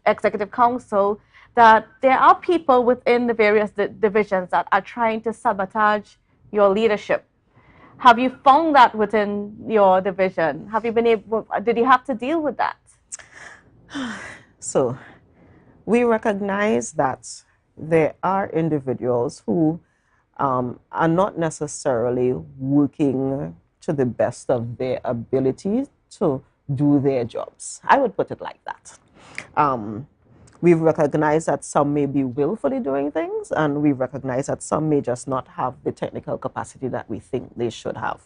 Executive Council that there are people within the various divisions that are trying to sabotage your leadership. Have you found that within your division? Have you been able, did you have to deal with that? So, we recognize that there are individuals who are not necessarily working to the best of their ability to do their jobs. I would put it like that. We've recognized that some may be willfully doing things, and we recognize that some may just not have the technical capacity that we think they should have.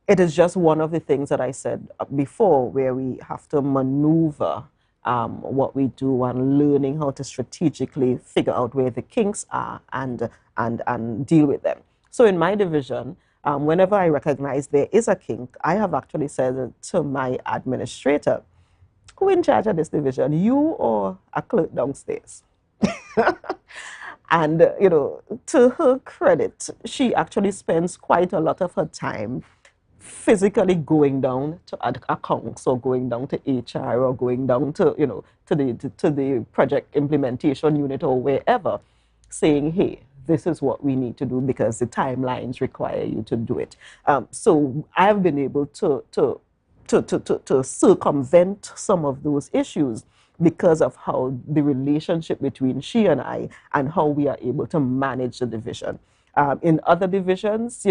It is just one of the things that I said before, where we have to maneuver what we do and learning how to strategically figure out where the kinks are and deal with them. So in my division, whenever I recognize there is a kink, I have actually said to my administrator, who in charge of this division, you or a clerk downstairs? And, to her credit, she actually spends quite a lot of her time physically going down to accounts or going down to HR or going down to, to the project implementation unit or wherever, saying, hey, this is what we need to do because the timelines require you to do it. So I've been able to circumvent some of those issues because of how the relationship between she and I and how we are able to manage the division. In other divisions,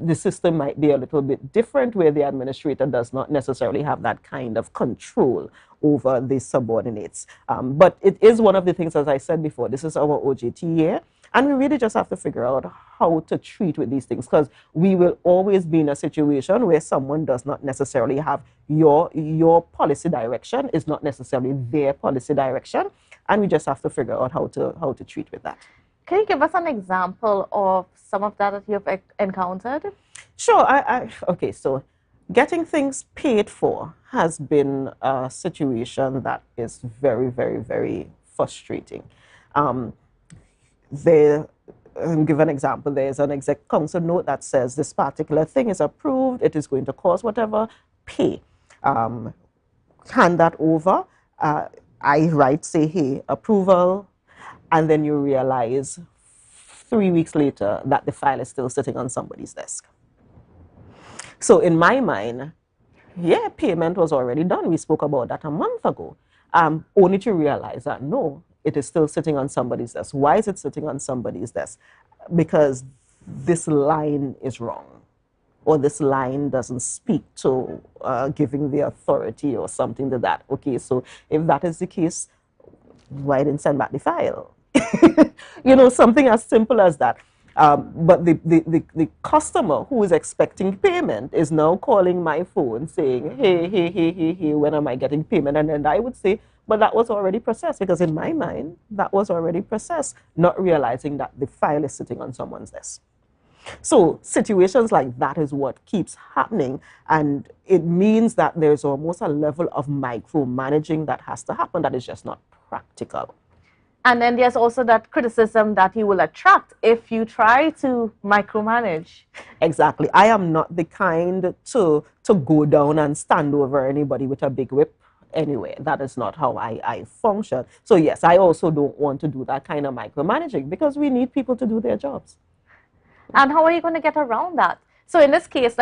the system might be a little bit different where the administrator does not necessarily have that kind of control over the subordinates. But it is one of the things, as I said before, this is our OJT year, and we really just have to figure out how to treat with these things because we will always be in a situation where someone does not necessarily have your policy direction, is not necessarily their policy direction, and we just have to figure out how to treat with that. Can you give us an example of some of that you've encountered? Sure. Okay, so getting things paid for has been a situation that is very, very, very frustrating. I'll give an example. There's an exec council note that says this particular thing is approved, it is going to cost whatever, pay. Hand that over. I write, say, hey, approval, and then you realize 3 weeks later that the file is still sitting on somebody's desk. So in my mind, yeah, payment was already done. We spoke about that a month ago. Only to realize that, no, it is still sitting on somebody's desk. Why is it sitting on somebody's desk? Because this line is wrong, or this line doesn't speak to giving the authority or something to that. Okay, so if that is the case, why didn't send back the file? Something as simple as that. But the customer who is expecting payment is now calling my phone saying, hey, when am I getting payment? And then I would say, but that was already processed, because in my mind, that was already processed, not realizing that the file is sitting on someone's desk. So situations like that is what keeps happening, and it means that there's almost a level of micromanaging that has to happen that is just not practical. And then there's also that criticism that you will attract if you try to micromanage. Exactly. I am not the kind to go down and stand over anybody with a big whip. Anyway, that is not how I function. So yes, I also don't want to do that kind of micromanaging because we need people to do their jobs. And how are you going to get around that? So in this case,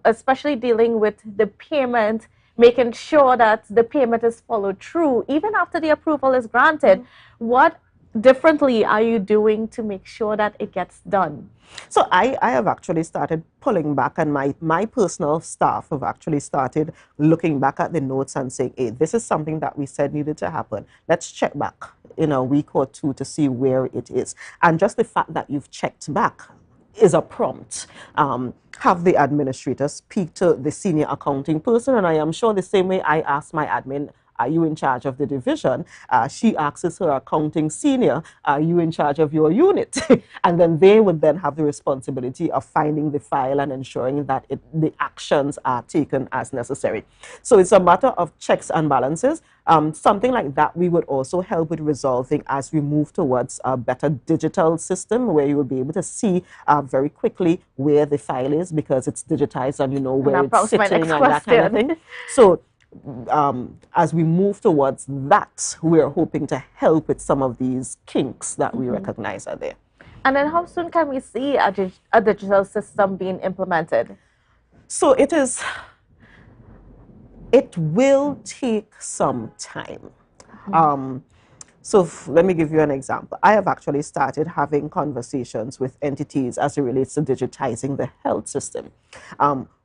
especially dealing with the payment, making sure that the payment is followed through, even after the approval is granted, what differently are you doing to make sure that it gets done? So I have actually started pulling back, and my personal staff have actually started looking back at the notes and saying, hey, this is something that we said needed to happen. Let's check back in a week or two to see where it is. And just the fact that you've checked back is a prompt. Have the administrator speak to the senior accounting person, and I am sure the same way I asked my admin, are you in charge of the division? She asks her accounting senior, are you in charge of your unit? And then they would then have the responsibility of finding the file and ensuring that the actions are taken as necessary. So it's a matter of checks and balances. Something like that we would also help with resolving as we move towards a better digital system where you will be able to see very quickly where the file is because it's digitized and you know where it's sitting and that kind of thing. So as we move towards that, we're hoping to help with some of these kinks that we recognize are there. And then how soon can we see a digital system being implemented? So it will take some time. So let me give you an example. I have actually started having conversations with entities as it relates to digitizing the health system.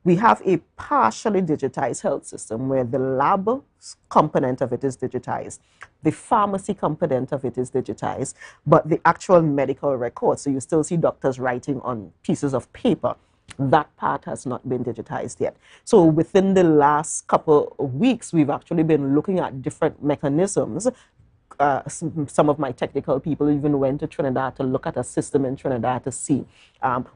We have a partially digitized health system where the lab component of it is digitized, the pharmacy component of it is digitized, but the actual medical records, so you still see doctors writing on pieces of paper, that part has not been digitized yet. So within the last couple of weeks, we've actually been looking at different mechanisms. Some of my technical people even went to Trinidad to look at a system in Trinidad to see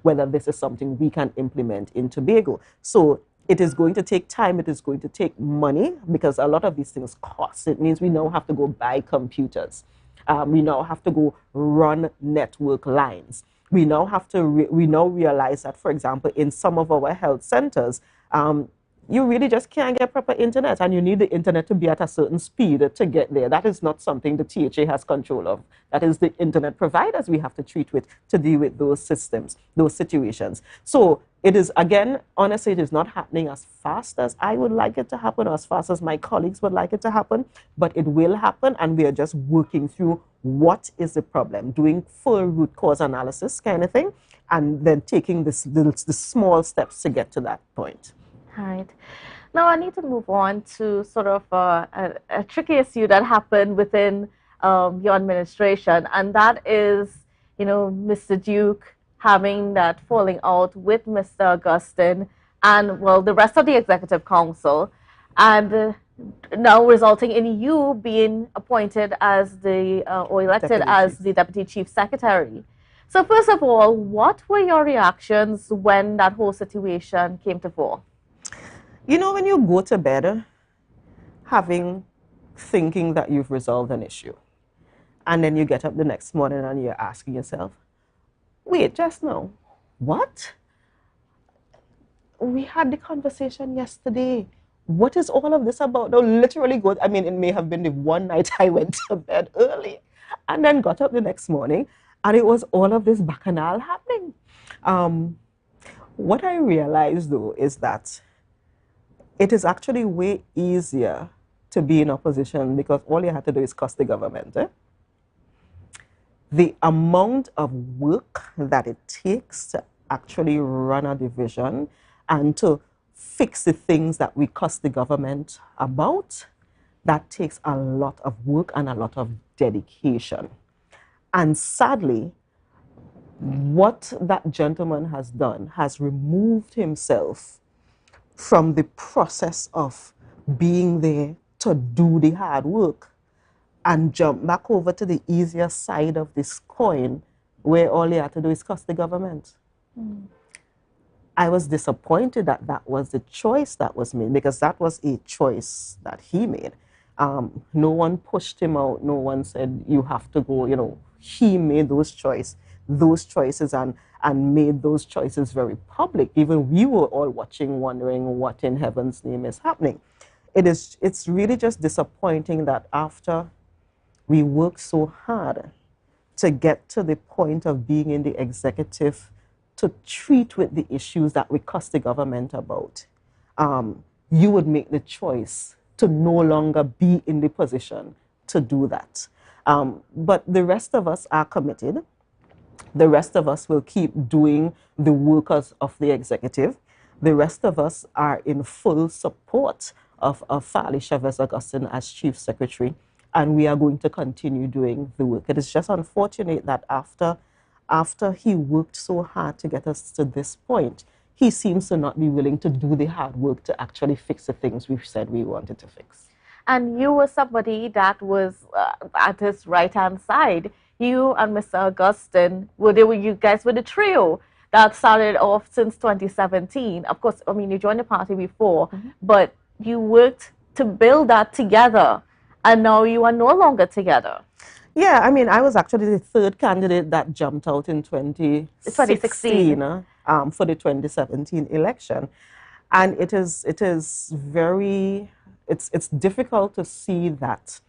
whether this is something we can implement in Tobago. So it is going to take time, it is going to take money, because a lot of these things cost. It means we now have to go buy computers. We now have to go run network lines. We now have to, we now realize that, for example, in some of our health centers, you really just can't get proper internet, and you need the internet to be at a certain speed to get there. That is not something the THA has control of. That is the internet providers we have to treat with to deal with those systems, those situations. So it is, again, honestly, it is not happening as fast as I would like it to happen, or as fast as my colleagues would like it to happen, but it will happen, and we are just working through what is the problem, doing full root cause analysis kind of thing, and then taking the small steps to get to that point. Right. Now I need to move on to sort of a tricky issue that happened within your administration, and that is, you know, Mr. Duke having that falling out with Mr. Augustine and, well, the rest of the Executive Council, and now resulting in you being appointed as the, or elected as the Deputy Chief Secretary. So first of all, what were your reactions when that whole situation came to fore? You know, when you go to bed thinking that you've resolved an issue, and then you get up the next morning and you're asking yourself, wait, just now, what? We had the conversation yesterday. What is all of this about? No, literally good. I mean, it may have been the one night I went to bed early and then got up the next morning, and it was all of this bacchanal happening. What I realized, though, is that it is actually way easier to be in opposition because all you have to do is cuss the government. The amount of work that it takes to actually run a division and to fix the things that we cuss the government about, that takes a lot of work and a lot of dedication. And sadly, what that gentleman has done has removed himself from the process of being there to do the hard work and jump back over to the easier side of this coin where all you have to do is cuss the government. I was disappointed that that was the choice that was made, because that was a choice that he made. No one pushed him out. No one said, you have to go, you know. He made those choices and made those choices very public. Even we were all watching, wondering what in heaven's name is happening. It's really just disappointing that after we worked so hard to get to the point of being in the executive to treat with the issues that we cuss the government about, you would make the choice to no longer be in the position to do that. But the rest of us are committed. The rest of us will keep doing the work of the executive. The rest of us are in full support of Farley Chavez Augustine as Chief Secretary, and we are going to continue doing the work. It is just unfortunate that after he worked so hard to get us to this point, he seems to not be willing to do the hard work to actually fix the things we've said we wanted to fix. And you were somebody that was at his right-hand side. You and Mr. Augustine, you guys were the trio that started off since 2017. Of course, I mean, you joined the party before, but you worked to build that together, and now you are no longer together. Yeah, I mean, I was actually the third candidate that jumped out in 2016 for the 2017 election. And it's difficult to see that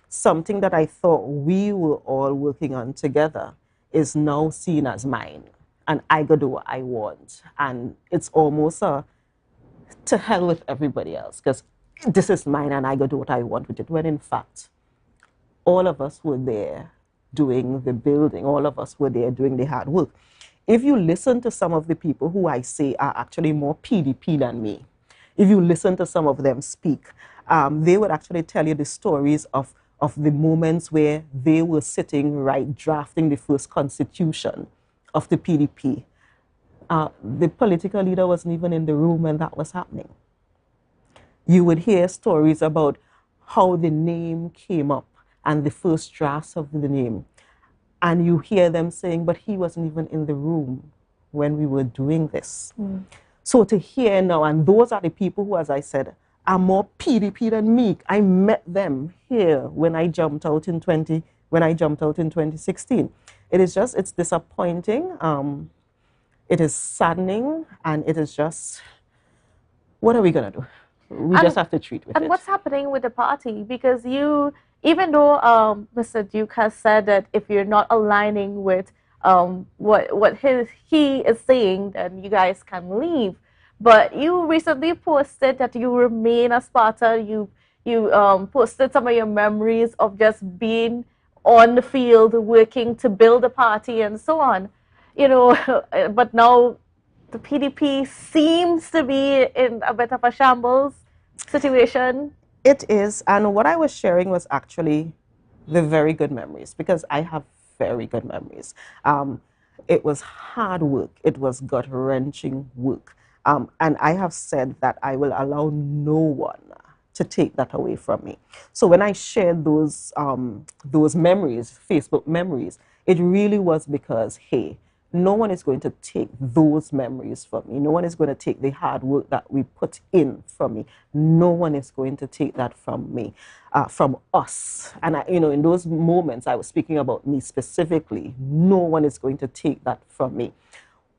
something that I thought we were all working on together is now seen as mine, and I go do what I want. And it's almost to hell with everybody else, because this is mine and I go do what I want with it, when in fact, all of us were there doing the building. All of us were there doing the hard work. If you listen to some of the people who I say are actually more PDP than me, if you listen to some of them speak, they would actually tell you the stories of the moments where they were sitting drafting the first constitution of the PDP. The political leader wasn't even in the room when that was happening. You would hear stories about how the name came up and the first drafts of the name. And you hear them saying, but he wasn't even in the room when we were doing this. So to hear now, and those are the people who, as I said, are more PDP than me. I met them here when I jumped out in 2016. when I jumped out in 2016. It is just, it's disappointing. It is saddening, and it is just, what are we going to do? We just have to treat with it. And what's happening with the party? Because you, even though Mr. Duke has said that if you're not aligning with what he is saying, then you guys can leave. But you recently posted that you remain a Sparta. You posted some of your memories of just being on the field, working to build a party and so on. You know, but now the PDP seems to be in a bit of a shambles situation. It is, and what I was sharing was actually the very good memories, because I have very good memories. It was hard work. It was gut-wrenching work. And I have said that I will allow no one to take that away from me. So when I shared those memories, Facebook memories, it really was because, hey, no one is going to take those memories from me. No one is going to take the hard work that we put in from me. No one is going to take that from me, from us. And in those moments, I was speaking about me specifically. No one is going to take that from me.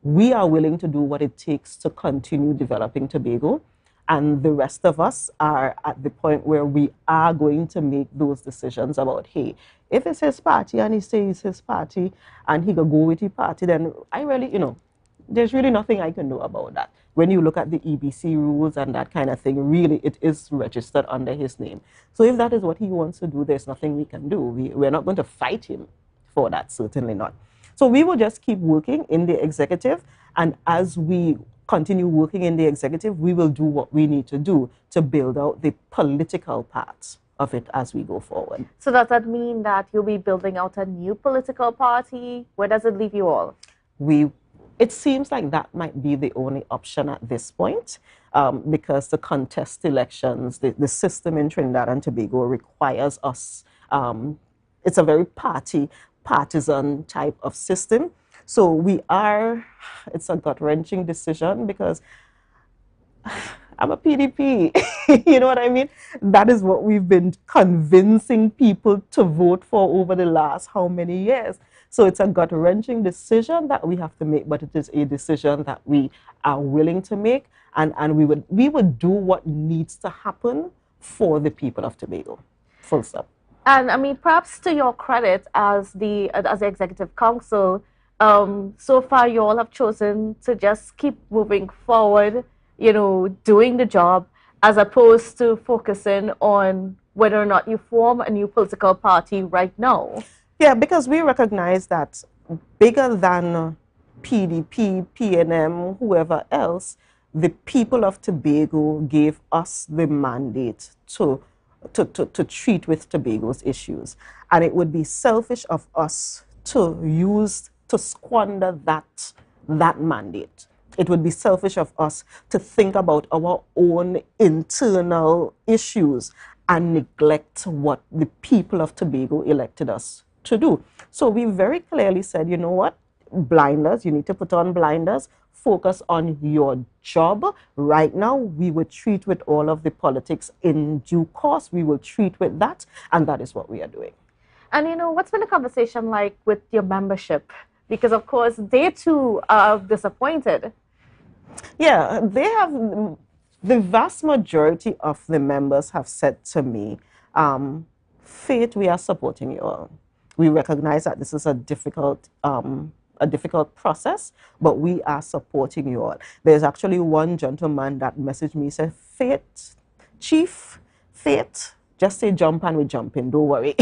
We are willing to do what it takes to continue developing Tobago. And the rest of us are at the point where we are going to make those decisions about, hey, if it's his party and he says it's his party and he can go with his party, then I really, there's really nothing I can do about that. When you look at the EBC rules and that kind of thing, really it is registered under his name. So if that is what he wants to do, there's nothing we can do. We're not going to fight him for that, certainly not. So we will just keep working in the executive, and as we continue working in the executive, we will do what we need to do to build out the political parts of it as we go forward. So does that mean that you'll be building out a new political party? Where does it leave you all? It seems like that might be the only option at this point, because the contest elections, the system in Trinidad and Tobago requires us, it's a very partisan type of system. So it's a gut-wrenching decision because I'm a PDP. You know what I mean? That is what we've been convincing people to vote for over the last how many years. So it's a gut-wrenching decision that we have to make, but it is a decision that we are willing to make, and we would do what needs to happen for the people of Tobago. Full stop. And I mean, perhaps to your credit as the executive council, so far you all have chosen to just keep moving forward, doing the job, as opposed to focusing on whether or not you form a new political party right now. Yeah, because we recognize that bigger than PDP, PNM, whoever else, the people of Tobago gave us the mandate to treat with Tobago's issues. And it would be selfish of us to squander that mandate. It would be selfish of us to think about our own internal issues and neglect what the people of Tobago elected us to do. So we very clearly said, you know what, blinders, you need to put on blinders, focus on your job. Right now, we will treat with all of the politics in due course. We will treat with that, and that is what we are doing. And what's been the conversation like with your membership? Because of course, they too are disappointed. Yeah, the vast majority of the members have said to me, Faith, we are supporting you all. We recognize that this is a difficult process, but we are supporting you all. There's actually one gentleman that messaged me, said, Faith, Chief, Faith, just say jump and we jump in, don't worry.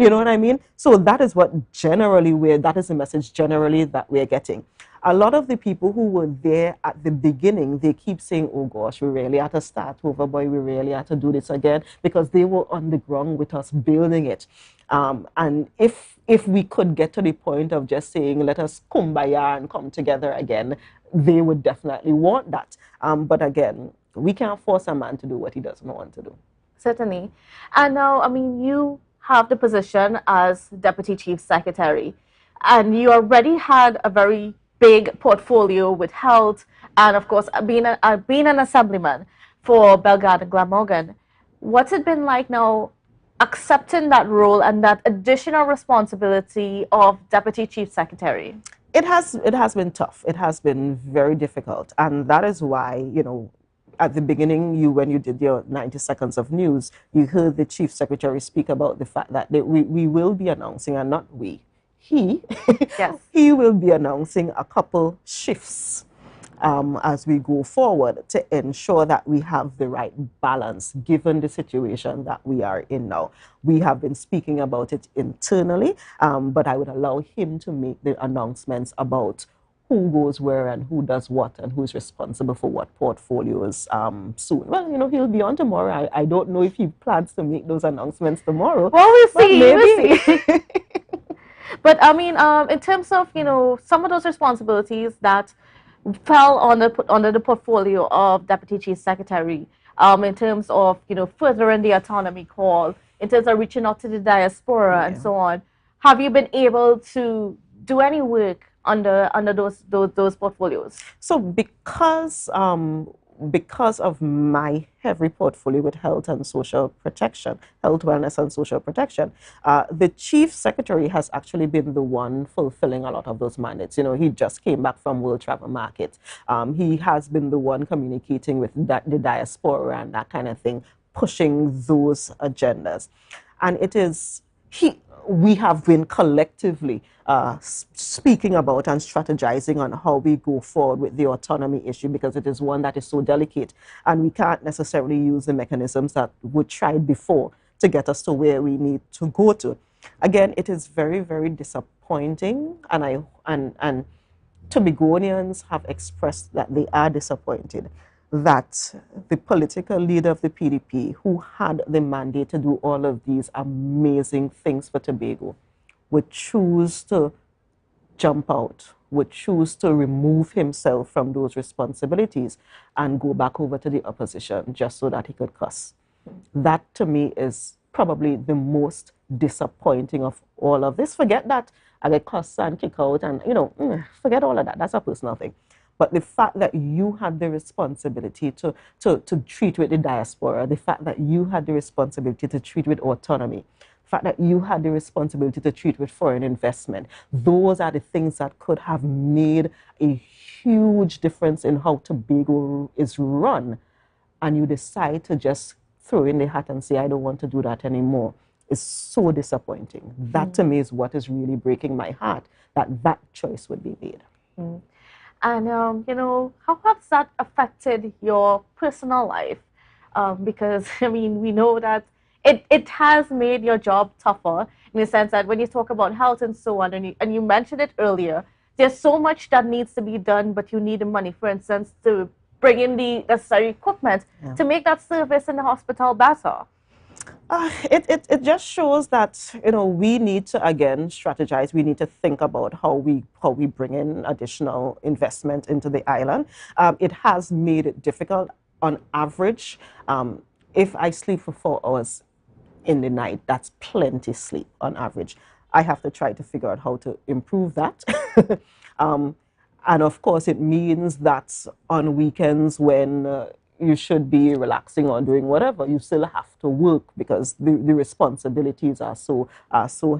You know what I mean? So that is what that is the message generally that we're getting. A lot of the people who were there at the beginning, they keep saying, oh gosh, we really have to start over, boy, we really have to do this again, because they were on the ground with us building it. And if we could get to the point of just saying, let us kumbaya and come together again, they would definitely want that. But again, we can't force a man to do what he doesn't want to do. Certainly. And now, I mean, you have the position as Deputy Chief Secretary, and you already had a very big portfolio with health, and of course, being an assemblyman for Belgrade and Glamorgan. What's it been like now accepting that role and that additional responsibility of Deputy Chief Secretary? It has been tough. It has been very difficult, and that is why, you know, at the beginning, when you did your 90 seconds of news, you heard the Chief Secretary speak about the fact that we will be announcing, and not we, he, yes, he will be announcing a couple shifts as we go forward to ensure that we have the right balance given the situation that we are in now. We have been speaking about it internally, but I would allow him to make the announcements about who goes where and who does what and who's responsible for what portfolios soon. Well, you know, he'll be on tomorrow. I don't know if he plans to make those announcements tomorrow. Well, we'll see. Maybe. We'll see. But I mean, in terms of, you know, some of those responsibilities that fell under the portfolio of Deputy Chief Secretary, in terms of, you know, furthering the autonomy call, in terms of reaching out to the diaspora and so on, have you been able to do any work under those portfolios? So because of my heavy portfolio with health and social protection, health, wellness, and social protection, the Chief Secretary has actually been the one fulfilling a lot of those mandates. You know, he just came back from World Travel Market. He has been the one communicating with the diaspora and that kind of thing, pushing those agendas. And it is, we have been collectively speaking about and strategizing on how we go forward with the autonomy issue, because it is one that is so delicate and we can't necessarily use the mechanisms that were tried before to get us to where we need to go to. Again, it is very, very disappointing, and Tobagonians have expressed that they are disappointed that the political leader of the PDP, who had the mandate to do all of these amazing things for Tobago, would choose to jump out, would choose to remove himself from those responsibilities and go back over to the opposition just so that he could cuss. That, to me, is probably the most disappointing of all of this. Forget that I get cuss and kick out and, you know, forget all of that. That's a personal thing. But the fact that you had the responsibility to treat with the diaspora, the fact that you had the responsibility to treat with autonomy, the fact that you had the responsibility to treat with foreign investment, those are the things that could have made a huge difference in how Tobago is run. And you decide to just throw in the hat and say, I don't want to do that anymore. It's so disappointing. That, to me, is what is really breaking my heart, that that choice would be made. And, you know, how has that affected your personal life? Because, I mean, we know that it has made your job tougher, in the sense that when you talk about health and so on, and you mentioned it earlier, there's so much that needs to be done, but you need the money, for instance, to bring in the necessary equipment to make that service in the hospital better. It just shows that, you know, we need to, again, strategize. We need to think about how we bring in additional investment into the island. It has made it difficult. On average, if I sleep for 4 hours in the night, that's plenty sleep on average. I have to try to figure out how to improve that. And of course, it means that on weekends when you should be relaxing or doing whatever, you still have to work because the responsibilities are so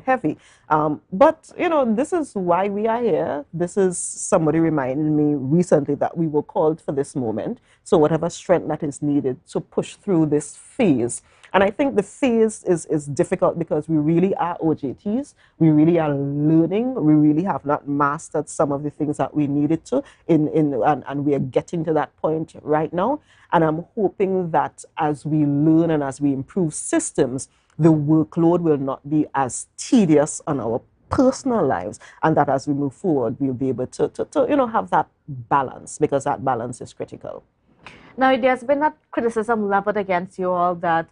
heavy. But, you know, this is why we are here. This is, somebody reminded me recently that we were called for this moment. So whatever strength that is needed to push through this phase. And I think the phase is difficult because we really are OJTs. We really are learning. We really have not mastered some of the things that we needed to, and we are getting to that point right now. And I'm hoping that as we learn and as we improve systems, the workload will not be as tedious on our personal lives, and that as we move forward, we'll be able to you know, have that balance, because that balance is critical. Now, there's been that criticism leveled against you all that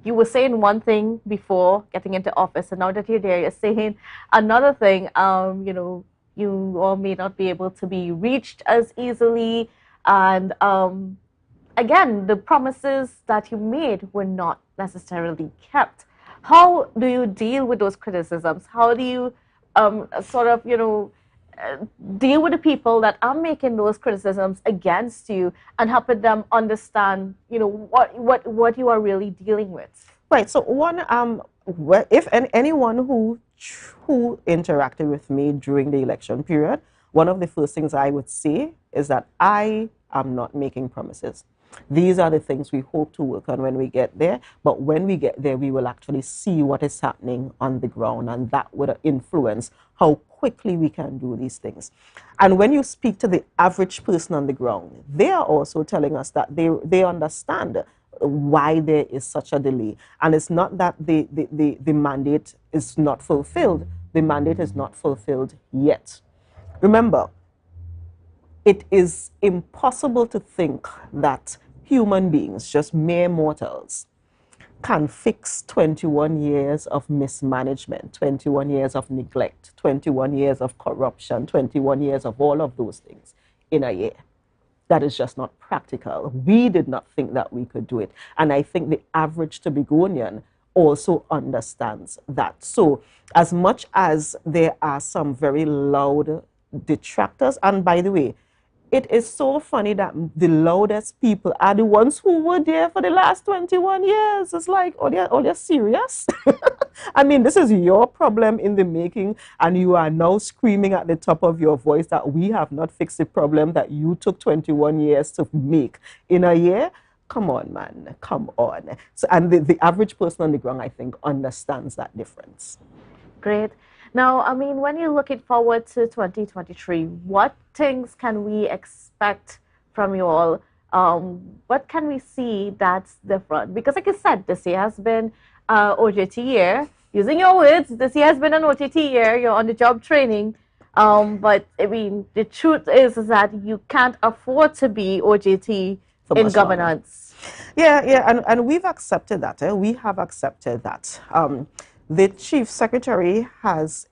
you were saying one thing before getting into office, and now that you're there, you're saying another thing. You know, you all may not be able to be reached as easily, and again, the promises that you made were not necessarily kept. How do you deal with those criticisms? How do you sort of, you know, deal with the people that are making those criticisms against you and helping them understand, what you are really dealing with? Right. So one, if anyone who interacted with me during the election period, one of the first things I would say is that I am not making promises. These are the things we hope to work on when we get there. But when we get there, we will actually see what is happening on the ground, and that would influence how quickly we can do these things. And when you speak to the average person on the ground, they are also telling us that they understand why there is such a delay. And it's not that the mandate is not fulfilled. The mandate is not fulfilled yet. Remember, it is impossible to think that human beings, just mere mortals, can fix 21 years of mismanagement, 21 years of neglect, 21 years of corruption, 21 years of all of those things in a year. That is just not practical. We did not think that we could do it. And I think the average Tobagonian also understands that. So as much as there are some very loud detractors, and by the way, it is so funny that the loudest people are the ones who were there for the last 21 years. It's like, oh, they're serious? I mean, this is your problem in the making, and you are now screaming at the top of your voice that we have not fixed the problem that you took 21 years to make in a year. Come on, man, come on. So, and the average person on the ground, I think, understands that difference. Great. Now, I mean, when you're looking forward to 2023, what things can we expect from you all? What can we see that's different? Because like I said, this year has been OJT year. Using your words, this year has been an OJT year. You're on the job training. But I mean, the truth is that you can't afford to be OJT in governance. Yeah, and we've accepted that. We have accepted that. The Chief Secretary has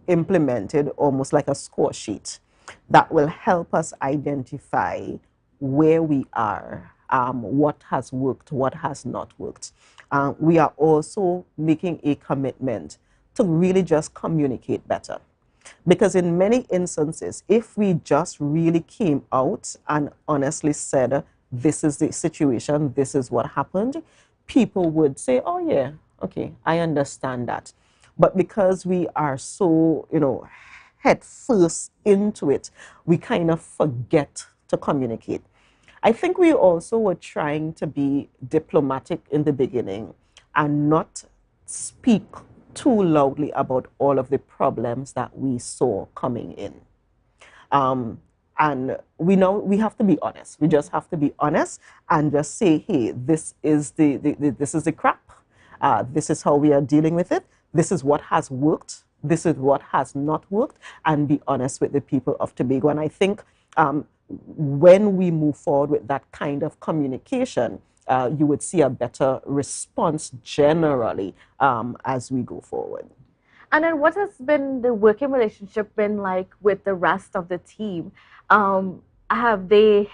implemented almost like a score sheet that will help us identify where we are, what has worked, what has not worked. We are also making a commitment to really just communicate better. Because in many instances, if we just really came out and honestly said, this is the situation, this is what happened, people would say, oh yeah, okay, I understand that. But because we are so, head first into it, we kind of forget to communicate. I think we also were trying to be diplomatic in the beginning and not speak too loudly about all of the problems that we saw coming in. And we have to be honest. We just have to be honest and just say, hey, this is the crap. This is how we are dealing with it. This is what has worked. This is what has not worked. And be honest with the people of Tobago. And I think when we move forward with that kind of communication, you would see a better response generally as we go forward. And then what has been the working relationship been like with the rest of the team? Have they,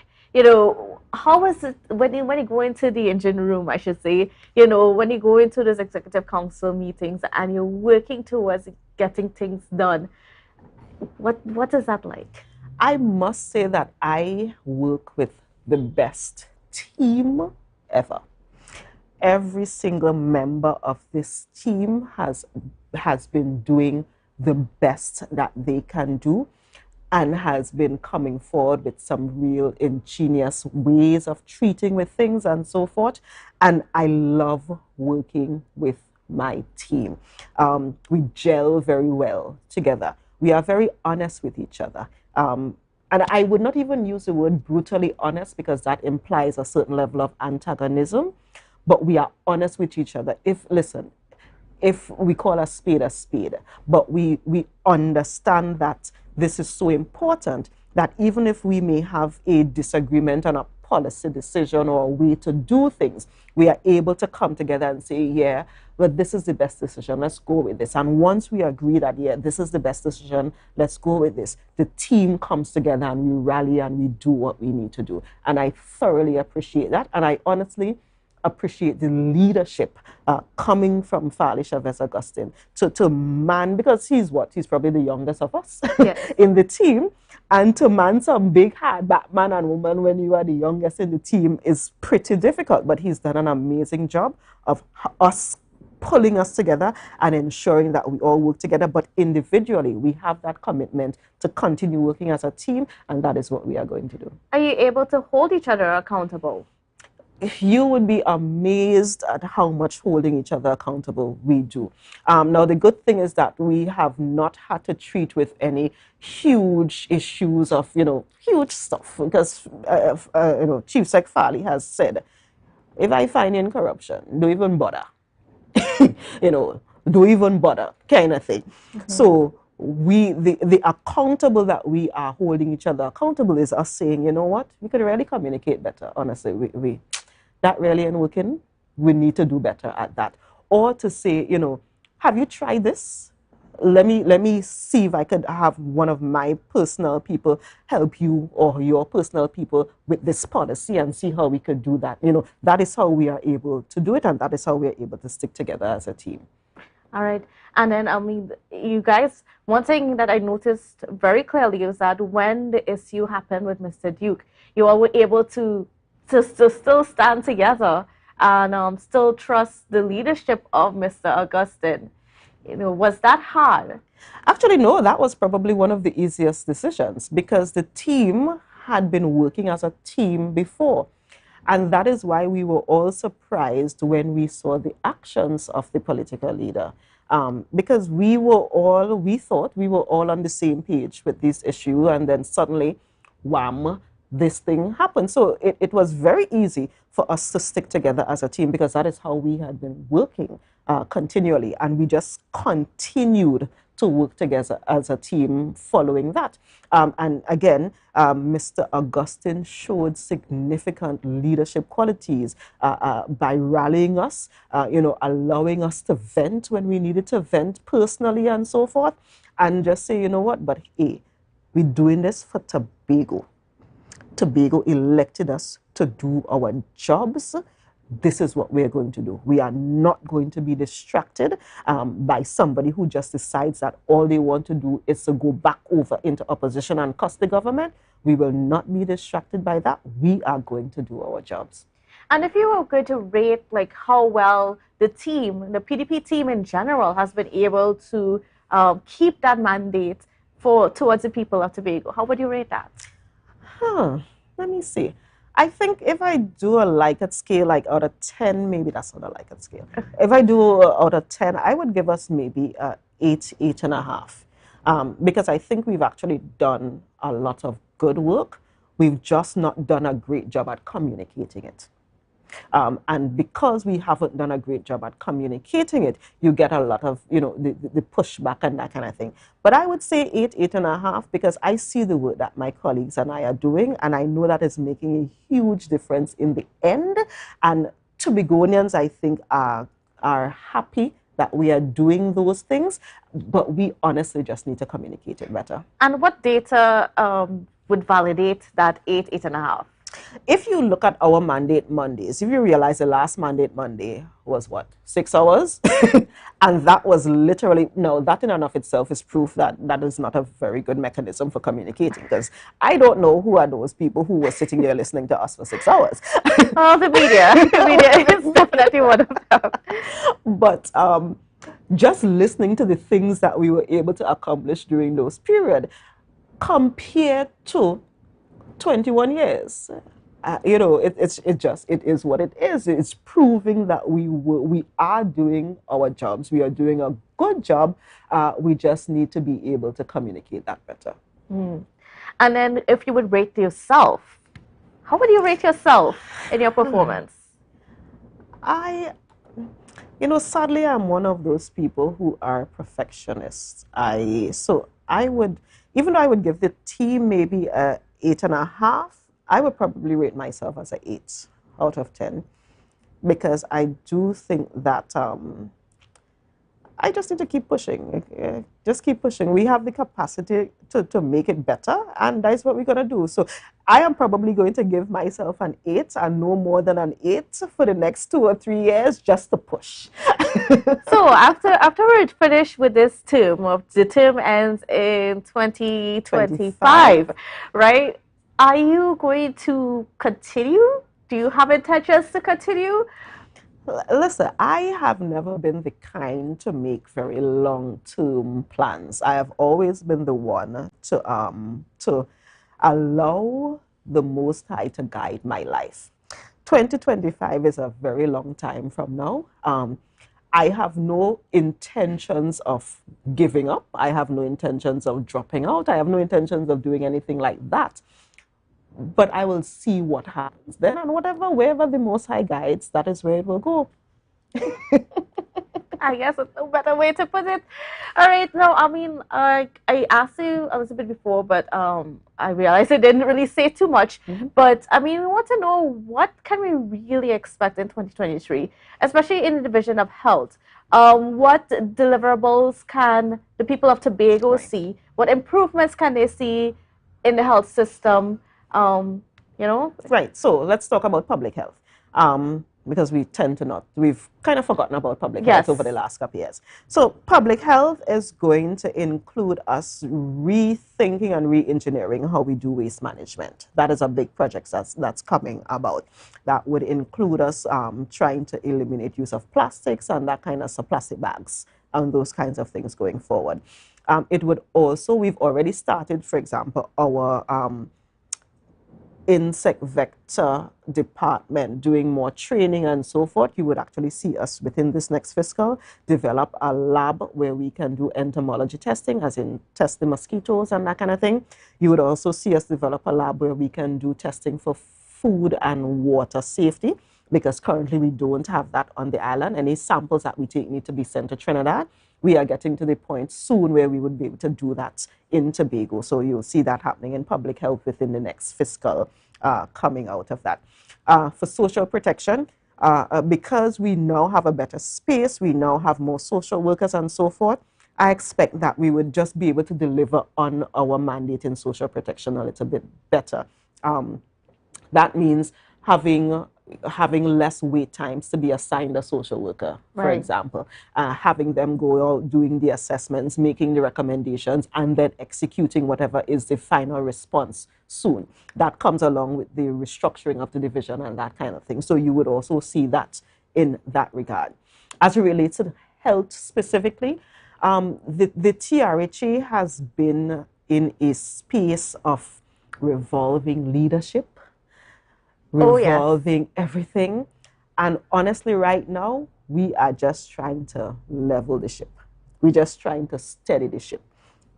how is it when you go into the engine room, I should say, when you go into those executive council meetings and you're working towards getting things done, what is that like? I must say that I work with the best team ever. Every single member of this team has been doing the best that they can do and has been coming forward with some real ingenious ways of treating with things and so forth. And I love working with my team. We gel very well together. We are very honest with each other. And I would not even use the word brutally honest because that implies a certain level of antagonism. But we are honest with each other. If we call a spade, but we understand that this is so important that even if we may have a disagreement on a policy decision or a way to do things, we are able to come together and say, yeah, but this is the best decision, let's go with this. And once we agree that, yeah, this is the best decision, let's go with this, the team comes together and we rally and we do what we need to do. And I thoroughly appreciate that. And I honestly, appreciate the leadership coming from Farley Chavez Augustine to man, because he's probably the youngest of us in the team. And to man some big hard Batman and woman when you are the youngest in the team is pretty difficult. But he's done an amazing job of us pulling us together and ensuring that we all work together. But individually, we have that commitment to continue working as a team, and that is what we are going to do. Are you able to hold each other accountable? You would be amazed at how much holding each other accountable we do. Now, the good thing is that we have not had to treat with any huge issues of, huge stuff, because, Chief Sec Farley has said, if I find you in corruption, don't even bother. Don't even bother, kind of thing. So the accountable that we are holding each other accountable is us saying, you know what, we could really communicate better. Honestly, that really ain't working. We need to do better at that. Or to say, have you tried this? Let me see if I could have one of my personal people help you, or your personal people, with this policy, and see how we could do that. That is how we are able to do it, and that is how we are able to stick together as a team. All right. And then, you guys, one thing that I noticed very clearly is that when the issue happened with Mr. Duke, you all were able to still stand together and still trust the leadership of Mr. Augustine. Was that hard? Actually, no, that was probably one of the easiest decisions, because the team had been working as a team before. And that is why we were all surprised when we saw the actions of the political leader. Because we thought we were all on the same page with this issue, and then suddenly, wham, this thing happened. So it was very easy for us to stick together as a team, because that is how we had been working continually. And we just continued to work together as a team following that. And again, Mr. Augustine showed significant leadership qualities by rallying us, allowing us to vent when we needed to vent personally and so forth, and just say, you know what, but hey, we're doing this for Tobago. Tobago elected us to do our jobs. This is what we're going to do. We are not going to be distracted by somebody who just decides that all they want to do is to go back over into opposition and cost the government. We will not be distracted by that. We are going to do our jobs. And if you were going to rate how well the team, the PDP team in general, has been able to keep that mandate towards the people of Tobago, how would you rate that? Let me see. I think if I do a Likert scale, out of 10, maybe that's not a Likert scale. If I do out of 10, I would give us maybe 8.5. Because I think we've actually done a lot of good work. We've just not done a great job at communicating it. And because we haven't done a great job at communicating it, you get a lot of, the pushback and that kind of thing. But I would say 8.5, because I see the work that my colleagues and I are doing, and I know that is making a huge difference in the end. And Tobagonians, I think, are happy that we are doing those things, but we honestly just need to communicate it better. And what data would validate that 8.5? If you look at our mandate Mondays, if you realize the last mandate Monday was what, 6 hours? And that was literally, no, that in and of itself is proof that that is not a very good mechanism for communicating, because I don't know who are those people who were sitting there listening to us for 6 hours. Oh, the media. The media is definitely one of them. But just listening to the things that we were able to accomplish during those periods compared to 21 years. It is what it is. It's proving that we are doing our jobs. We are doing a good job. We just need to be able to communicate that better. And then if you would rate yourself, how would you rate yourself in your performance? Sadly, I'm one of those people who are perfectionists. Even though I would give the team maybe a 8.5, I would probably rate myself as an 8 out of 10, because I do think that I just need to keep pushing. Just keep pushing. We have the capacity to make it better, and that's what we're going to do. So I am probably going to give myself an 8 and no more than an 8 for the next 2 or 3 years just to push. So after we finish with this term, the term ends in 2025, right? Are you going to continue? Do you have intentions to continue? Listen, I have never been the kind to make very long-term plans. I have always been the one to allow the Most High to guide my life. 2025 is a very long time from now. I have no intentions of giving up. I have no intentions of dropping out. I have no intentions of doing anything like that. But I will see what happens then, and wherever the Most High guides, that is where it will go. I guess it's a better way to put it. All right, no, I mean, I asked you a little bit before, but I realized I didn't really say too much. But I mean, we want to know, what can we really expect in 2023, especially in the division of health? What deliverables can the people of Tobago see? What improvements can they see in the health system? You know? Right, so let's talk about public health. Because we tend to not, we've kind of forgotten about public health over the last couple of years. So public health is going to include us rethinking and re-engineering how we do waste management. That is a big project that's coming about. That would include us trying to eliminate use of plastics and that kind of plastic bags and those kinds of things going forward. It would also, we've already started, for example, our insect vector department doing more training and so forth. You would actually see us within this next fiscal develop a lab where we can do entomology testing, as in test the mosquitoes and that kind of thing. You would also see us develop a lab where we can do testing for food and water safety, because currently we don't have that on the island. Any samples that we take need to be sent to Trinidad. We are getting to the point soon where we would be able to do that in Tobago. So you'll see that happening in public health within the next fiscal coming out of that. For social protection, because we now have a better space, we now have more social workers and so forth, I expect that we would just be able to deliver on our mandate in social protection a little bit better. That means having less wait times to be assigned a social worker, for example, having them go out doing the assessments, making the recommendations, and then executing whatever is the final response soon. That comes along with the restructuring of the division and that kind of thing. So you would also see that in that regard. As it relates to health specifically, the TRHA has been in a space of revolving leadership, revolving everything. And honestly, right now, we are just trying to level the ship. We're just trying to steady the ship.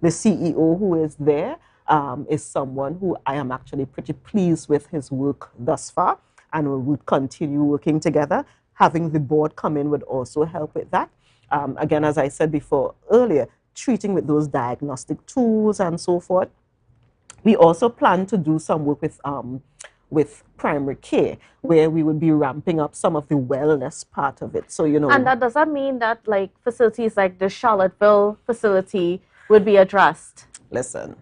The CEO who is there is someone who I am actually pretty pleased with his work thus far, and we would continue working together. Having the board come in would also help with that. Again, as I said before earlier, treating with those diagnostic tools and so forth. We also plan to do some work with primary care, where we would be ramping up some of the wellness part of it. So, you know. And that does that mean that like facilities like the Charlottesville facility would be addressed? Listen,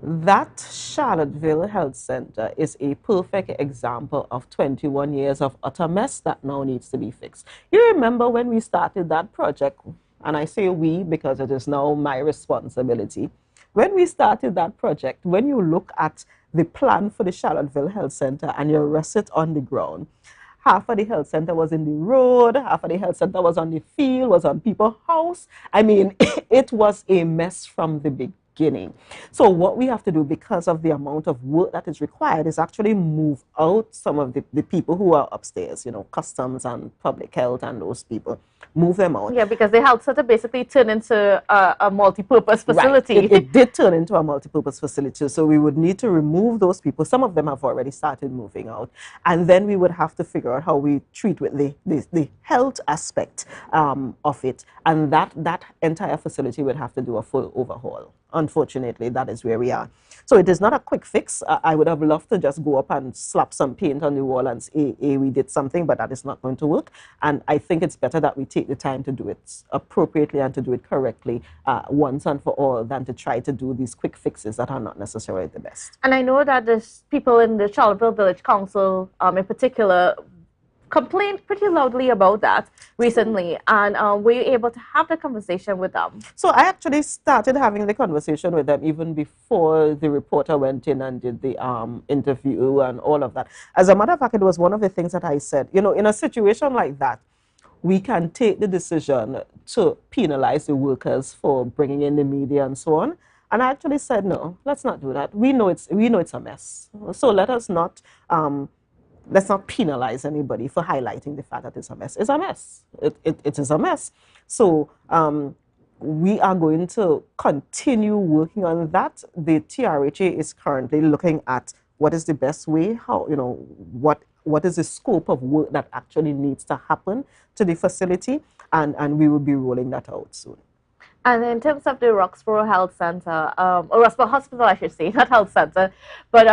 that Charlottesville Health Center is a perfect example of 21 years of utter mess that now needs to be fixed. You remember when we started that project, and I say we because it is now my responsibility. When we started that project, when you look at the plan for the Charlottesville Health Center and you rest it on the ground, half of the health center was in the road, half of the health center was on the field, was on people's house. I mean, it was a mess from the beginning. So what we have to do, because of the amount of work that is required, is actually move out some of the people who are upstairs, you know, customs and public health and those people. Move them out. Yeah, because the health center basically turned into a multi-purpose facility. Right. It did turn into a multi-purpose facility. So we would need to remove those people. Some of them have already started moving out. And then we would have to figure out how we treat with the health aspect of it. And that entire facility would have to do a full overhaul unfortunately, that is where we are. So it is not a quick fix. I would have loved to just go up and slap some paint on the wall and say, hey, we did something, but that is not going to work. And I think it's better that we take the time to do it appropriately and to do it correctly once and for all than to try to do these quick fixes that are not necessarily the best. And I know that there's people in the Charlottesville Village Council in particular complained pretty loudly about that recently, and were you able to have the conversation with them? So I actually started having the conversation with them even before the reporter went in and did the interview and all of that. As a matter of fact, it was one of the things that I said, you know, in a situation like that, we can take the decision to penalize the workers for bringing in the media and so on. And I actually said, no, let's not do that. We know it's a mess. So let's not penalize anybody for highlighting the fact that it's a mess. It's a mess. It is a mess. So we are going to continue working on that. The TRHA is currently looking at what is the best way, how, you know, what is the scope of work that actually needs to happen to the facility, and we will be rolling that out soon. And in terms of the Roxborough Health Center, or Roxborough Hospital, I should say, not Health Center, but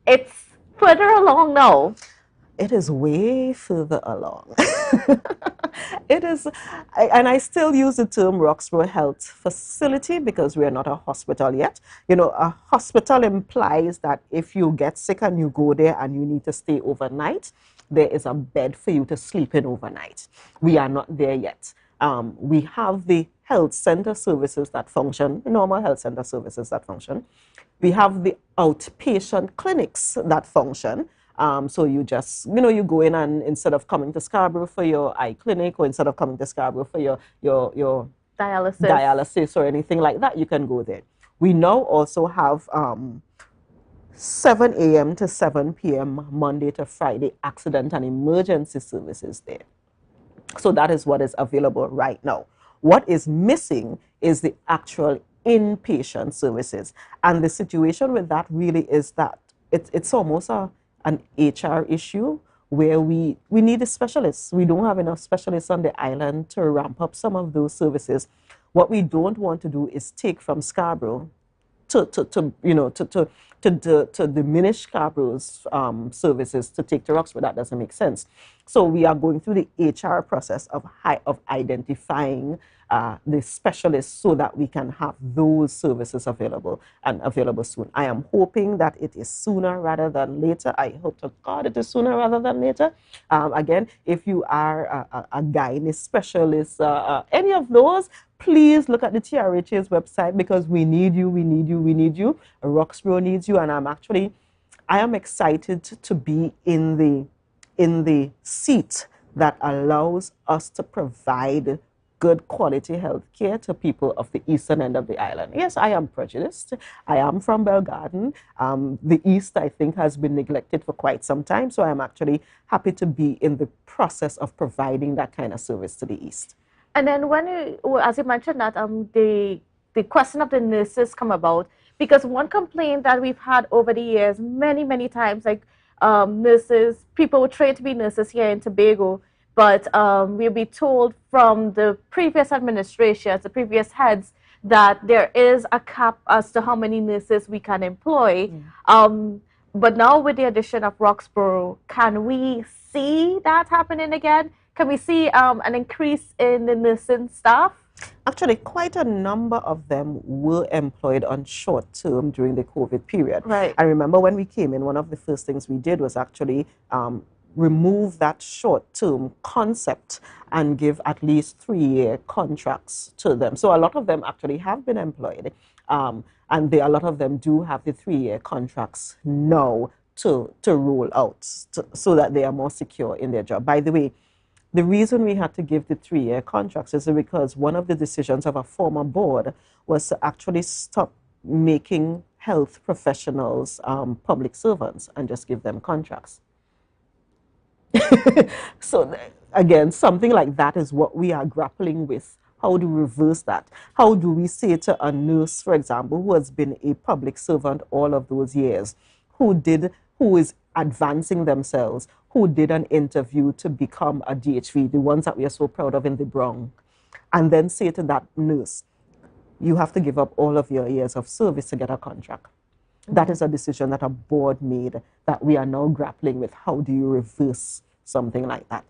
it's further along now. It is way further along. It is, and I still use the term Roxborough Health Facility because we are not a hospital yet. You know, a hospital implies that if you get sick and you go there and you need to stay overnight, there is a bed for you to sleep in overnight. We are not there yet. We have the health center services that function, the normal health center services that function. We have the outpatient clinics that function. So you just, you know, you go in and instead of coming to Scarborough for your eye clinic or instead of coming to Scarborough for your dialysis or anything like that, you can go there. We now also have 7 a.m. to 7 p.m. Monday to Friday accident and emergency services there. So that is what is available right now. What is missing is the actual inpatient services. And the situation with that really is that it's almost an HR issue where we need a specialist. We don't have enough specialists on the island to ramp up some of those services. What we don't want to do is take from Scarborough to diminish Scarborough's services to take to Roxborough. That doesn't make sense. So we are going through the HR process of identifying the specialists so that we can have those services available and available soon. I am hoping that it is sooner rather than later. I hope to God it is sooner rather than later. Again, if you are a gynae specialist, any of those, please look at the TRHA's website because we need you, we need you, we need you. Roxborough needs you, and I am excited to be in the seat that allows us to provide good quality health care to people of the eastern end of the island. Yes, I am prejudiced. I am from Bell Garden. The East, I think, has been neglected for quite some time, so I am actually happy to be in the process of providing that kind of service to the East. And then when as you mentioned that the question of the nurses come about, because one complaint that we've had over the years, many times, like nurses, people trained to be nurses here in Tobago, but we'll be told from the previous administrations, the previous heads, that there is a cap as to how many nurses we can employ. But now with the addition of Roxborough, can we see that happening again? Can we see an increase in the nursing staff? Actually, quite a number of them were employed on short term during the COVID period. Right. I remember when we came in, one of the first things we did was actually remove that short term concept and give at least 3-year contracts to them. So a lot of them actually have been employed, and a lot of them do have the 3-year contracts now to roll out so that they are more secure in their job. By the way, the reason we had to give the 3-year contracts is because one of the decisions of a former board was to actually stop making health professionals public servants and just give them contracts. So again, something like that is what we are grappling with. How do we reverse that? How do we say to a nurse, for example, who has been a public servant all of those years, who is advancing themselves, who did an interview to become a DHV, the ones that we are so proud of in the Bronx, and then say to that nurse, you have to give up all of your years of service to get a contract. That is a decision that a board made that we are now grappling with. How do you reverse something like that?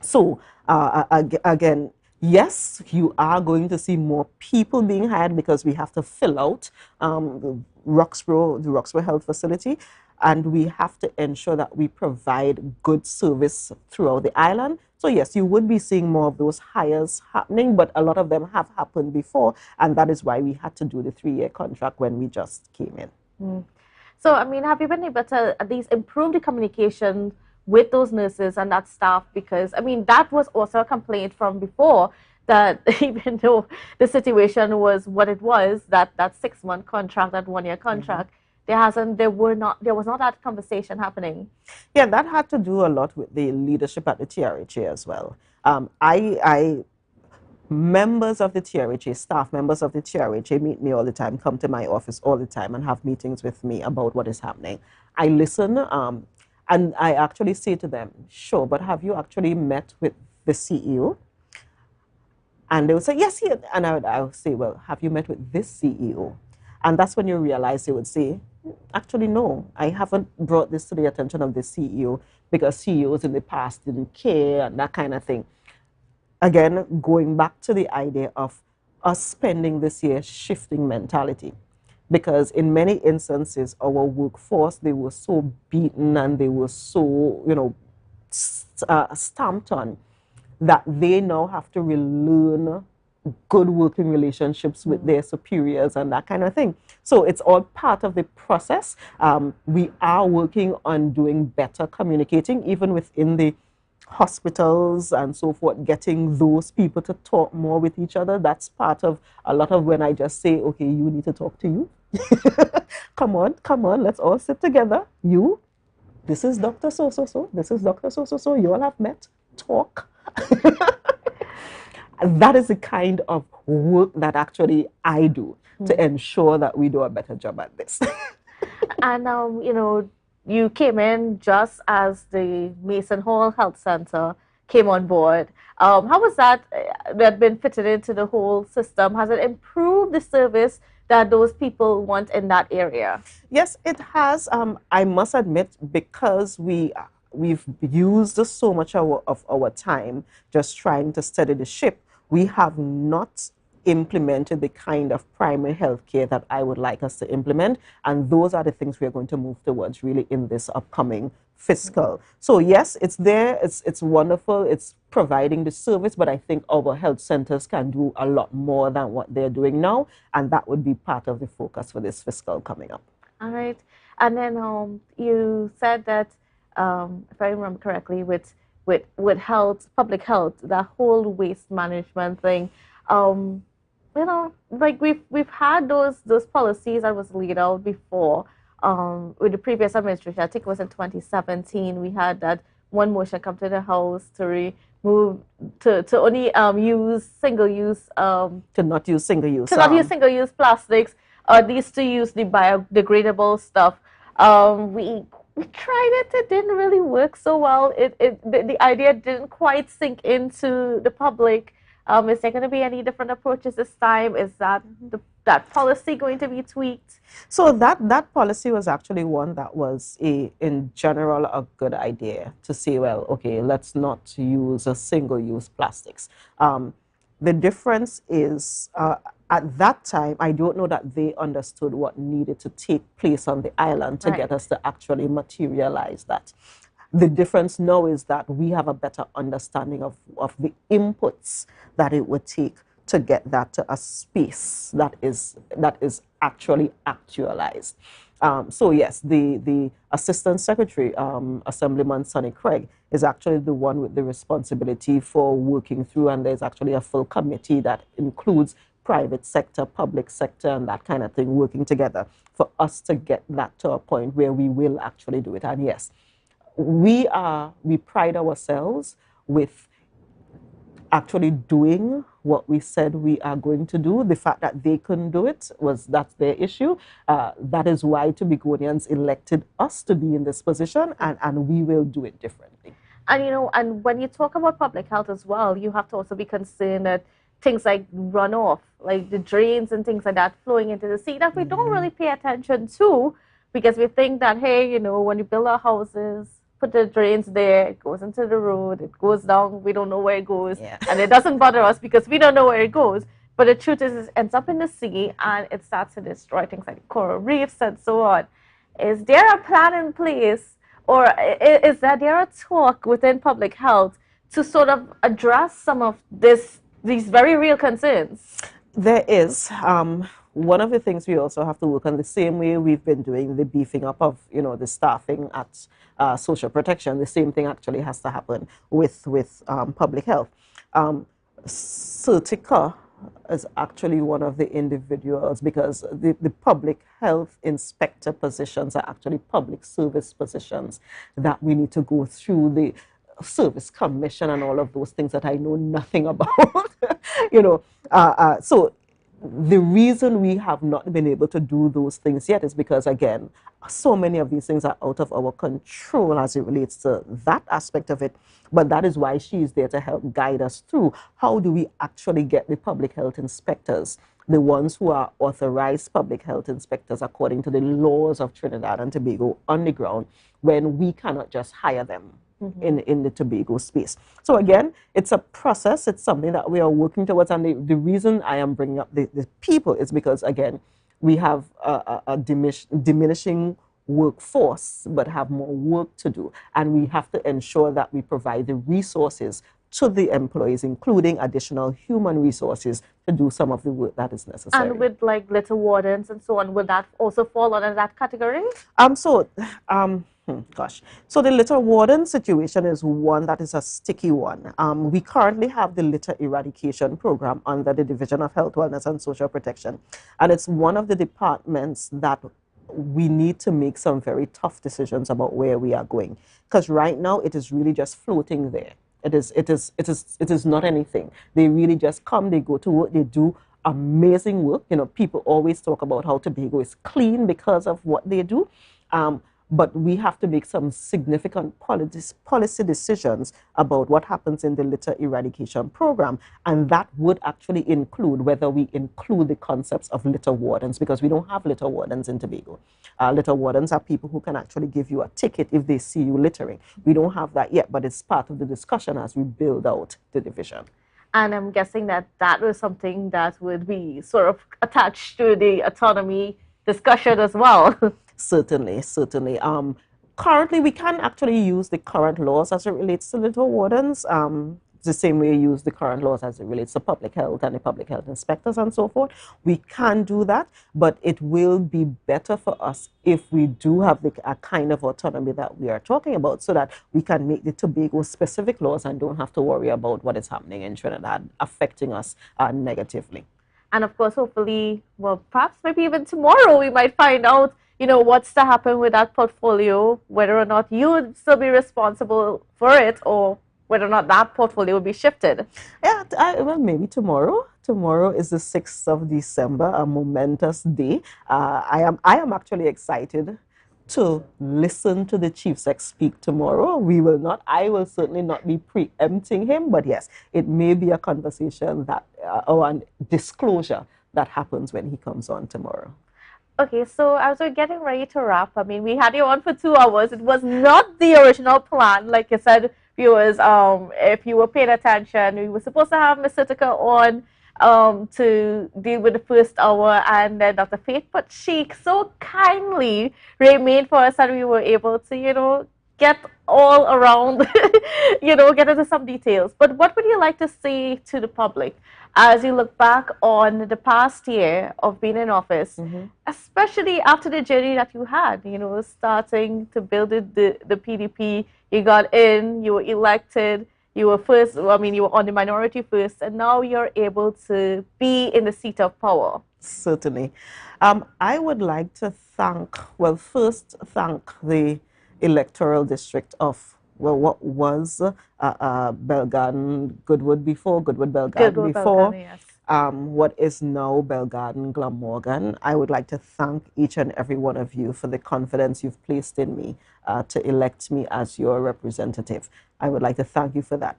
So again, yes, you are going to see more people being hired because we have to fill out the Roxborough Health Facility, and we have to ensure that we provide good service throughout the island. So yes, you would be seeing more of those hires happening, but a lot of them have happened before, and that is why we had to do the 3-year contract when we just came in. So, I mean, have you been able to at least improve the communication with those nurses and that staff? Because, I mean, that was also a complaint from before, that even though the situation was what it was, that 6-month contract, that 1-year contract, there was not that conversation happening. Yeah, that had to do a lot with the leadership at the TRHA as well. Members of the TRHA, staff members of the TRHA meet me all the time, come to my office all the time and have meetings with me about what is happening. I listen and I actually say to them, sure, but have you actually met with the CEO? And they would say, yes, yes. And I would say, well, have you met with this CEO? And that's when you realize they would say, actually, no, I haven't brought this to the attention of the CEO because CEOs in the past didn't care and that kind of thing. Again, going back to the idea of us spending this year shifting mentality, because in many instances, our workforce, they were so beaten and they were so, stamped on that they now have to relearn good working relationships with their superiors and that kind of thing. So it's all part of the process. We are working on doing better communicating, even within the hospitals and so forth, getting those people to talk more with each other. That's part of a lot of when I just say, okay, you need to talk to you. Come on, let's all sit together. You, this is Dr. So-so-so, this is Dr. So-so-so, you all have met, talk. That is the kind of work that actually I do to ensure that we do a better job at this. And you came in just as the Mason Hall Health Center came on board. How was that been fitted into the whole system? Has it improved the service that those people want in that area? Yes, it has. I must admit, because we've used so much of our time just trying to steady the ship, we have not implemented the kind of primary health care that I would like us to implement. And those are the things we are going to move towards really in this upcoming fiscal. So yes, it's there, it's wonderful, it's providing the service, but I think our health centers can do a lot more than what they're doing now. And that would be part of the focus for this fiscal coming up. All right. And then you said that, if I remember correctly, with health, public health, that whole waste management thing, like we've had those policies that was laid out before with the previous administration. I think it was in 2017. We had that one motion come to the House to remove to only use single-use to not use single-use not use single-use plastics, or at least to use the biodegradable stuff. We tried it. It didn't really work so well. The idea didn't quite sink into the public. Is there going to be any different approaches this time? Is that that policy going to be tweaked? So that policy was actually one that was in general a good idea to say, well, okay, let's not use a single-use plastics. The difference is at that time, I don't know that they understood what needed to take place on the island to get us to actually materialize that. The difference now is that we have a better understanding of the inputs that it would take to get that to a space that is actually actualized. So yes, the Assistant Secretary, Assemblyman Sonny Craig, is actually the one with the responsibility for working through, and there's actually a full committee that includes private sector, public sector, and that kind of thing working together for us to get that to a point where we will actually do it. And yes, we pride ourselves with actually doing what we said we are going to do. The fact that they couldn't do it that's their issue. That is why Tobagonians elected us to be in this position, and we will do it differently. And and when you talk about public health as well, you have to also be concerned that things like runoff, like the drains and things like that flowing into the sea that we don't really pay attention to because we think that, hey, you know, when you build our houses, put the drains there, it goes into the road, it goes down, we don't know where it goes, and it doesn't bother us because we don't know where it goes. But the truth is, it ends up in the sea and it starts to destroy things like coral reefs and so on. Is there a plan in place, or is there a talk within public health to sort of address some of these very real concerns? There is. One of the things we also have to work on, the same way we've been doing the beefing up of, you know, the staffing at social protection, the same thing actually has to happen with public health. Certica is actually one of the individuals, because the public health inspector positions are actually public service positions that we need to go through the service commission and all of those things that I know nothing about. You know, so the reason we have not been able to do those things yet is because, again, so many of these things are out of our control as it relates to that aspect of it. But that is why she is there to help guide us through how do we actually get the public health inspectors, the ones who are authorized public health inspectors according to the laws of Trinidad and Tobago on the ground, when we cannot just hire them in the Tobago space. So again, it's a process. It's something that we are working towards. And the reason I am bringing up the people is because, again, we have a diminishing workforce, but have more work to do. And we have to ensure that we provide the resources to the employees, including additional human resources to do some of the work that is necessary. And with like litter wardens and so on, would that also fall under that category? So the litter warden situation is one that is a sticky one. We currently have the litter eradication program under the Division of Health, Wellness and Social Protection. And it's one of the departments that we need to make some very tough decisions about where we are going. Because right now it is really just floating there. It is not anything. They really just come, they go to work, they do amazing work. You know, people always talk about how Tobago is clean because of what they do. But we have to make some significant policy decisions about what happens in the litter eradication program. And that would actually include whether we include the concepts of litter wardens, because we don't have litter wardens in Tobago. Litter wardens are people who can actually give you a ticket if they see you littering. We don't have that yet, but it's part of the discussion as we build out the division. And I'm guessing that that was something that would be sort of attached to the autonomy discussion as well. Certainly. Currently, we can actually use the current laws as it relates to litter wardens, the same way we use the current laws as it relates to public health and the public health inspectors and so forth. We can do that, but it will be better for us if we do have a kind of autonomy that we are talking about, so that we can make the Tobago specific laws and don't have to worry about what is happening in Trinidad affecting us negatively. And of course, hopefully, well, perhaps maybe even tomorrow we might find out, you know, what's to happen with that portfolio, whether or not you would still be responsible for it, or whether or not that portfolio will be shifted. Yeah, well, maybe tomorrow. Tomorrow is the 6th of December, a momentous day. I am actually excited to listen to the chief sec speak tomorrow. I will certainly not be preempting him, but yes, it may be a conversation that, or a disclosure that happens when he comes on tomorrow. Okay, so as we're getting ready to wrap, I mean, we had you on for 2 hours. It was not the original plan. Like you said, viewers, if you were paying attention, we were supposed to have Ms. Certica on to deal with the first hour, and then Dr. Faith, but she so kindly remained for us, and we were able to, you know, get all around, you know, get into some details. But what would you like to say to the public as you look back on the past year of being in office, especially after the journey that you had, you know, starting to build the PDP, you got in, you were elected, you were first, I mean, you were on the minority first, and now you're able to be in the seat of power. Certainly. I would like to first thank the electoral district of, well, what was Belgarden Goodwood before, Goodwood Belgarden before, yes. What is now Belgarden Glamorgan. I would like to thank each and every one of you for the confidence you've placed in me to elect me as your representative. I would like to thank you for that.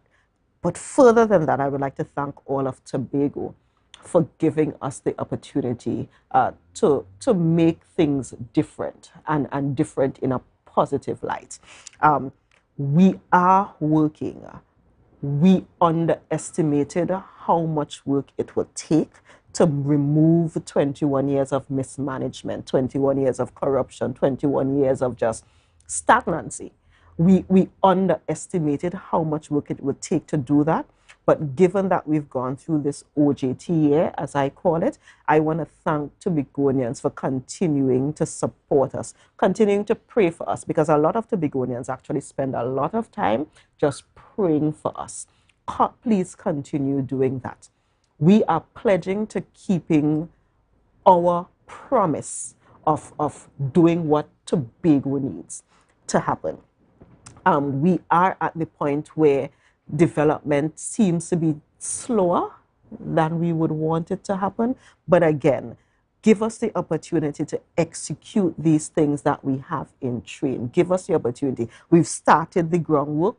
But further than that, I would like to thank all of Tobago for giving us the opportunity to make things different and different in a positive light. We are working. We underestimated how much work it would take to remove 21 years of mismanagement, 21 years of corruption, 21 years of just stagnancy. We underestimated how much work it would take to do that. But given that we've gone through this OJT year, as I call it, I want to thank Tobagonians for continuing to support us, continuing to pray for us, because a lot of Tobagonians actually spend a lot of time just praying for us. Please continue doing that. We are pledging to keeping our promise of doing what Tobago needs to happen. We are at the point where development seems to be slower than we would want it to happen. But again, give us the opportunity to execute these things that we have in train. Give us the opportunity. We've started the groundwork.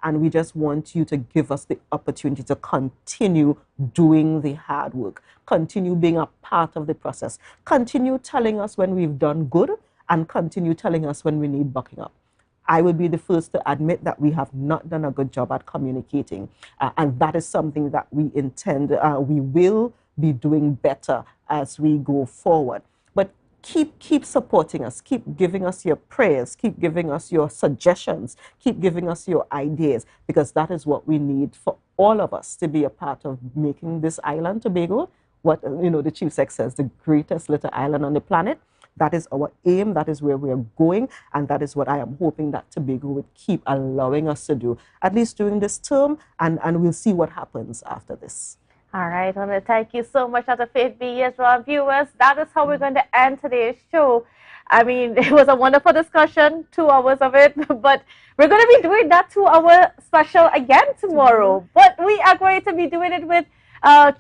And we just want you to give us the opportunity to continue doing the hard work. Continue being a part of the process. Continue telling us when we've done good and continue telling us when we need bucking up. I will be the first to admit that we have not done a good job at communicating. And that is something that we intend, we will be doing better as we go forward. But keep supporting us. Keep giving us your prayers. Keep giving us your suggestions. Keep giving us your ideas, because that is what we need for all of us to be a part of making this island, Tobago, what the Chief Sec says, the greatest little island on the planet. That is our aim, that is where we are going, and that is what I am hoping that Tobago would keep allowing us to do, at least during this term, and we'll see what happens after this. All right, I want to thank you so much, Dr. Faith B. Yes, our viewers, that is how we're going to end today's show. I mean, it was a wonderful discussion, 2 hours of it, but we're going to be doing that 2-hour special again tomorrow. But we are going to be doing it with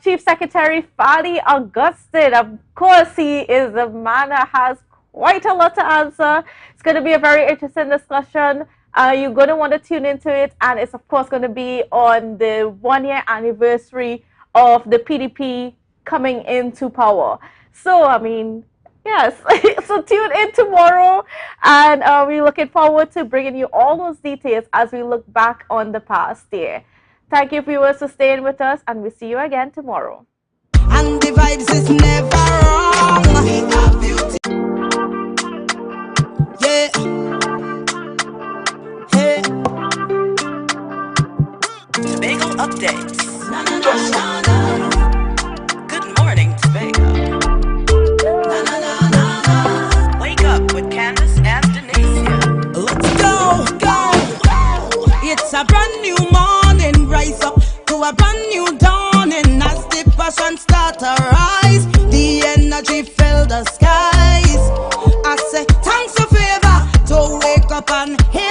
Chief Secretary Fali Augustine. Of course, he is a man that has quite a lot to answer. It's going to be a very interesting discussion. You're going to want to tune into it, and it's of course going to be on the 1-year anniversary of the PDP coming into power. So, I mean, yes, so tune in tomorrow, and we're looking forward to bringing you all those details as we look back on the past year. Thank you, viewers, for staying with us, and we'll see you again tomorrow. And the vibes is never wrong. Yeah. Hey. Tobago updates. Na, na, na, na, na. Good morning, Tobago. Na, na, na, na, na. Wake up with Candace and Denasia. Let's go. It's a brand new morning. Rise up to a brand new dawning. As the passion start to rise, the energy fill the skies. I say thanks for favor to wake up and hear